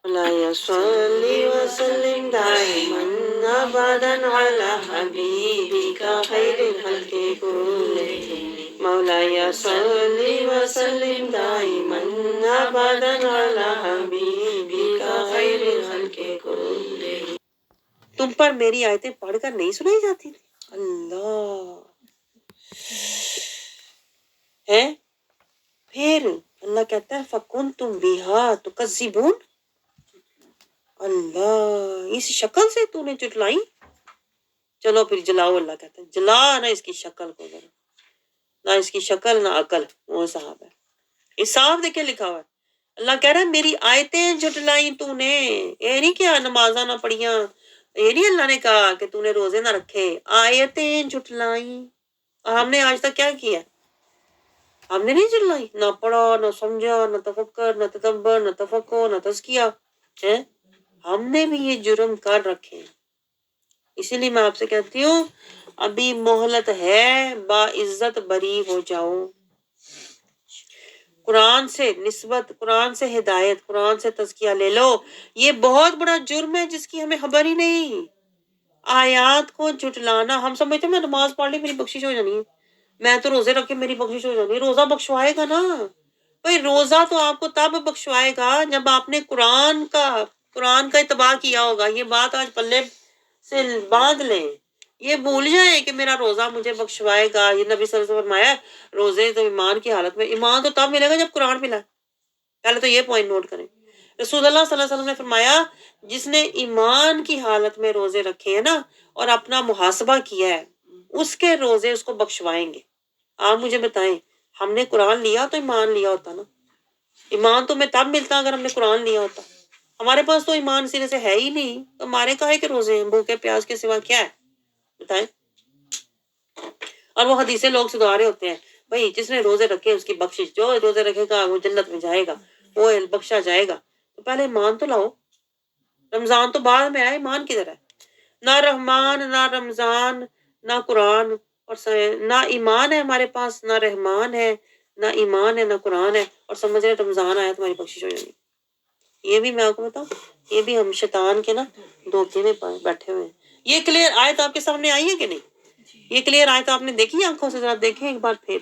مولاي صل وسلم دائما ابدا على حبيبك خير الخلق كلهم مولاي صل وسلم دائما ابدا على حبيبك خير الخلق كلهم. تم پر میری آیتیں پڑھ کر نہیں سنائی جاتی تھی؟ اللہ ہے. پھر اللہ کہتا ہے فَكُنْتُمْ بِهَا تُكَذِّبُونَ. اللہ اس شکل سے تو نے جھٹلائی. چلو پھر جلاؤ. اللہ کہتا ہے جلا نہ اس کی شکل کو ذرا، نہ اس کی شکل نہ عقل. وہ صاحب ہے یہ صاف دیکھے لکھا ہوا ہے. اللہ کہہ رہا ہے میری آیتیں جھٹلائیں تو نے. یہ نہیں کیا نمازاں نہ پڑھیاں، یہ نہیں اللہ نے کہا کہ تو نے روزے نہ رکھے. آیتیں جھٹلائیں. اور ہم نے آج تک کیا کیا؟ ہم نے نہیں جھٹلائی، نہ پڑھا، نہ سمجھا، نہ تفکر، نہ تدبر، نہ تفکر، نہ تزکیہ. ہم نے بھی یہ جرم کر رکھے ہیں. اسی لیے میں آپ سے کہتی ہوں ابھی مہلت ہے، باعزت بری ہو جاؤ. قرآن سے نسبت، قرآن سے ہدایت، قرآن سے تزکیہ لے لو. یہ بہت بڑا جرم ہے جس کی ہمیں خبر ہی نہیں. آیات کو جھٹلانا. ہم سمجھتے ہیں میں نماز پڑھ لی میری بخشش ہو جانی ہے، میں تو روزے رکھ کے میری بخشش ہو جانی ہے. روزہ بخشوائے گا نا بھائی. روزہ تو آپ کو تب بخشوائے گا جب آپ نے قرآن کا اتباع کیا ہوگا. یہ بات آج پلے سے باندھ لیں. یہ بھول جائیں کہ میرا روزہ مجھے بخشوائے گا. یہ نبی صلی اللہ علیہ وسلم فرمایا روزے تو ایمان کی حالت میں. ایمان تو تب ملے گا جب قرآن ملا. پہلے تو یہ پوائنٹ نوٹ کریں. رسول اللہ صلی اللہ علیہ وسلم نے فرمایا جس نے ایمان کی حالت میں روزے رکھے ہیں نا اور اپنا محاسبہ کیا ہے اس کے روزے اس کو بخشوائیں گے. آپ مجھے بتائیں ہم نے قرآن لیا تو ایمان لیا ہوتا نا. ایمان تو میں تب ملتا اگر ہم نے قرآن لیا ہوتا. ہمارے پاس تو ایمان سرے سے ہے ہی نہیں تو ہمارے کہے کہ روزے ہیں بھوکے پیاس کے سوا کیا ہے بتائیں. اور وہ حدیثیں لوگ سدھا رہے ہوتے ہیں بھائی جس نے روزے رکھے اس کی بخشش، جو روزے رکھے گا وہ جنت میں جائے گا، وہ بخشا جائے گا. تو پہلے ایمان تو لاؤ. رمضان تو بعد میں آیا، ایمان کدھر ہے؟ نہ رحمان نہ رمضان نہ قرآن اور نہ ایمان ہے ہمارے پاس، نہ رحمان ہے نہ ایمان ہے نہ قرآن ہے اور سمجھ رہے رمضان آیا تمہاری بخشش ہو جائے گی. یہ بھی میں آپ کو بتاؤں یہ بھی ہم شیطان کے نا دھوکے میں بیٹھے ہوئے ہیں. یہ کلیئر آیت آپ کے سامنے آئی ہے کہ نہیں؟ یہ کلیئر آیت آپ نے دیکھی آنکھوں سے؟ ذرا دیکھیں ایک بار پھر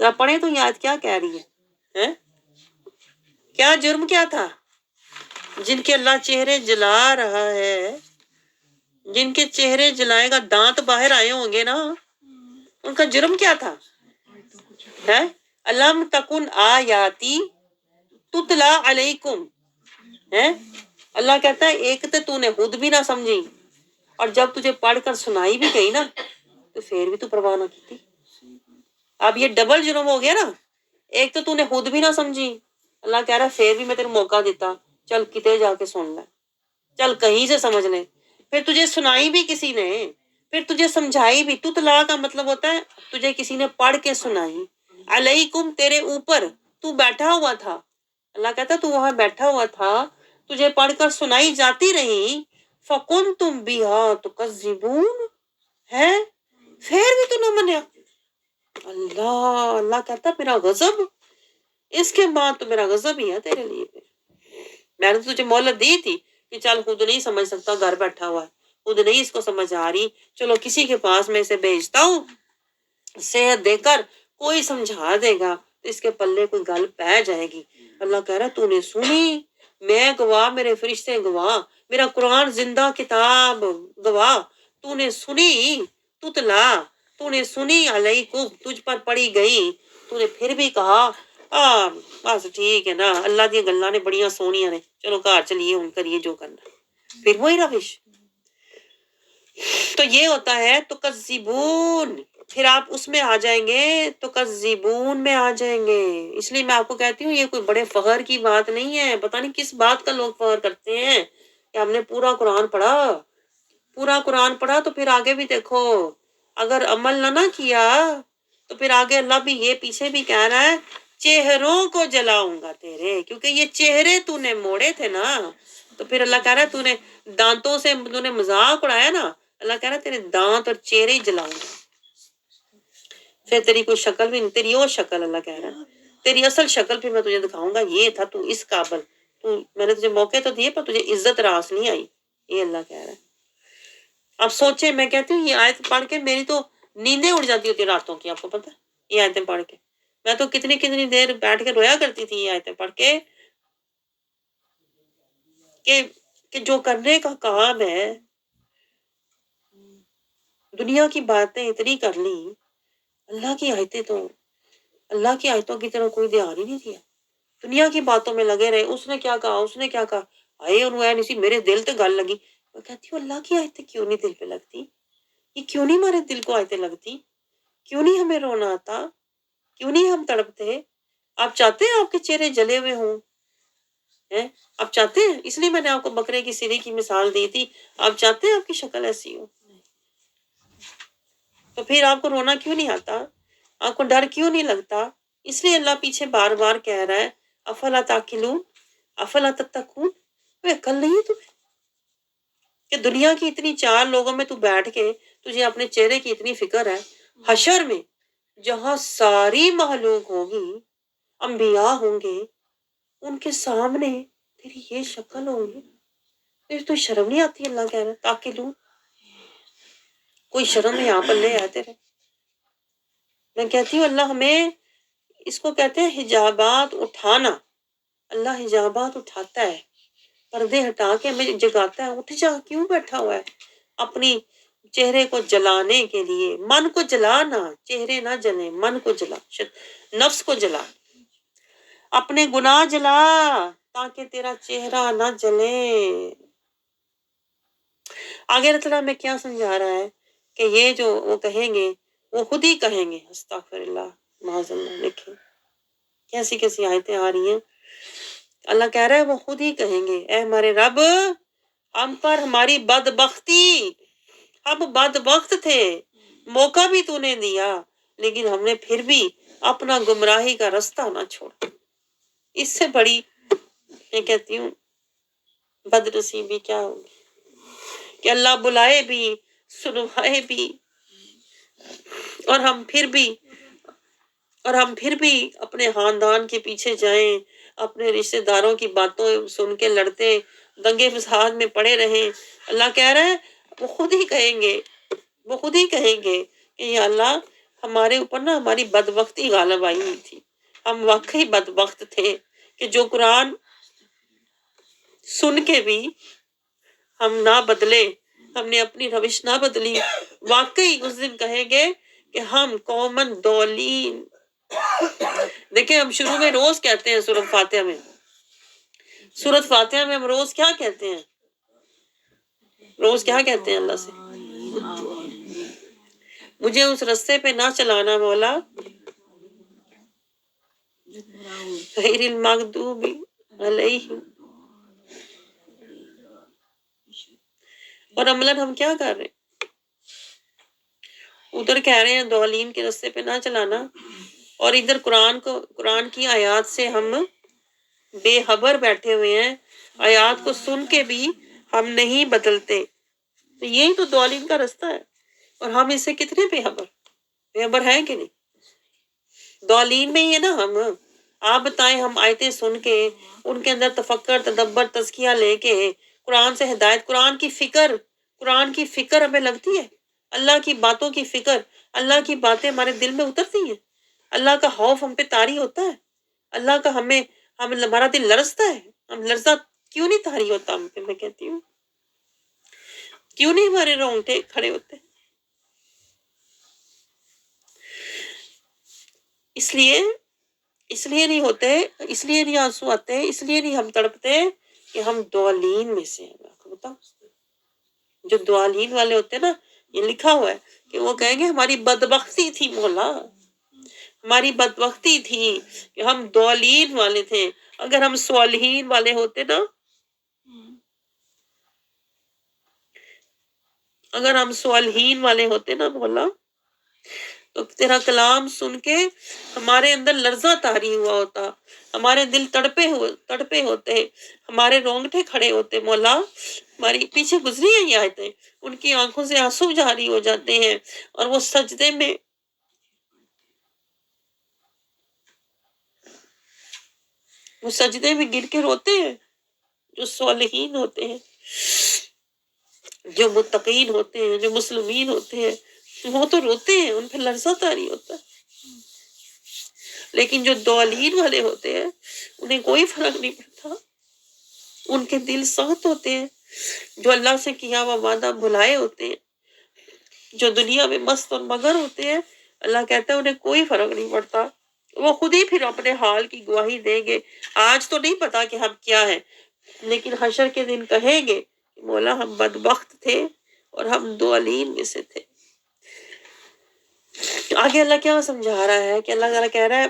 ذرا پڑھیں تو یہ آیت کیا کہہ رہی ہے. کیا جرم کیا تھا جن کے اللہ چہرے جلا رہا ہے؟ جن کے چہرے جلائے گا، دانت باہر آئے ہوں گے نا، ان کا جرم کیا تھا؟ علم تکن آیاتی تتلا علیکم. اللہ کہتا ہے ایک تو نے خود بھی نہ سمجھی اور جب تجھے پڑھ کر سنائی بھی گئی نا تو پھر بھی تو پرواہ نہ کی تھی. اب یہ ڈبل جرم ہو گیا نا. ایک تو نے خود بھی نہ سمجھی، اللہ کہہ رہا ہے پھر بھی میں تیرے موقع دیتا، چل کتے جا کے سن لے، چل کہیں سے سمجھ لے. پھر تجھے سنائی بھی کسی نے، پھر تجھے سمجھائی بھی. تتلا کا مطلب ہوتا ہے تجھے کسی نے پڑھ کے سنائی. علیکم تیرے اوپر، تو بیٹھا ہوا تھا. اللہ کہتا تو وہاں بیٹھا ہوا تھا، تجھے پڑھ کر سنائی جاتی رہی. فَكُنْتُمْ بِهَا تُكَذِّبُونَ ہے پھر بھی تو نہ منیا. اللہ کہتا میرا غضب، اس کے بعد تو میرا غضب ہی ہے تیرے لیے. میں نے تجھے مہلت دی تھی کہ چل خود نہیں سمجھ سکتا، گھر بیٹھا ہوا ہے، خود نہیں اس کو سمجھ آ رہی، چلو کسی کے پاس میں اسے بھیجتا ہوں، صحت دے کر کوئی سمجھا دے گا تو اس کے پلے کوئی گل پہ جائے گی. اللہ کہہ رہا تو نے سنی، میں گواہ، میرے فرشتے گواہ، میرا قرآن زندہ کتاب گواہ. تو نے سنی، تتلا تو نے سنی علیکم تجھ پر پڑی گئی. تو نے پھر بھی کہا بس ٹھیک ہے نا، اللہ دی گلاں نے بڑیاں سونیاں نے، چلو گھر چلیے ہن کریے جو کرنا. پھر وہی روش. تو یہ ہوتا ہے تکذبون. پھر آپ اس میں آ جائیں گے، تکذبون میں آ جائیں گے. اس لیے میں آپ کو کہتی ہوں یہ کوئی بڑے فخر کی بات نہیں ہے. پتہ نہیں کس بات کا لوگ فخر کرتے ہیں کہ ہم نے پورا قرآن پڑھا. پورا قرآن پڑھا تو پھر آگے بھی دیکھو، اگر عمل نہ کیا تو پھر آگے اللہ بھی یہ پیچھے بھی کہہ رہا ہے چہروں کو جلاؤں گا تیرے، کیونکہ یہ چہرے تو نے موڑے تھے نا. تو پھر اللہ کہہ رہا ہے تو نے دانتوں سے تو نے مذاق اڑایا نا، اللہ کہہ رہا ہے تیرے دانت اور چہرے ہی جلاؤں گا. پھر تیری کوئی شکل بھی نہیں، تیری وہ شکل اللہ کہہ رہا ہے تیری اصل شکل پھر میں تجھے دکھاؤں گا. یہ تھا تو اس قابل، میں نے تجھے موقع تو دیے پر تجھے عزت راس نہیں آئی، یہ اللہ کہہ رہا ہے۔ اب سوچے، میں کہتی ہوں یہ آیت پڑھ کے میری تو نیندیں اڑ جاتی ہوتی راتوں کی، آپ کو پتہ ہے یہ آیتیں پڑھ کے میں تو کتنی کتنی دیر بیٹھ کے رویا کرتی تھی یہ آیتیں پڑھ کے، کہ جو کرنے کا کام ہے، دنیا کی باتیں اتنی کر لی، اللہ کی آیتیں تو، اللہ کی آیتوں کی طرح کوئی دھیان ہی نہیں دیا، دنیا کی باتوں میں لگے رہے، اس نے کیا کہا، اس نے کیا کہا، آئے انہوں اے نہیں میرے دل تے گل لگی، میں کہتی ہوں اللہ کی آیتیں کیوں نہیں دل پہ لگتی، یہ کیوں نہیں ہمارے دل کو آیتیں لگتی، کیوں نہیں ہمیں رونا آتا، کیوں نہیں ہم تڑپتے؟ آپ چاہتے ہیں آپ کے چہرے جلے ہوئے ہوں؟ آپ چاہتے ہیں؟ اس لیے میں نے آپ کو بکرے کی سری کی مثال دی تھی، آپ چاہتے ہیں آپ کی شکل ایسی ہو؟ تو پھر آپ کو رونا کیوں نہیں آتا، آپ کو ڈر کیوں نہیں لگتا؟ اس لیے اللہ پیچھے بار بار کہہ رہا ہے افلا تاکلون افلا تتقون، عقل نہیں ہے تمہیں کہ دنیا کی اتنی چار لوگوں میں تو بیٹھ کے تجھے اپنے چہرے کی اتنی فکر ہے، حشر میں جہاں ساری مخلوق ہوگی، انبیاء ہوں گے، ان کے سامنے تیری یہ شکل ہوگی، پھر تو شرم نہیں آتی؟ اللہ کہہ رہا ہے تاکلون، کوئی شرم یہاں پر لے آئے تیرے؟ میں کہتی ہوں اللہ ہمیں، اس کو کہتے ہیں حجابات اٹھانا، اللہ حجابات اٹھاتا ہے، پردے ہٹا کے ہمیں جگاتا ہے، اٹھ جا، کیوں بیٹھا ہوا ہے؟ اپنی چہرے کو جلانے کے لیے، من کو جلانا، چہرے نہ جلیں، من کو جلا، نفس کو جلا، اپنے گناہ جلا تاکہ تیرا چہرہ نہ جلے۔ آگے اللہ تعالیٰ میں کیا سمجھا رہا ہے کہ یہ جو وہ کہیں گے وہ خود ہی کہیں گے، استغفر اللہ معاذ اللہ، دیکھیں کیسی کیسی آیتیں آ رہی ہیں، اللہ کہہ رہا ہے وہ خود ہی کہیں گے اے ہمارے رب ہم پر ہماری بدبختی، ہم بدبخت تھے، موقع بھی تو نے دیا لیکن ہم نے پھر بھی اپنا گمراہی کا رستہ نہ چھوڑا۔ اس سے بڑی میں کہتی ہوں بدنصیبی کیا ہوگی کہ اللہ بلائے بھی، سنوائے بھی، اور ہم پھر بھی اپنے خاندان کے پیچھے جائیں، اپنے رشتہ داروں کی باتوں سن کے لڑتے، دنگے فساد میں پڑے رہیں۔ اللہ کہہ رہا ہے وہ خود ہی کہیں گے، وہ خود ہی کہیں گے کہ یا اللہ ہمارے اوپر نا ہماری بدبختی غالب آئی ہوئی تھی، ہم واقعی بدبخت تھے کہ جو قرآن سن کے بھی ہم نہ بدلے، ہم نے اپنی روش نہ بدلی، واقعی اس دن کہیں گے کہ ہم قومن دولین۔ دیکھیں ہم شروع میں روز کہتے ہیں سورۃ فاتحہ میں ہم روز کیا کہتے ہیں، روز کیا کہتے ہیں اللہ سے، مجھے اس رستے پہ نہ چلانا مولا، غیر المغضوب علیہم، اور عملاً ہم کیا کر رہے ہیں، ادھر کہہ رہے ہیں دولین کے رستے پہ نہ چلانا، اور ادھر قرآن کی آیات سے ہم بے خبر بیٹھے ہوئے ہیں، آیات کو سن کے بھی ہم نہیں بدلتے، تو یہی تو دولین کا رستہ ہے، اور ہم اس سے کتنے بے خبر ہیں کہ نہیں؟ دولین میں ہی ہے نا ہم، آپ بتائیں ہم آیتیں سن کے ان کے اندر تفکر، تدبر، تزکیہ لے کے قرآن سے ہدایت، قرآن کی فکر ہمیں لگتی ہے، اللہ کی باتوں کی فکر، اللہ کی باتیں ہمارے دل میں اترتی ہیں، اللہ کا خوف ہم پہ طاری ہوتا ہے، اللہ کا ہمارا دل لرزتا ہے، ہم لرزہ کیوں نہیں طاری ہوتا ہم پہ، میں کہتی ہوں کیوں نہیں ہمارے رونگٹے کھڑے ہوتے؟ اس لیے نہیں ہوتے، اس لیے نہیں آنسو آتے، اس لیے نہیں ہم تڑپتے کہ ہم دوالین میں سے ہیں۔ میں آپ کو بتاؤں جو دوالین والے ہوتے ہیں نا، یہ لکھا ہوا ہے کہ وہ کہیں گے ہماری بدبختی تھی مولا، ہماری بدبختی تھی کہ ہم دوالین والے تھے، اگر ہم صالحین والے ہوتے نا، اگر ہم صالحین والے ہوتے نا مولا، تو تیرا کلام سن کے ہمارے اندر لرزہ طاری ہوا ہوتا، ہمارے دل تڑپے ہوتے، ہمارے رونگٹے کھڑے ہوتے مولا۔ ہماری پیچھے گزری ہیں یہ آیتیں، ان کی آنکھوں سے آنسو جاری ہو جاتے ہیں، اور وہ سجدے میں گر کے روتے ہیں، جو صالحین ہوتے ہیں، جو متقین ہوتے ہیں، جو مسلمین ہوتے ہیں، وہ تو روتے ہیں، ان پہ لرزہ طاری ہوتا ہے. لیکن جو ضالین والے ہوتے ہیں انہیں کوئی فرق نہیں پڑتا، ان کے دل سخت ہوتے ہیں، جو اللہ سے کیا ہوا وعدہ بھلائے ہوتے ہیں، جو دنیا میں مست اور مگر ہوتے ہیں، اللہ کہتا ہے انہیں کوئی فرق نہیں پڑتا. وہ خود ہی پھر اپنے حال کی گواہی دیں گے. آج تو نہیں پتا کہ ہم کیا ہیں، لیکن حشر کے دن کہیں گے کہ مولا ہم بدبخت تھے اور ہم ضالین میں سے تھے. آگے اللہ کیا سمجھا رہا ہے کہ اللہ تعالیٰ کہہ رہا ہے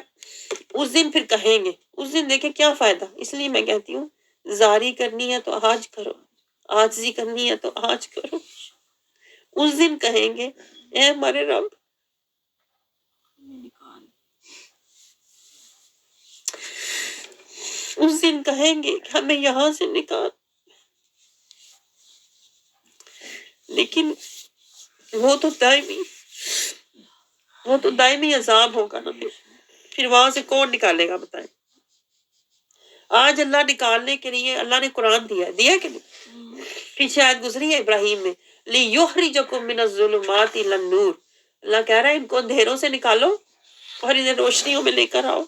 اس دن پھر کہیں گے. اس دن دیکھیں کیا فائدہ. اس لیے میں کہتی ہوں زاری کرنی ہے تو آج کرو، عاجزی کرنی ہے تو آج کرو. اس دن کہیں گے اے ہمارے رب اس دن کہیں گے کہ ہمیں یہاں سے نکال. لیکن وہ تو دائمی عذاب ہوگا نا. پھر وہاں سے کون نکالے گا بتائیں. آج اللہ نکالنے کے لیے اللہ نے قرآن دیا کہ نہیں. پیچھے آیت گزری ہے ابراہیم میں لِيُخْرِجَكُم مِّنَ الظُّلُمَاتِ إِلَى النُّورِ. اللہ کہہ رہا ہے ان کو اندھیروں سے نکالو اور انہیں روشنیوں میں لے کر آؤ.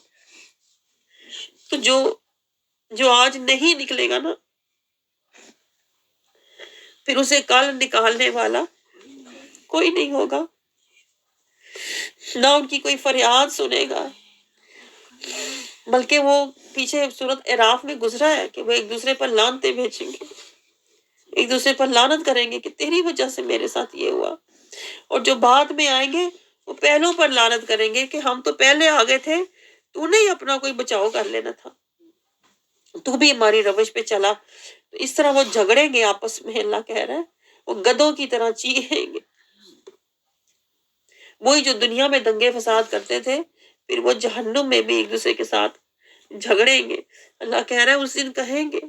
تو جو آج نہیں نکلے گا نا پھر اسے کل نکالنے والا کوئی نہیں ہوگا، نہ ان کی کوئی فریاد سنے گا. بلکہ وہ پیچھے سورۃ اعراف میں گزرا ہے کہ وہ ایک دوسرے پر لعنتیں بھیجیں گے، ایک دوسرے پر لعنت کریں گے کہ تیری وجہ سے میرے ساتھ یہ ہوا. اور جو بعد میں آئیں گے وہ پہلوں پر لعنت کریں گے کہ ہم تو پہلے آگے تھے، تو نے ہی اپنا کوئی بچاؤ کر لینا تھا، تو بھی ہماری روش پہ چلا. تو اس طرح وہ جھگڑیں گے آپس میں. اللہ کہہ رہا ہے وہ گدوں کی طرح چیخیں گے. وہی جو دنیا میں دنگے فساد کرتے تھے پھر وہ جہنم میں بھی ایک دوسرے کے ساتھ جھگڑیں گے. اللہ کہہ رہا ہے اس دن کہیں گے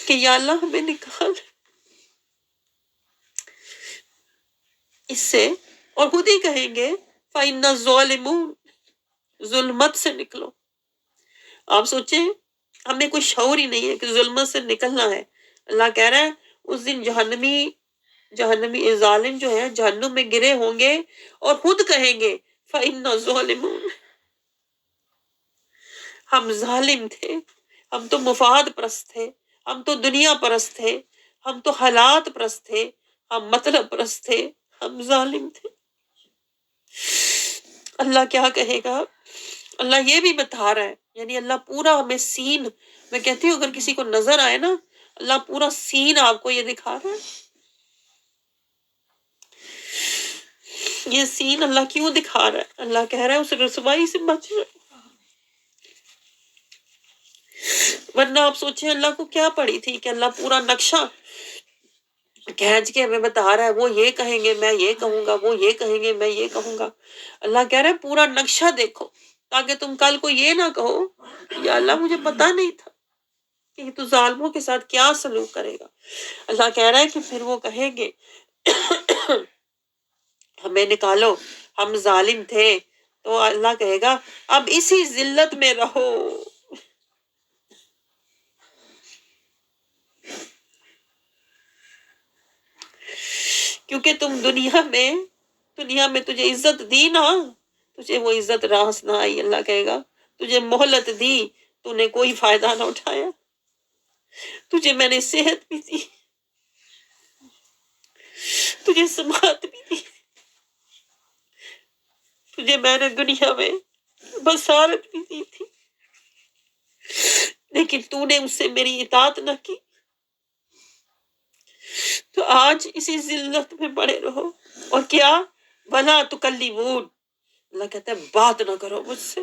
کہ یا اللہ ہمیں نکال اس سے. اور خود ہی کہیں گے فَإِنَّ الظَّالِمُونَ ظلمت سے نکلو. آپ سوچیں ہمیں کوئی شعور ہی نہیں ہے کہ ظلمت سے نکلنا ہے. اللہ کہہ رہا ہے اس دن جہنمی ظالم جو ہے جہنم میں گرے ہوں گے اور خود کہیں گے فَإِنَّ الظَّالِمُونَ ہم ظالم تھے، ہم تو مفاد پرست تھے، ہم تو دنیا پرست تھے، ہم تو حالات پرست تھے، ہم مطلب پرست تھے، ہم ظالم تھے. اللہ کیا کہے گا. اللہ یہ بھی بتا رہا ہے، یعنی اللہ پورا ہمیں سین، میں کہتی ہوں اگر کسی کو نظر آئے نا اللہ پورا سین آپ کو یہ دکھا رہا ہے. یہ سین اللہ کیوں دکھا رہا ہے. اللہ کہہ رہا ہے اس رسوائی سے بچ جائے. ورنہ آپ سوچیں اللہ کو کیا پڑی تھی کہ اللہ پورا نقشہ کھینچ کے ہمیں بتا رہا ہے وہ یہ کہیں گے میں یہ کہوں گا، وہ یہ کہیں گے میں یہ کہوں گا. اللہ کہہ رہا ہے پورا نقشہ دیکھو تاکہ تم کل کو یہ نہ کہو یا اللہ مجھے پتا نہیں تھا کہ تو ظالموں کے ساتھ کیا سلوک کرے گا. اللہ کہہ رہا ہے کہ پھر وہ کہیں گے ہمیں نکالو، ہم ظالم تھے. تو اللہ کہے گا اب اسی ذلت میں رہو. کیونکہ تم دنیا میں تجھے عزت دی نا، تجھے وہ عزت راس نہ آئی. اللہ کہے گا تجھے مہلت دی، تو نے کوئی فائدہ نہ اٹھایا. تجھے میں نے صحت بھی دی، تجھے سماعت بھی دی، تجھے میں نے دنیا میں بصارت بھی دی تھی، لیکن تو نے اس سے میری اطاعت نہ کی. تو آج اسی ذلت میں پڑے رہو. اور کیا وَلَا تُكَلِّمُونَ اللہ کہتا ہے بات نہ کرو مجھ سے.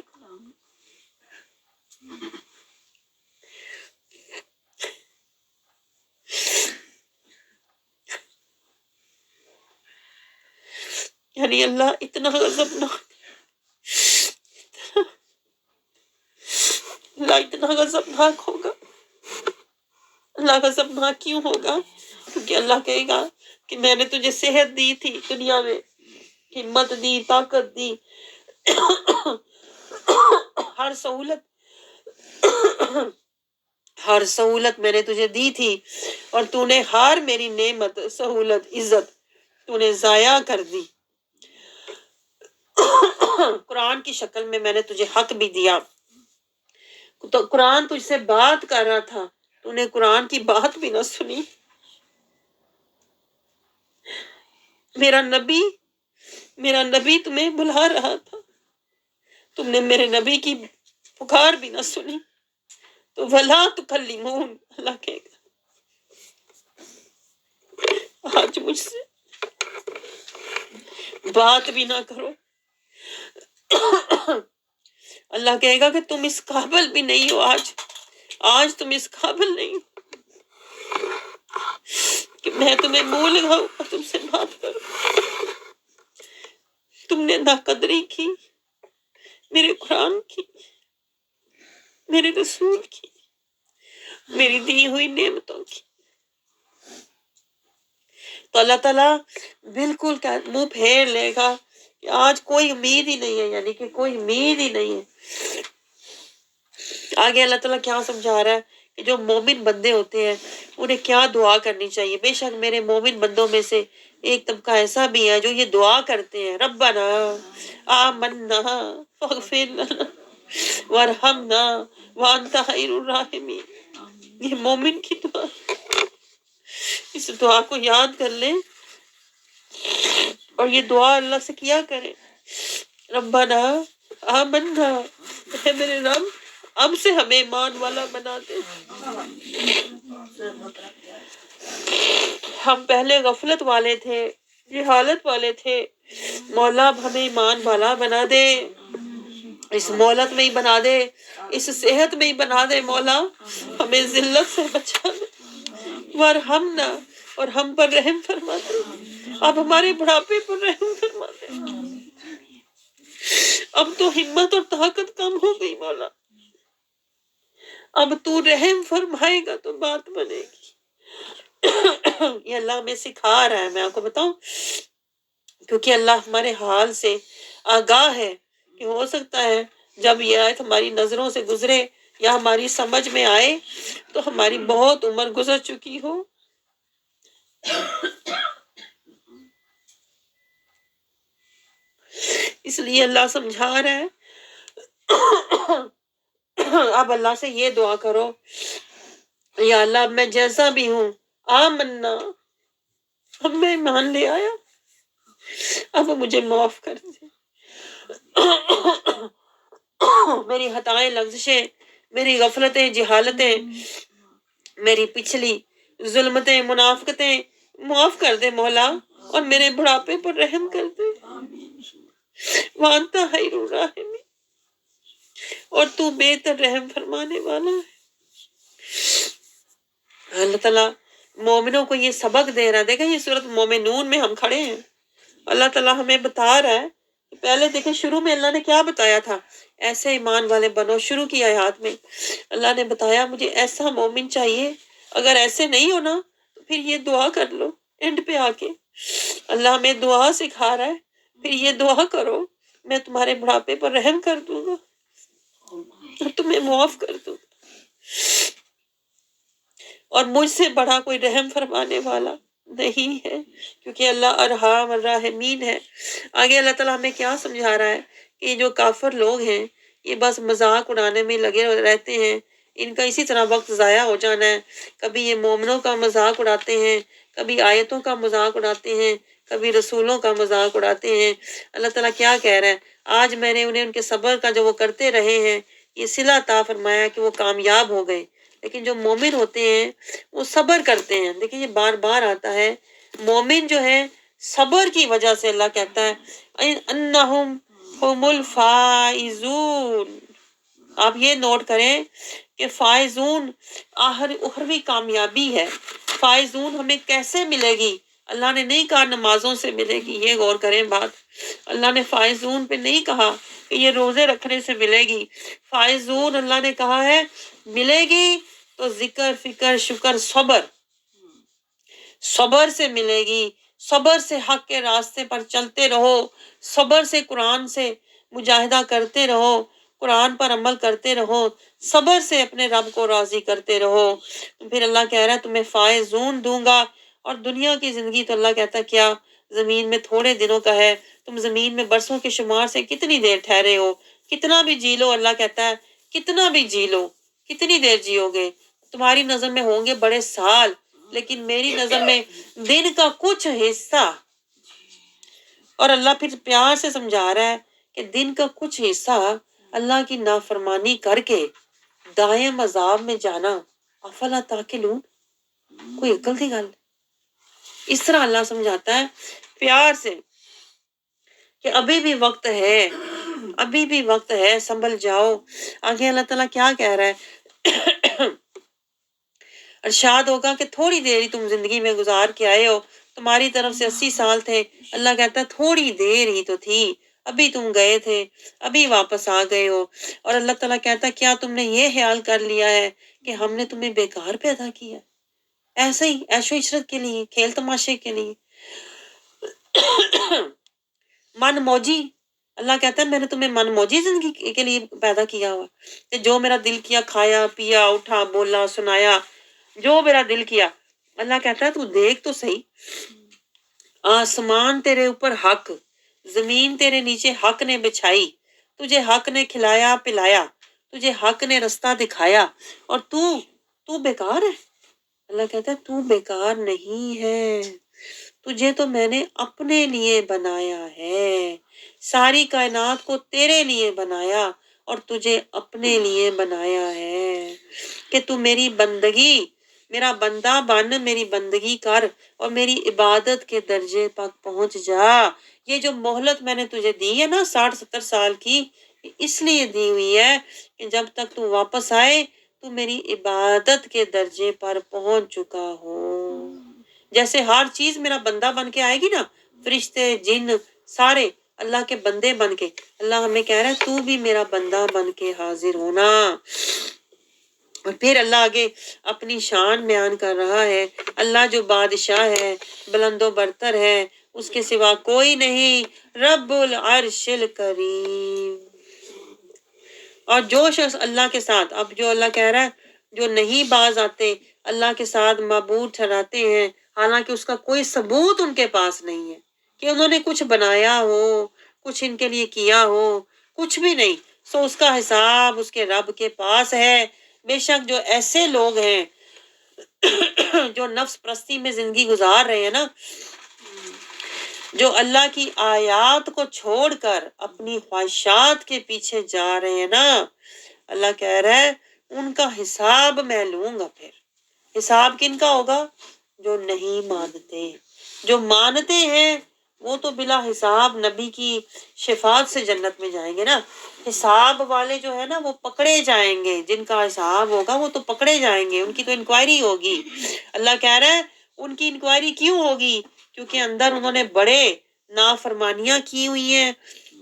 یعنی اللہ اتنا غضبناک، اللہ اتنا غضبناک ہوگا. اللہ غضبناک کیوں ہوگا؟ کیونکہ اللہ کہے گا کہ میں نے تجھے صحت دی تھی دنیا میں، ہمت دی، طاقت دی، ہر سہولت ہر سہولت میں نے تجھے دی تھی اور تو نے ہر میری نعمت سہولت عزت تو نے ضائع کر دی. قرآن کی شکل میں نے تجھے حق بھی دیا. تو قرآن تجھ سے بات کر رہا تھا, تو نے قرآن کی بات بھی نہ سنی. میرا نبی تمہیں بلا رہا تھا, تم نے میرے نبی کی پکار بھی نہ سنی. تو وَلَا تُكَلِّمُونَ, اللہ کہے گا آج مجھ سے بات بھی نہ کرو. اللہ کہے گا کہ تم اس قابل بھی نہیں ہو. آج تم اس قابل نہیں ہو کہ میں تمہیں منہ لگاؤں اور تم سے بات کروں. تم نے ناقدری کی میرے قرآن کی, میرے رسول کی, میری دی ہوئی نعمتوں کی. تو اللہ تعالیٰ بالکل منہ پھیر لے گا کہ آج کوئی امید ہی نہیں ہے, یعنی کہ کوئی امید ہی نہیں ہے. آگے اللہ تعالیٰ کیا سمجھا رہا ہے کہ جو مومن بندے ہوتے ہیں انہیں کیا دعا کرنی چاہیے. بے شک میرے مومن بندوں میں سے ایک طبقہ ایسا بھی ہے جو یہ دعا کرتے ہیں, ربنا آمنا فاغفر لنا وارحمنا وانت خیر الراحمین. یہ مومن کی دعا. اس دعا کو یاد کر لیں اور یہ دعا اللہ سے کیا کریں. ربنا آمنا, اے میرے رب اب سے ہمیں ایمان والا بنا دے. ہم پہلے غفلت والے تھے, جہالت والے تھے, مولا اب ہمیں ایمان والا بنا دے. اس مولت میں ہی بنا دے, اس صحت میں ہی بنا دے. مولا ہمیں ذلت سے بچا دے. وارحمنا, اور ہم پر رحم فرما دے. اب ہمارے بڑھاپے پر رحم فرما دے. اب تو ہمت اور طاقت کم ہو گئی مولا, اب تو رحم فرمائے گا تو بات بنے گی. یہ اللہ ہمیں سکھا رہا ہے. میں آپ کو بتاؤں, کیونکہ اللہ ہمارے حال سے آگاہ ہے کہ ہو سکتا ہے جب یہ آیت ہماری نظروں سے گزرے یا ہماری سمجھ میں آئے تو ہماری بہت عمر گزر چکی ہو. اس لیے اللہ سمجھا رہا ہے. اب اللہ سے یہ دعا کرو, یا اللہ اب میں جیسا بھی ہوں, آمنا, اب میں ایمان لے آیا, اب مجھے معاف کر دے. میری خطائیں, لغزشیں, میری غفلتیں, جہالتیں, میری پچھلی ظلمتیں, منافقتیں معاف کر دے مولا, اور میرے بڑھاپے پر رحم کر دے. وانتا خیر الراحمین, اور تو بہتر رحم فرمانے والا ہے. اللہ تعالیٰ مومنوں کو یہ سبق دے رہا ہے. دیکھیں یہ سورۃ مومنون میں ہم کھڑے ہیں, اللہ تعالیٰ ہمیں بتا رہا ہے. پہلے دیکھیں شروع میں اللہ نے کیا بتایا تھا, ایسے ایمان والے بنو. شروع کی آیات میں اللہ نے بتایا مجھے ایسا مومن چاہیے, اگر ایسے نہیں ہونا تو پھر یہ دعا کر لو. اینڈ پہ آ کے اللہ ہمیں دعا سکھا رہا ہے, پھر یہ دعا کرو, میں تمہارے بڑھاپے پر رحم کر دوں گا اور تمہیں معاف کر دوں گا, اور مجھ سے بڑا کوئی رحم فرمانے والا نہیں ہے, کیونکہ اللہ ارحم الراحمین ہے. آگے اللہ تعالیٰ ہمیں کیا سمجھا رہا ہے کہ یہ جو کافر لوگ ہیں یہ بس مذاق اڑانے میں لگے رہتے ہیں, ان کا اسی طرح وقت ضائع ہو جانا ہے. کبھی یہ مومنوں کا مذاق اڑاتے ہیں, کبھی آیتوں کا مذاق اڑاتے ہیں, کبھی رسولوں کا مذاق اڑاتے ہیں. اللہ تعالیٰ کیا کہہ رہا ہے, آج میں نے انہیں ان کے صبر کا جو وہ کرتے رہے ہیں یہ صلہ عطا فرمایا کہ وہ کامیاب ہو گئے. لیکن جو مومن ہوتے ہیں وہ صبر کرتے ہیں. دیکھیں یہ بار بار آتا ہے, مومن جو ہے صبر کی وجہ سے اللہ کہتا ہے انہم ہم الفائزون. آپ یہ نوٹ کریں کہ فائزون اخروی کامیابی ہے. فائزون ہمیں کیسے ملے گی؟ اللہ نے نہیں کہا نمازوں سے ملے گی, یہ غور کریں بات. اللہ نے فائزون پہ نہیں کہا کہ یہ روزے رکھنے سے ملے گی. فائزون اللہ نے کہا ہے ملے گی تو ذکر, فکر, شکر, صبر سے ملے گی. صبر سے حق کے راستے پر چلتے رہو, صبر سے قرآن سے مجاہدہ کرتے رہو, قرآن پر عمل کرتے رہو، صبر سے اپنے رب کو راضی کرتے رہو، تو پھر اللہ کہہ رہا ہے تمہیں فائزون دوں گا۔ اور دنیا کی زندگی تو اللہ کہتا ہے کیا زمین میں تھوڑے دنوں کا ہے، تم زمین میں برسوں کے شمار سے کتنی دیر ٹھہرے ہو، کتنا بھی جی لو، اللہ کہتا ہے کتنا بھی جی لو، کتنی دیر جیو گے، تمہاری نظر میں ہوں گے بڑے سال، لیکن میری نظر میں دن کا کچھ حصہ۔ اور اللہ پھر پیار سے سمجھا رہا ہے کہ دن کا کچھ حصہ اللہ کی نافرمانی کر کے دائم عذاب میں جانا، افلا تاکلون، کوئی عقل دی گل؟ اس طرح اللہ سمجھاتا ہے پیار سے کہ ابھی بھی وقت ہے، ابھی بھی وقت ہے، سنبھل جاؤ۔ آگے اللہ تعالیٰ کیا کہہ رہا ہے؟ ارشاد ہوگا کہ تھوڑی دیر ہی تم زندگی میں گزار کے آئے ہو، تمہاری طرف سے 80 سال تھے۔ اللہ کہتا ہے تھوڑی دیر ہی تو تھی، ابھی تم گئے تھے، ابھی واپس آ گئے ہو۔ اور اللہ تعالیٰ کہتا ہے کیا تم نے یہ خیال کر لیا ہے کہ ہم نے تمہیں بیکار پیدا کیا، ایسے ہی عیش و عشرت کے لیے، کھیل تماشے کے لیے، من موجی؟ اللہ کہتا ہے میں نے تمہیں من موجی زندگی کے لیے پیدا کیا ہوا کہ جو میرا دل کیا کھایا پیا اٹھا بولا سنایا، جو میرا دل کیا۔ اللہ کہتا ہے تو دیکھ تو صحیح، آسمان تیرے اوپر حق، زمین تیرے نیچے حق نے بچھائی، تجھے حق نے کھلایا پلایا، تجھے حق نے رستہ دکھایا، اور تو بیکار ہے۔ اللہ کہتا ہے تو بیکار نہیں ہے، تجھے تو میں نے اپنے لیے بنایا ہے، ساری کائنات کو تیرے لیے بنایا اور تجھے اپنے لیے بنایا ہے کہ تو میری بندگی، میرا بندہ بن، میری بندگی کر اور میری عبادت کے درجے تک پہنچ جا۔ یہ جو مہلت میں نے تجھے دی ہے نا 60-70 سال کی، اس لیے دی ہوئی ہے کہ جب تک تو واپس آئے تو میری عبادت کے درجے پر پہنچ چکا ہو۔ جیسے ہر چیز میرا بندہ بن کے آئے گی نا، فرشتے جن سارے اللہ کے بندے بن کے، اللہ ہمیں کہہ رہا ہے تو بھی میرا بندہ بن کے حاضر ہونا۔ اور پھر اللہ آگے اپنی شان بیان کر رہا ہے، اللہ جو بادشاہ ہے، بلند و برتر ہے، اس کے سوا کوئی نہیں، رب العرش الکریم۔ اور جو شخص اللہ کے ساتھ، اب جو اللہ کہہ رہا ہے جو نہیں باز آتے اللہ کے ساتھ معبود ٹھہراتے ہیں، حالانکہ اس کا کوئی ثبوت ان کے پاس نہیں ہے کہ انہوں نے کچھ بنایا ہو، کچھ ان کے لیے کیا ہو، کچھ بھی نہیں، سو اس کا حساب اس کے رب کے پاس ہے۔ بے شک جو ایسے لوگ ہیں جو نفس پرستی میں زندگی گزار رہے ہیں نا، جو اللہ کی آیات کو چھوڑ کر اپنی خواہشات کے پیچھے جا رہے ہیں نا، اللہ کہہ رہا ہے ان کا حساب میں لوں گا۔ پھر حساب کن کا ہوگا؟ جو نہیں مانتے، جو مانتے ہیں وہ تو بلا حساب نبی کی شفاعت سے جنت میں جائیں گے نا۔ حساب والے جو ہے نا وہ پکڑے جائیں گے، جن کا حساب ہوگا وہ تو پکڑے جائیں گے، ان کی تو انکوائری ہوگی۔ اللہ کہہ رہا ہے ان کی انکوائری کیوں ہوگی؟ کیونکہ اندر انہوں نے بڑے نافرمانیاں کی ہوئی ہیں،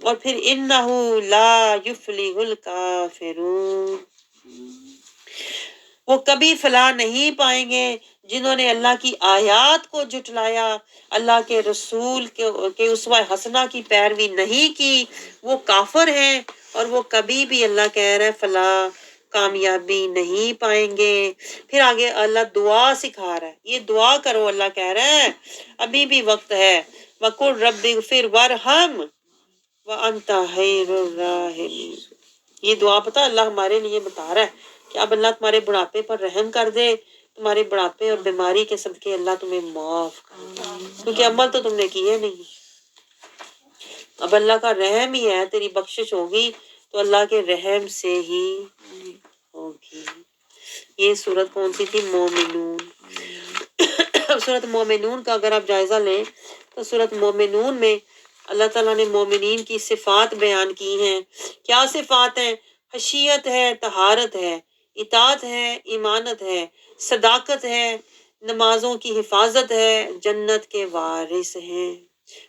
اور پھر انہو لا یفلح الکافرون، وہ کبھی فلاح نہیں پائیں گے جنہوں نے اللہ کی آیات کو جھٹلایا، اللہ کے رسول کے اسوہ حسنہ کی پیروی نہیں کی، وہ کافر ہیں، اور وہ کبھی بھی اللہ کہہ رہا ہے فلاح کامیابی نہیں پائیں گے۔ پھر آگے اللہ دعا سکھا رہا ہے، یہ دعا کرو، اللہ کہہ رہا ہے ابھی بھی وقت ہے، وَقُلْ رَبِّ اغْفِرْ وَارْحَمْ وَأَنْتَ خَيْرُ الرَّاحِمِينَ۔ یہ دعا پتہ اللہ ہمارے لیے بتا رہا ہے کہ اب اللہ تمہارے بڑھاپے پر رحم کر دے، تمہارے بڑھاپے اور بیماری کے صدقے اللہ تمہیں معاف کر دے، کیونکہ عمل تو تم نے کیے نہیں۔ اب اللہ کا رحم ہی ہے، تیری بخشش ہوگی تو اللہ کے رحم سے ہی ہوگی۔ یہ سورت کون سی تھی؟ مومنون۔ سورت مومنون کا اگر آپ جائزہ لیں تو سورت مومنون میں اللہ تعالیٰ نے مومنین کی صفات بیان کی ہیں۔ کیا صفات ہیں؟ خشیت ہے، طہارت ہے، اطاعت ہے، ایمانت ہے، صداقت ہے، نمازوں کی حفاظت ہے، جنت کے وارث ہیں۔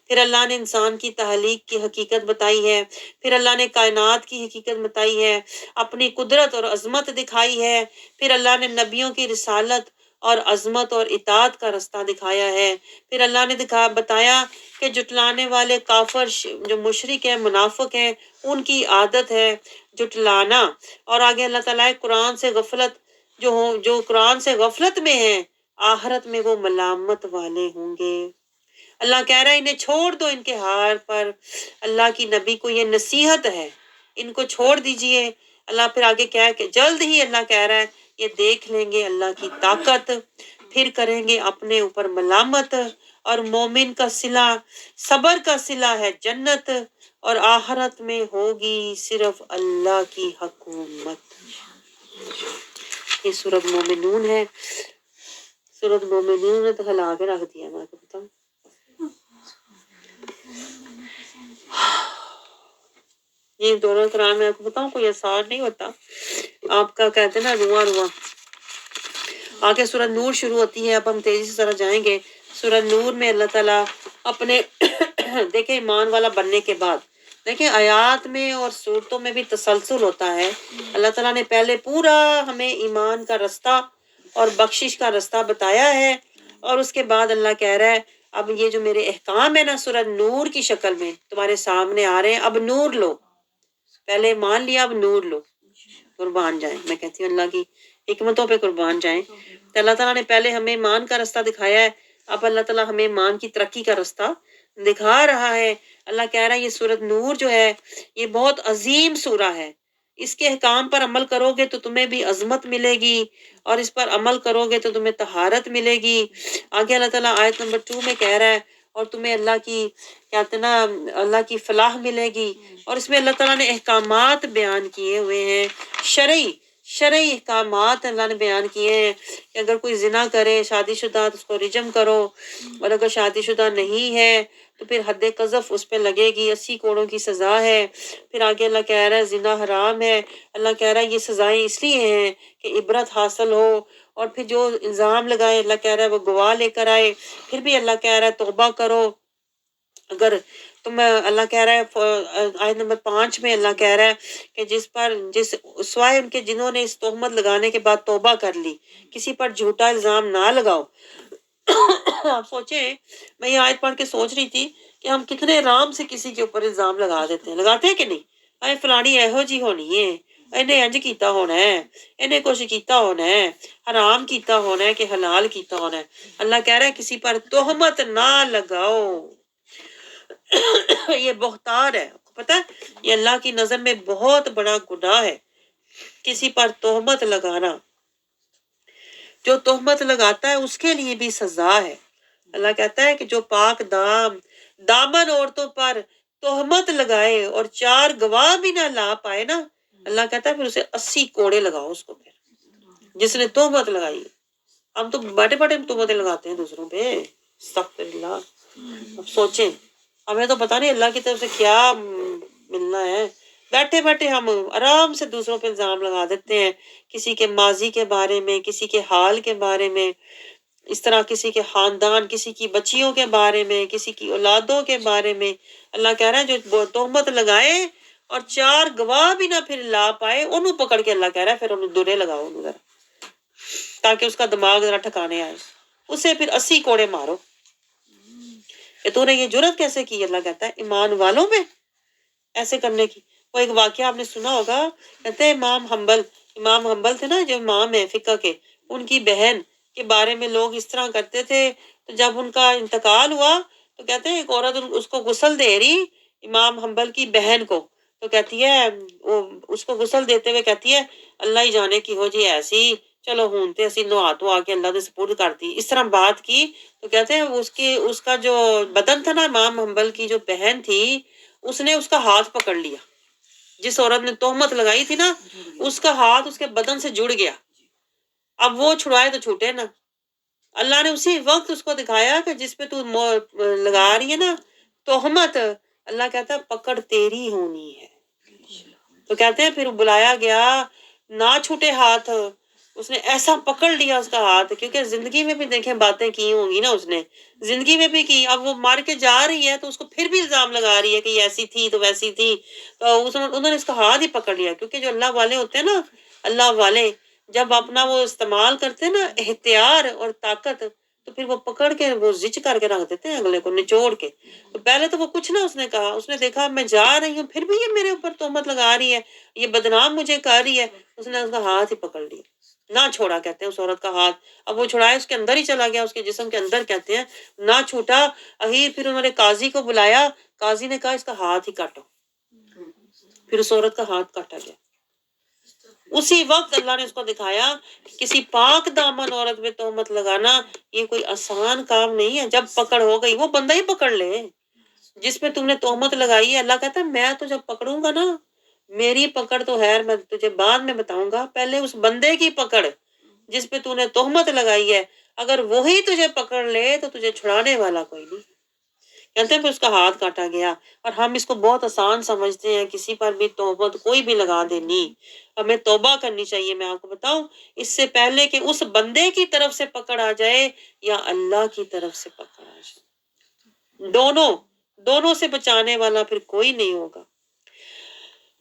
پھر اللہ نے انسان کی تخلیق کی حقیقت بتائی ہے، پھر اللہ نے کائنات کی حقیقت بتائی ہے، اپنی قدرت اور عظمت دکھائی ہے، پھر اللہ نے نبیوں کی رسالت اور عظمت اور اطاعت کا رستہ دکھایا ہے۔ پھر اللہ نے بتایا کہ جٹلانے والے کافر جو مشرک ہیں، منافق ہیں، ان کی عادت ہے جٹلانا۔ اور آگے اللہ تعالیٰ قرآن سے غفلت جو قرآن سے غفلت میں ہیں، آخرت میں وہ ملامت والے ہوں گے۔ اللہ کہہ رہا ہے انہیں چھوڑ دو ان کے ہار پر۔ اللہ کی نبی کو یہ نصیحت ہے، ان کو چھوڑ دیجئے۔ اللہ پھر آگے کہہ کہ جلد ہی اللہ کہہ رہا ہے یہ دیکھ لیں گے اللہ کی طاقت، پھر کریں گے اپنے اوپر ملامت۔ اور مومن کا صلہ، صبر کا صلہ ہے جنت، اور آخرت میں ہوگی صرف اللہ کی حکومت۔ یہ سورۃ مومنون ہے۔ سورۃ مومنون نے تو ہلا کے رکھ دیا، میں آپ کو بتاؤں۔ یہ دونوں قرآن میں آپ کو بتاؤں کوئی اثار نہیں ہوتا، آپ کا کہتے ہیں نا رواں رواں۔ آگے سورۃ نور شروع ہوتی ہے، اب ہم تیزی سے ذرا جائیں گے۔ سورۃ نور میں اللہ تعالیٰ اپنے دیکھیں ایمان والا بننے کے بعد دیکھیں آیات میں اور صورتوں میں بھی تسلسل ہوتا ہے۔ اللہ تعالیٰ نے پہلے پورا ہمیں ایمان کا رستہ اور بخشش کا رستہ بتایا ہے، اور اس کے بعد اللہ کہہ رہا ہے اب یہ جو میرے احکام ہے نا سورۃ نور کی شکل میں تمہارے سامنے آ رہے ہیں، اب نور لو۔ پہلے مان لیا، اب نور لو، قربان جائیں۔ میں کہتی ہوں اللہ کی حکمتوں پہ قربان جائیں۔ تو اللہ تعالیٰ نے پہلے ہمیں ایمان کا رستہ دکھایا ہے، اب اللہ تعالیٰ ہمیں ایمان کی ترقی کا رستہ دکھا رہا ہے۔ اللہ کہہ رہا ہے یہ سورۃ نور جو ہے یہ بہت عظیم سورہ ہے، اس کے احکام پر عمل کرو گے تو تمہیں بھی عظمت ملے گی، اور اس پر عمل کرو گے تو تمہیں طہارت ملے گی۔ آگے اللہ تعالیٰ آیت نمبر 2 میں کہہ رہا ہے اور تمہیں اللہ کی کہتے نا اللہ کی فلاح ملے گی۔ اور اس میں اللہ تعالیٰ نے احکامات بیان کیے ہوئے ہیں، شرعی احکامات اللہ نے بیان کیے ہیں کہ اگر کوئی زنا کرے شادی شدہ تو اس کو رجم کرو، اور اگر شادی شدہ نہیں ہے تو پھر حد قذف اس پہ لگے گی، 80 کوڑوں کی سزا ہے۔ پھر آگے اللہ کہہ رہا ہے زنا حرام ہے، اللہ کہہ رہا ہے یہ سزائیں اس لیے ہیں کہ عبرت حاصل ہو۔ اور پھر جو الزام لگائے اللہ کہہ رہا ہے وہ گواہ لے کر آئے۔ پھر بھی اللہ کہہ رہا ہے توبہ کرو۔ اگر تم اللہ کہہ رہا ہے آیت نمبر 5 میں اللہ کہہ رہا ہے کہ سوائے ان کے جنہوں نے اس تہمت لگانے کے بعد توبہ کر لی، کسی پر جھوٹا الزام نہ لگاؤ۔ آپ سوچیں، میں یہ آیت پڑھ کے سوچ رہی تھی کہ ہم کتنے آرام سے کسی کے اوپر الزام لگاتے ہیں کہ نہیں؟ اے فلانی ایہو جی ہونی ہے، انہیں انج کیتا ہونا ہے، انہیں کچھ کیتا ہونا ہے، حرام کیتا ہونا ہے کہ حلال کیتا ہونا ہے۔ اللہ کہہ رہا ہے کسی پر تہمت نہ لگاؤ، یہ بہتان ہے، پتہ ہے یہ اللہ کی نظر میں بہت بڑا گناہ ہے کسی پر تہمت لگانا۔ جو تہمت لگاتا ہے اس کے لیے بھی سزا ہے۔ اللہ کہتا ہے کہ جو پاک دامن عورتوں پر تہمت لگائے اور 4 گواہ بھی نہ لا پائے نا، اللہ کہتا ہے پھر اسے 80 کوڑے لگاؤ اس کو، پھر جس نے تہمت لگائی۔ ہم تو بڑے تہمتیں لگاتے ہیں دوسروں پہ، استغفر اللہ۔ اب سوچیں ہمیں تو پتہ نہیں اللہ کی طرف سے کیا ملنا ہے، بیٹھے ہم آرام سے دوسروں پہ الزام لگا دیتے ہیں، کسی کے ماضی کے بارے میں، کسی کے حال کے بارے میں، اس طرح کسی کے خاندان، کسی کی بچیوں کے بارے میں، کسی کی اولادوں کے بارے میں۔ اللہ کہہ رہا ہے جو تہمت لگائے اور 4 گواہ بھی نہ پھر لا پائے، انہوں پکڑ کے اللہ کہہ رہا ہے پھر انہوں درے لگاؤ انہوں ذرا، تاکہ اس کا دماغ ذرا ٹھکانے آئے، اسے پھر 80 کوڑے مارو۔ کہ تو نے یہ جرت کیسے کی؟ اللہ کہتا ہے ایمان والوں میں ایسے کرنے کی۔ وہ ایک واقعہ آپ نے سنا ہوگا، کہتے ہیں امام حنبل تھے نا جو امام ہیں فقہ کے، ان کی بہن کے بارے میں لوگ اس طرح کرتے تھے۔ تو جب ان کا انتقال ہوا تو کہتے ہیں ایک عورت اس کو غسل دے رہی، امام حنبل کی بہن کو، تو کہتی ہے اس کو غسل دیتے ہوئے کہتی ہے اللہ ہی جانے کی ہو جی ایسی، چلو ہونتے اسی نو ہاتھوں آ کے اللہ دے سپرد کرتی، اس طرح بات کی۔ تو کہتے ہیں اس کا جو بدن تھا نا امام حنبل کی جو بہن تھی، اس نے اس کا ہاتھ پکڑ لیا، جس عورت نے تہمت لگائی تھی نا اس کا ہاتھ اس کے بدن سے جڑ گیا۔ اب وہ چھڑائے تو چھوٹے نا، اللہ نے اسی وقت اس کو دکھایا کہ جس پہ تو لگا رہی ہے نا تہمت، اللہ کہتا ہے پکڑ تیری ہونی ہے۔ تو کہتے ہیں پھر بلایا گیا، نہ چھوٹے ہاتھ، اس نے ایسا پکڑ لیا اس کا ہاتھ، کیونکہ زندگی میں بھی دیکھیں باتیں کی ہوں گی نا، اس نے زندگی میں بھی کی، اب وہ مار کے جا رہی ہے تو اس کو پھر بھی الزام لگا رہی ہے کہ یہ ایسی تھی تو ویسی تھی، تو انہوں نے اس کا ہاتھ ہی پکڑ لیا۔ کیونکہ جو اللہ والے ہوتے ہیں نا، اللہ والے جب اپنا وہ استعمال کرتے ہیں نا احتیاط اور طاقت، تو پھر وہ پکڑ کے وہ زچ کر کے رکھ دیتے ہیں اگلے کو نچوڑ کے. تو پہلے تو وہ کچھ نہ اس نے کہا، اس نے دیکھا میں جا رہی ہوں پھر بھی یہ میرے اوپر تہمت لگا رہی ہے، یہ بدنام مجھے کر رہی ہے، اس نے اس کا ہاتھ ہی پکڑ لیا، نہ چھوڑا کہتے ہیں اس عورت کا ہاتھ. اب وہ چھڑائے اس کے اندر ہی چلا گیا، اس کے جسم کے اندر کہتے ہیں، نہ چھوٹا. اخیر پھر انہوں نے قاضی کو بلایا، قاضی نے کہا اس کا ہاتھ ہی کاٹو، پھر اس عورت کا ہاتھ کاٹا گیا. اسی وقت اللہ نے اس کو دکھایا کہ کسی پاک دامن عورت میں تہمت لگانا یہ کوئی آسان کام نہیں ہے. جب پکڑ ہو گئی وہ بندہ ہی پکڑ لے جس پہ تم نے تہمت لگائی ہے. اللہ کہتا ہے میں تو جب پکڑوں گا نا، میری پکڑ تو خیر میں تجھے بعد میں بتاؤں گا، پہلے اس بندے کی پکڑ جس پہ تو نے تہمت لگائی ہے، اگر وہی تجھے پکڑ لے تو تجھے چھڑانے والا کوئی نہیں. کہتے ہیں پھر اس کا ہاتھ کاٹا گیا. اور ہم اس کو بہت آسان سمجھتے ہیں، کسی پر بھی تہمت کوئی بھی لگا دینی. ہمیں توبہ کرنی چاہیے. میں آپ کو بتاؤں اس سے پہلے کہ اس بندے کی طرف سے پکڑ آ جائے یا اللہ کی طرف سے پکڑ آ جائے، دونوں سے بچانے والا پھر کوئی نہیں ہوگا.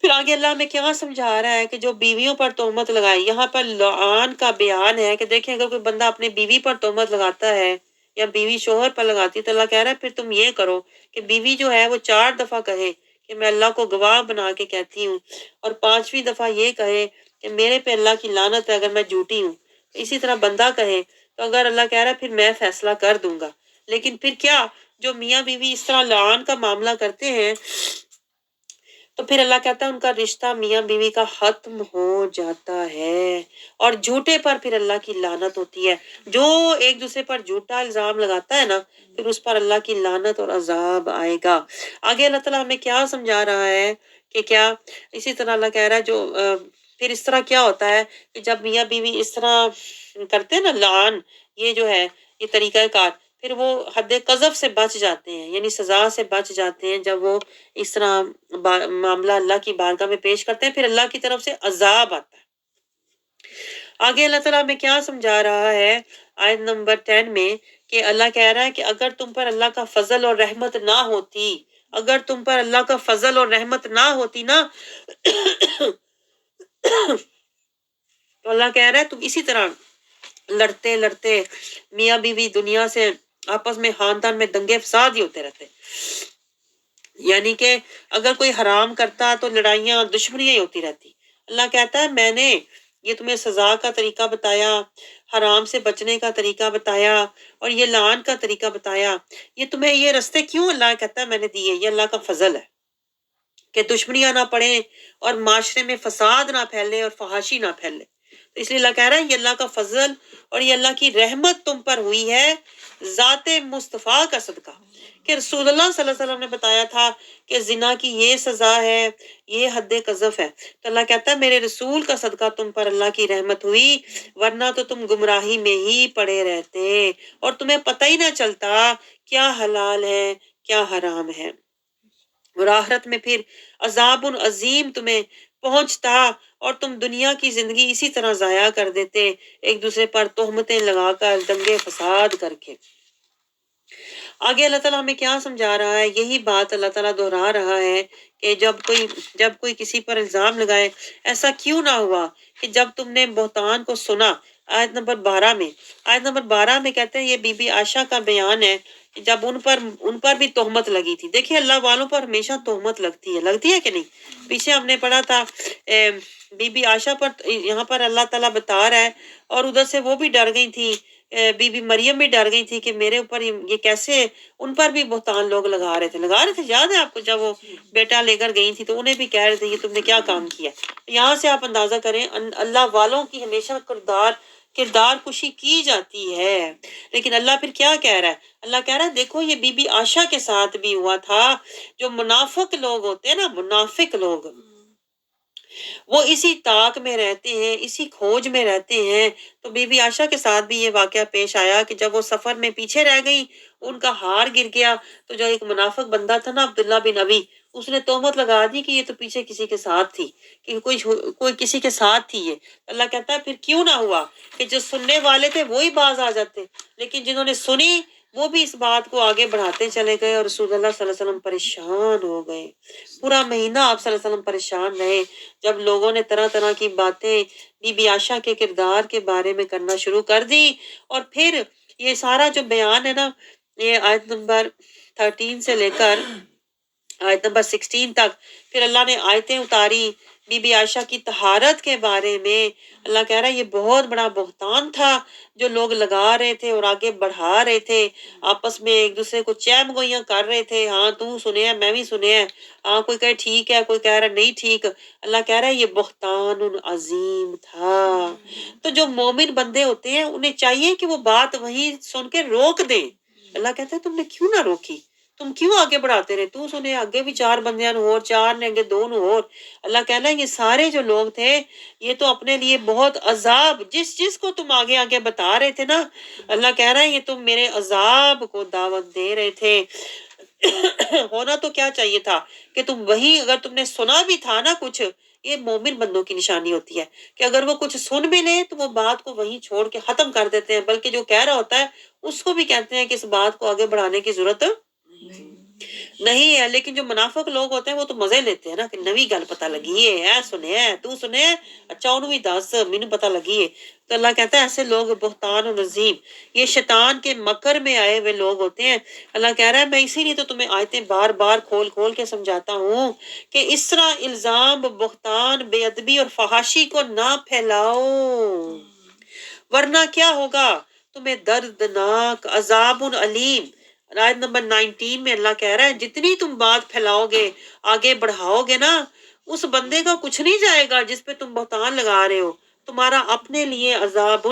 پھر آگے اللہ میں کیا سمجھا رہا ہے کہ جو بیویوں پر تہمت لگائی، یہاں پر لعان کا بیان ہے کہ دیکھیں اگر کوئی بندہ اپنی بیوی پر تہمت لگاتا ہے یا بیوی شوہر پر لگاتی ہے تو اللہ کہہ رہا ہے پھر تم یہ کرو کہ بیوی جو ہے وہ 4 دفعہ کہے کہ میں اللہ کو گواہ بنا کے کہتی ہوں، اور 5ویں دفعہ یہ کہے کہ میرے پہ اللہ کی لعنت ہے اگر میں جھوٹی ہوں. اسی طرح بندہ کہے تو اگر اللہ کہہ رہا ہے پھر میں فیصلہ کر دوں گا. لیکن پھر کیا جو میاں بیوی اس طرح لعان کا معاملہ کرتے ہیں تو پھر اللہ کہتا ہے ان کا رشتہ میاں بیوی کا ختم ہو جاتا ہے، اور جھوٹے پر پھر اللہ کی لعنت ہوتی ہے. جو ایک دوسرے پر جھوٹا الزام لگاتا ہے نا پھر اس پر اللہ کی لعنت اور عذاب آئے گا. آگے اللہ تعالیٰ ہمیں کیا سمجھا رہا ہے کہ کیا اسی طرح اللہ کہہ رہا ہے جو پھر اس طرح کیا ہوتا ہے کہ جب میاں بیوی اس طرح کرتے ہیں نا لعان، یہ جو ہے یہ طریقہ کار، پھر وہ حد قذف سے بچ جاتے ہیں، یعنی سزا سے بچ جاتے ہیں. جب وہ اس طرح معاملہ اللہ کی بارگاہ میں پیش کرتے ہیں پھر اللہ کی طرف سے عذاب آتا ہے. آگے اللہ تعالیٰ ہمیں کیا سمجھا رہا ہے آیت نمبر 10 میں کہ اللہ کہہ رہا ہے کہ اگر تم پر اللہ کا فضل اور رحمت نہ ہوتی، اگر تم پر اللہ کا فضل اور رحمت نہ ہوتی نا تو اللہ کہہ رہا ہے تم اسی طرح لڑتے لڑتے میاں بیوی دنیا سے آپس میں خاندان میں دنگے فساد ہی ہوتے رہتے. یعنی کہ اگر کوئی حرام کرتا تو لڑائیاں دشمنیاں ہی ہوتی رہتی. اللہ کہتا ہے میں نے یہ تمہیں سزا کا طریقہ بتایا، حرام سے بچنے کا طریقہ بتایا اور یہ لعان کا طریقہ بتایا. یہ تمہیں یہ رستے کیوں اللہ کہتا ہے میں نے دیے؟ یہ اللہ کا فضل ہے کہ دشمنیاں نہ پڑیں اور معاشرے میں فساد نہ پھیلے اور فحاشی نہ پھیلے. تو اس لیے اللہ کہہ رہا ہے یہ اللہ کا فضل اور یہ اللہ کی رحمت تم پر ہوئی ہے ذات مصطفیٰ کا صدقہ، کہ رسول اللہ صلی اللہ علیہ وسلم نے بتایا تھا کہ زنا کی یہ سزا ہے، یہ حد قذف ہے. تو اللہ کہتا ہے میرے رسول کا صدقہ تم پر اللہ کی رحمت ہوئی، ورنہ تو تم گمراہی میں ہی پڑے رہتے اور تمہیں پتہ ہی نہ چلتا کیا حلال ہے کیا حرام ہے. اور آخرت میں پھر عذاب عظیم تمہیں پہنچتا اور تم دنیا کی زندگی اسی طرح ضائع کر دیتے، ایک دوسرے پر تہمتیں لگا کر دنگے فساد کر کے. آگے اللہ تعالیٰ ہمیں کیا سمجھا رہا ہے؟ یہی بات اللہ تعالیٰ دہرا رہا ہے کہ جب کوئی کسی پر الزام لگائے، ایسا کیوں نہ ہوا کہ جب تم نے بہتان کو سنا. آیت نمبر 12 میں کہتے ہیں یہ بی بی عائشہ کا بیان ہے کہ جب ان پر بھی تہمت لگی تھی. دیکھیں اللہ والوں پر ہمیشہ تہمت لگتی ہے کہ نہیں؟ پیچھے ہم نے پڑھا تھا بی بی عائشہ پر، یہاں پر اللہ تعالیٰ بتا رہا ہے اور ادھر سے وہ بھی ڈر گئی تھی، بی بی مریم بھی ڈر گئی تھی کہ میرے اوپر یہ کیسے، ان پر بھی بہتان لوگ لگا رہے تھے. یاد ہے آپ کو جب وہ بیٹا لے کر گئی تھی تو انہیں بھی کہہ رہے تھے یہ تم نے کیا کام کیا. یہاں سے آپ اندازہ کریں اللہ والوں کی ہمیشہ کردار کشی کی جاتی ہے. لیکن اللہ پھر کیا کہہ رہا ہے؟ اللہ کہہ رہا ہے دیکھو یہ بی بی عائشہ کے ساتھ بھی ہوا تھا. جو منافق لوگ ہوتے ہیں نا، منافق لوگ وہ اسی طاق میں رہتے ہیں، اسی کھوج میں رہتے ہیں. تو بی بی عائشہ کے ساتھ بھی یہ واقعہ پیش آیا کہ جب وہ سفر میں پیچھے رہ گئی، ان کا ہار گر گیا، تو جو ایک منافق بندہ تھا نا عبداللہ بن ابی، اس نے تہمت لگا دی کہ یہ تو پیچھے کسی کے ساتھ تھی، کہ کوئی کسی کے ساتھ تھی. یہ اللہ کہتا ہے پھر کیوں نہ ہوا کہ جو سننے والے تھے وہی باز آ جاتے، لیکن جنہوں نے سنی وہ بھی اس بات کو آگے بڑھاتے چلے گئے اور رسول اللہ صلی اللہ علیہ وسلم پریشان ہو گئے. پورا مہینہ آپ صلی اللہ علیہ وسلم پریشان رہے جب لوگوں نے طرح طرح کی باتیں بی بی عائشہ کے کردار کے بارے میں کرنا شروع کر دی. اور پھر یہ سارا جو بیان ہے نا، یہ آیت نمبر 13 سے لے کر آیت نمبر 16 تک پھر اللہ نے آیتیں اتاری بی بی عائشہ کی طہارت کے بارے میں. اللہ کہہ رہا ہے یہ بہت بڑا بہتان تھا جو لوگ لگا رہے تھے اور آگے بڑھا رہے تھے، آپس میں ایک دوسرے کو چیم گوئیاں کر رہے تھے. ہاں تو سنے ہیں، میں بھی سنے ہیں، ہاں کوئی کہے ٹھیک ہے، کوئی کہہ رہا نہیں ٹھیک. اللہ کہہ رہا ہے یہ بہتان عظیم تھا. تو جو مومن بندے ہوتے ہیں انہیں چاہیے کہ وہ بات وہیں سن کے روک دیں. اللہ کہتا ہے تم نے کیوں نہ روکی، تم کیوں آگے بڑھاتے رہے؟ تو سنے آگے بھی 4 بندیاں اور 4 نے آگے 2 اور. اللہ کہنا ہے یہ سارے جو لوگ تھے یہ تو اپنے لیے بہت عذاب، جس کو تم آگے آگے بتا رہے تھے نا، اللہ کہہ رہا ہے یہ تم میرے عذاب کو دعوت دے رہے تھے. ہونا تو کیا چاہیے تھا کہ تم وہی، اگر تم نے سنا بھی تھا نا کچھ، یہ مومن بندوں کی نشانی ہوتی ہے کہ اگر وہ کچھ سن بھی لیں تو وہ بات کو وہیں چھوڑ کے ختم کر دیتے ہیں، بلکہ جو کہہ رہا ہوتا ہے اس کو بھی کہتے ہیں کہ اس بات کو آگے بڑھانے کی ضرورت نہیں ہے. لیکن جو منافق لوگ ہوتے ہیں وہ تو مزے لیتے ہیں نا کہ نوی گل پتہ لگی ہے، سنے ہے، تو سنے ہے، اچھا انہوں بھی دس، مینوں پتہ لگی ہے. تو اللہ کہتا ہے ایسے لوگ بہتان و نظیم، یہ شیطان کے مکر میں آئے ہوئے لوگ ہوتے ہیں. اللہ کہہ رہا ہے میں اسی لیے تو تمہیں آیتیں بار بار کھول کھول کے سمجھاتا ہوں کہ اس طرح الزام، بہتان، بے ادبی اور فحاشی کو نہ پھیلاؤ، ورنہ کیا ہوگا، تمہیں دردناک عذاب علیم. آیت نمبر 19 میں اللہ کہہ رہا ہے جتنی تم بات پھیلاؤ گے، آگے بڑھاؤ گے نا، اس بندے کا کچھ نہیں جائے گا جس پہ تم بہتان لگا رہے ہو، تمہارا اپنے لیے عذاب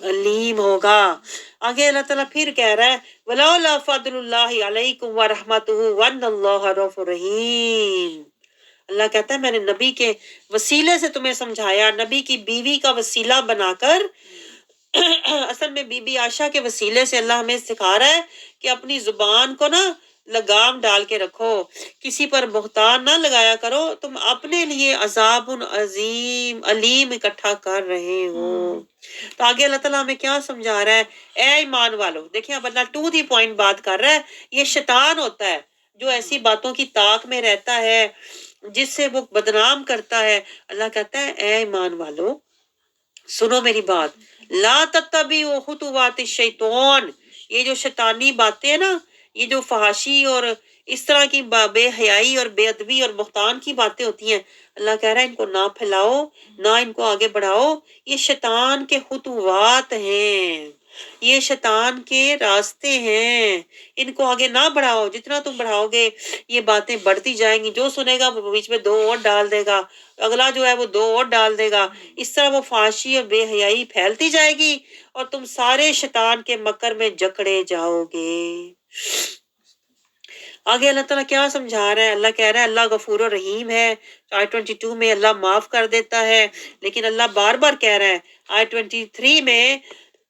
علیم ہوگا. آگے اللہ تعالیٰ پھر کہہ رہا ہے وَلَوْلَا فَضْلُ اللَّهِ عَلَيْكُمْ وَرَحْمَتُهُ وَأَنَّ اللَّهَ رَءُوفٌ رَحِيمٌ. اللہ کہتا ہے میں نے نبی کے وسیلے سے تمہیں سمجھایا، نبی کی بیوی کا وسیلہ بنا کر. اصل میں بی بی عائشہ کے وسیلے سے اللہ ہمیں سکھا رہا ہے کہ اپنی زبان کو نا لگام ڈال کے رکھو، کسی پر بہتان نہ لگایا کرو، تم اپنے لیے عذاب عظیم علیم اکٹھا کر رہے ہو. تو آگے اللہ تعالیٰ ہمیں کیا سمجھا رہا ہے؟ اے ایمان والو، دیکھیں اب اللہ ٹو دی پوائنٹ بات کر رہا ہے. یہ شیطان ہوتا ہے جو ایسی باتوں کی طاق میں رہتا ہے جس سے وہ بدنام کرتا ہے. اللہ کہتا ہے اے ایمان والو سنو میری بات، لا تتبعوا خطوات الشیطان. یہ جو شیطانی باتیں نا، یہ جو فحاشی اور اس طرح کی بے حیائی اور بے ادبی اور بہتان کی باتیں ہوتی ہیں، اللہ کہہ رہا ہے ان کو نہ پھیلاؤ، نہ ان کو آگے بڑھاؤ. یہ شیطان کے خطوات ہیں، یہ شیطان کے راستے ہیں، ان کو آگے نہ بڑھاؤ. جتنا تم بڑھاؤ گے یہ باتیں بڑھتی جائیں گی، جو سنے گا وہ بیچ میں 2 اور ڈال دے گا، اگلا جو ہے وہ 2 اور ڈال دے گا. اس طرح وہ فحاشی اور بے حیائی پھیلتی جائے گی اور تم سارے شیطان کے مکر میں جکڑے جاؤ گے. آگے اللہ تعالیٰ کیا سمجھا رہا ہے؟ اللہ کہہ رہا ہے اللہ غفور و رحیم ہے. آیت 22 میں اللہ معاف کر دیتا ہے، لیکن اللہ بار بار کہہ رہا ہے آیت 23 میں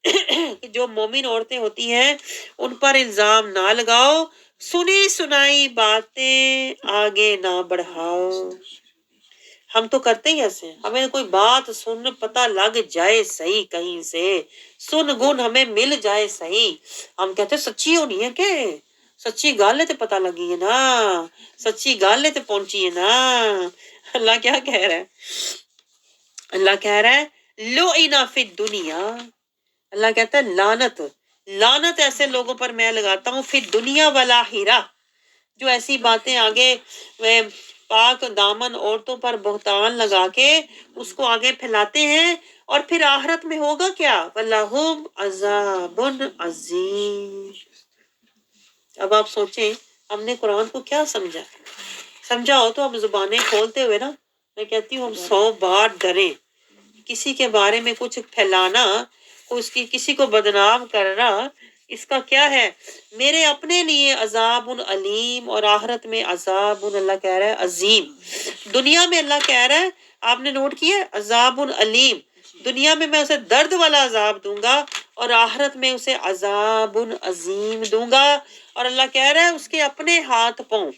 کہ جو مومن عورتیں ہوتی ہیں ان پر الزام نہ لگاؤ، سنی سنائی باتیں آگے نہ بڑھاؤ. ہم تو کرتے ہی ایسے ہیں، ہمیں کوئی بات سن پتہ لگ جائے صحیح، کہیں سے سن گن ہمیں مل جائے صحیح، ہم کہتے سچی ہونی ہے کہ سچی گل ہے تے پتہ لگی ہے نا، سچی گل ہے تے پہنچی ہے نا. اللہ کیا کہہ رہا ہے؟ اللہ کہہ رہا ہے لعن فی الدنیا. اللہ کہتا ہے لعنت، لعنت ایسے لوگوں پر میں لگاتا ہوں، فی الدنیا والآخرہ، جو ایسی باتیں آگے پاک دامن عورتوں پر بہتان لگا کے اس کو آگے پھیلاتے ہیں، اور پھر آخرت میں ہوگا کیا؟ وَلَهُمْ عَذَابٌ عَظِيمٌ. اب آپ سوچیں ہم نے قرآن کو کیا سمجھا ہو تو ہم زبانیں کھولتے ہوئے نا، میں کہتی ہوں ہم 100 بار ڈریں. کسی کے بارے میں کچھ پھیلانا، کسی کو بدنام کرنا، اس کا کیا ہے؟ میرے اپنے لیے عذاب علیم، اور آخرت میں عذاب اللہ کہہ رہا ہے عظیم. دنیا میں اللہ کہہ رہا ہے، آپ نے نوٹ کیا عذاب علیم، دنیا میں اسے درد والا عذاب دوں گا اور آخرت میں اسے عذاب عظیم دوں گا. اور اللہ کہہ رہا ہے اس کے اپنے ہاتھ پاؤں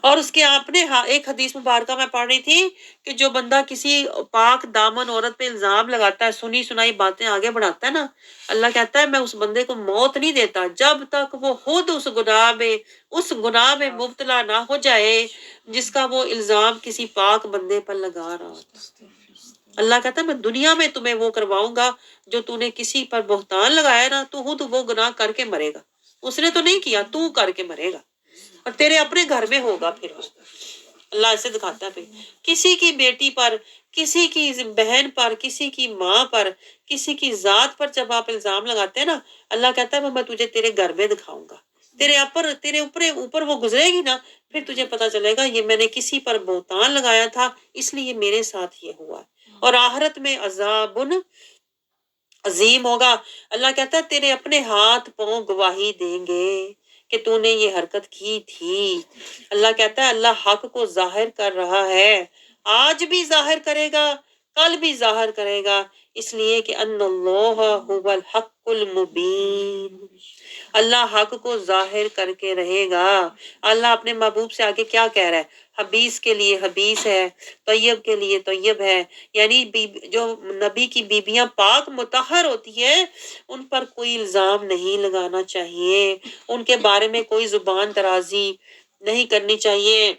اور اس کے آپ نے ایک حدیث مبارکہ میں پڑھ رہی تھی کہ جو بندہ کسی پاک دامن عورت پہ الزام لگاتا ہے، سنی سنائی باتیں آگے بڑھاتا ہے نا، اللہ کہتا ہے میں اس بندے کو موت نہیں دیتا جب تک وہ خود اس گناہ میں مبتلا نہ ہو جائے جس کا وہ الزام کسی پاک بندے پر لگا رہا ہوتا۔ اللہ کہتا ہے میں دنیا میں تمہیں وہ کرواؤں گا جو تو نے کسی پر بہتان لگایا نا، تو خود وہ گناہ کر کے مرے گا، اس نے تو نہیں کیا، تو کر کے مرے گا اور تیرے اپنے گھر میں ہوگا۔ پھر اللہ ایسے دکھاتا ہے پھر کسی کی بیٹی پر، کسی کی بہن پر، کسی کی ماں پر، کسی کی ذات پر جب آپ الزام لگاتے ہیں نا، اللہ کہتا ہے میں تجھے تیرے گھر میں دکھاؤں گا، تیرے اوپر وہ گزرے گی نا، پھر تجھے پتا چلے گا یہ میں نے کسی پر بہتان لگایا تھا، اس لیے میرے ساتھ یہ ہوا۔ اور آخرت میں عذاب عظیم ہوگا۔ اللہ کہتا ہے تیرے اپنے ہاتھ پاؤں گواہی دیں گے کہ تو نے یہ حرکت کی تھی۔ اللہ کہتا ہے اللہ حق کو ظاہر کر رہا ہے، آج بھی ظاہر کرے گا، کل بھی ظاہر کرے گا، اس لیے کہ ان اللہ هو الحق المبین، اللہ حق کو ظاہر کر کے رہے گا۔ اللہ اپنے محبوب سے آگے کیا کہہ رہا ہے؟ حبیث کے لیے حبیث ہے، طیب کے لیے طیب ہے، یعنی جو نبی کی بیویاں پاک مطہر ہوتی ہے ان پر کوئی الزام نہیں لگانا چاہیے، ان کے بارے میں کوئی زبان درازی نہیں کرنی چاہیے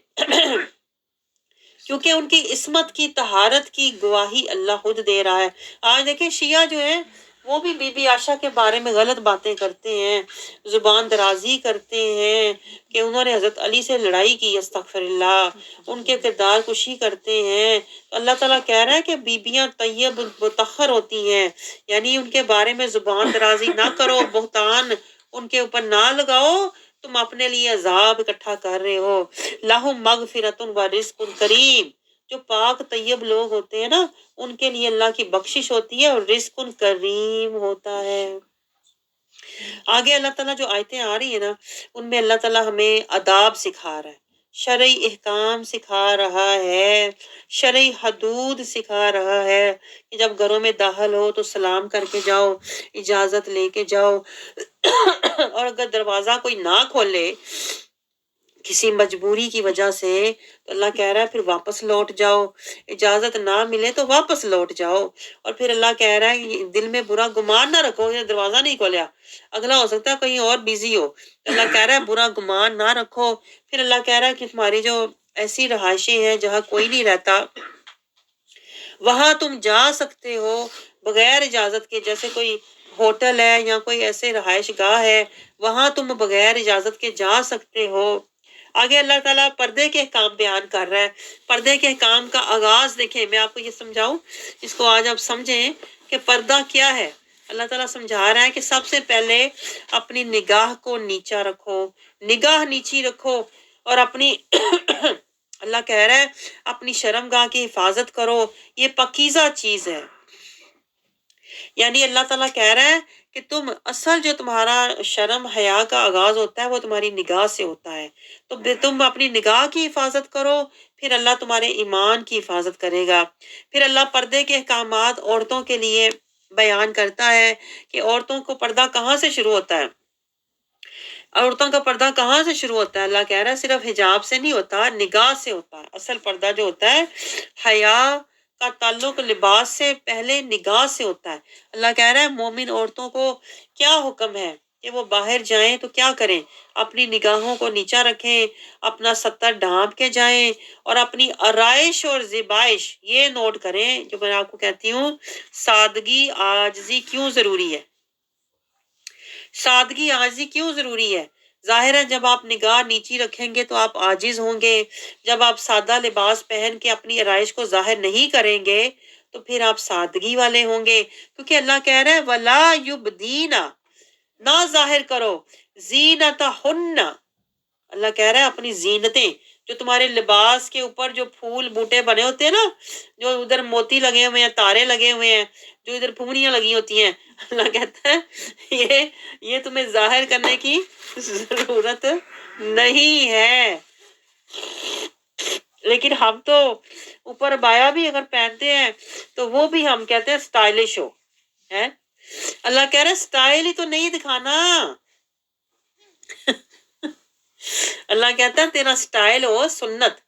کیونکہ ان کی عصمت کی طہارت کی گواہی اللہ خود دے رہا ہے۔ آج دیکھیں شیعہ جو ہیں وہ بھی بی بی عائشہ کے بارے میں غلط باتیں کرتے ہیں، زبان درازی کرتے ہیں کہ انہوں نے حضرت علی سے لڑائی کی، استغفر اللہ، ان کے کردار کشی کرتے ہیں۔ تو اللہ تعالیٰ کہہ رہا ہے کہ بیبیاں طیب مطہر ہوتی ہیں، یعنی ان کے بارے میں زبان درازی نہ کرو، بہتان ان کے اوپر نہ لگاؤ، تم اپنے لیے عذاب اکٹھا کر رہے ہو۔ لہم مغفرۃ و رزق کریم، جو پاک طیب لوگ ہوتے ہیں نا ان کے لیے اللہ کی بخشش ہوتی ہے اور رزق کریم ہوتا ہے۔ آگے اللہ تعالیٰ جو آیتیں آ رہی ہیں نا ان میں اللہ تعالیٰ ہمیں آداب سکھا رہا ہے، شرعی احکام سکھا رہا ہے، شرعی حدود سکھا رہا ہے کہ جب گھروں میں داخل ہو تو سلام کر کے جاؤ، اجازت لے کے جاؤ اور اگر دروازہ کوئی نہ کھولے کسی مجبوری کی وجہ سے تو اللہ کہہ رہا ہے پھر واپس لوٹ جاؤ، اجازت نہ ملے تو واپس لوٹ جاؤ۔ اور پھر اللہ کہہ رہا ہے دل میں برا گمان نہ رکھو، یہ دروازہ نہیں کھولیا، اگلا ہو سکتا ہے کہیں اور بیزی ہو، اللہ کہہ رہا ہے برا گمان نہ رکھو۔ پھر اللہ کہہ رہا ہے کہ تمہاری جو ایسی رہائشیں ہیں جہاں کوئی نہیں رہتا وہاں تم جا سکتے ہو بغیر اجازت کے، جیسے کوئی ہوٹل ہے یا کوئی ایسے رہائش گاہ ہے وہاں تم بغیر اجازت کے جا سکتے ہو۔ آگے اللہ تعالیٰ پردے کے احکام بیان کر رہا ہے۔ پردے کے احکام کا آغاز دیکھیں، میں آپ کو یہ سمجھاؤں، اس کو آج آپ سمجھیں کہ پردہ کیا ہے۔ اللہ تعالیٰ سمجھا رہا ہے کہ سب سے پہلے اپنی نگاہ کو نیچا رکھو، نگاہ نیچی رکھو، اور اپنی اللہ کہہ رہا ہے اپنی شرمگاہ کی حفاظت کرو، یہ پاکیزہ چیز ہے۔ یعنی اللہ تعالیٰ کہہ رہا ہے کہ تم اصل جو تمہارا شرم حیا کا آغاز ہوتا ہے وہ تمہاری نگاہ سے ہوتا ہے، تو تم اپنی نگاہ کی حفاظت کرو، پھر اللہ تمہارے ایمان کی حفاظت کرے گا۔ پھر اللہ پردے کے احکامات عورتوں کے لیے بیان کرتا ہے کہ عورتوں کو پردہ کہاں سے شروع ہوتا ہے، عورتوں کا پردہ کہاں سے شروع ہوتا ہے۔ اللہ کہہ رہا ہے صرف حجاب سے نہیں ہوتا، نگاہ سے ہوتا ہے۔ اصل پردہ جو ہوتا ہے حیا کا تعلق لباس سے پہلے نگاہ سے ہوتا ہے۔ اللہ کہہ رہا ہے مومن عورتوں کو کیا حکم ہے کہ وہ باہر جائیں تو کیا کریں، اپنی نگاہوں کو نیچا رکھیں، اپنا ستر ڈھانپ کے جائیں، اور اپنی آرائش اور زیبائش یہ نوٹ کریں، جو میں آپ کو کہتی ہوں سادگی عاجزی کیوں ضروری ہے، سادگی عاجزی کیوں ضروری ہے۔ ظاہر ہے جب آپ نگاہ نیچی رکھیں گے تو آپ عاجز ہوں گے، جب آپ سادہ لباس پہن کے اپنی آرائش کو ظاہر نہیں کریں گے تو پھر آپ سادگی والے ہوں گے، کیونکہ اللہ کہہ رہا ہے وَلَا يُبْدِينَ، نہ ظاہر کرو زِينَتَهُنَّ، اللہ کہہ رہا ہے اپنی زینتیں، جو تمہارے لباس کے اوپر جو پھول بوٹے بنے ہوتے ہیں نا، جو ادھر موتی لگے ہوئے ہیں، تارے لگے ہوئے ہیں، جو ادھر پھوڑیاں لگی ہوتی ہیں، اللہ کہتا ہے یہ تمہیں ظاہر کرنے کی ضرورت نہیں ہے۔ لیکن ہم تو اوپر بایا بھی اگر پہنتے ہیں تو وہ بھی ہم کہتے ہیں سٹائلش ہو ہے۔ اللہ کہہ رہا ہے سٹائل ہی تو نہیں دکھانا، اللہ کہتا ہے تیرا سٹائل ہو سنت،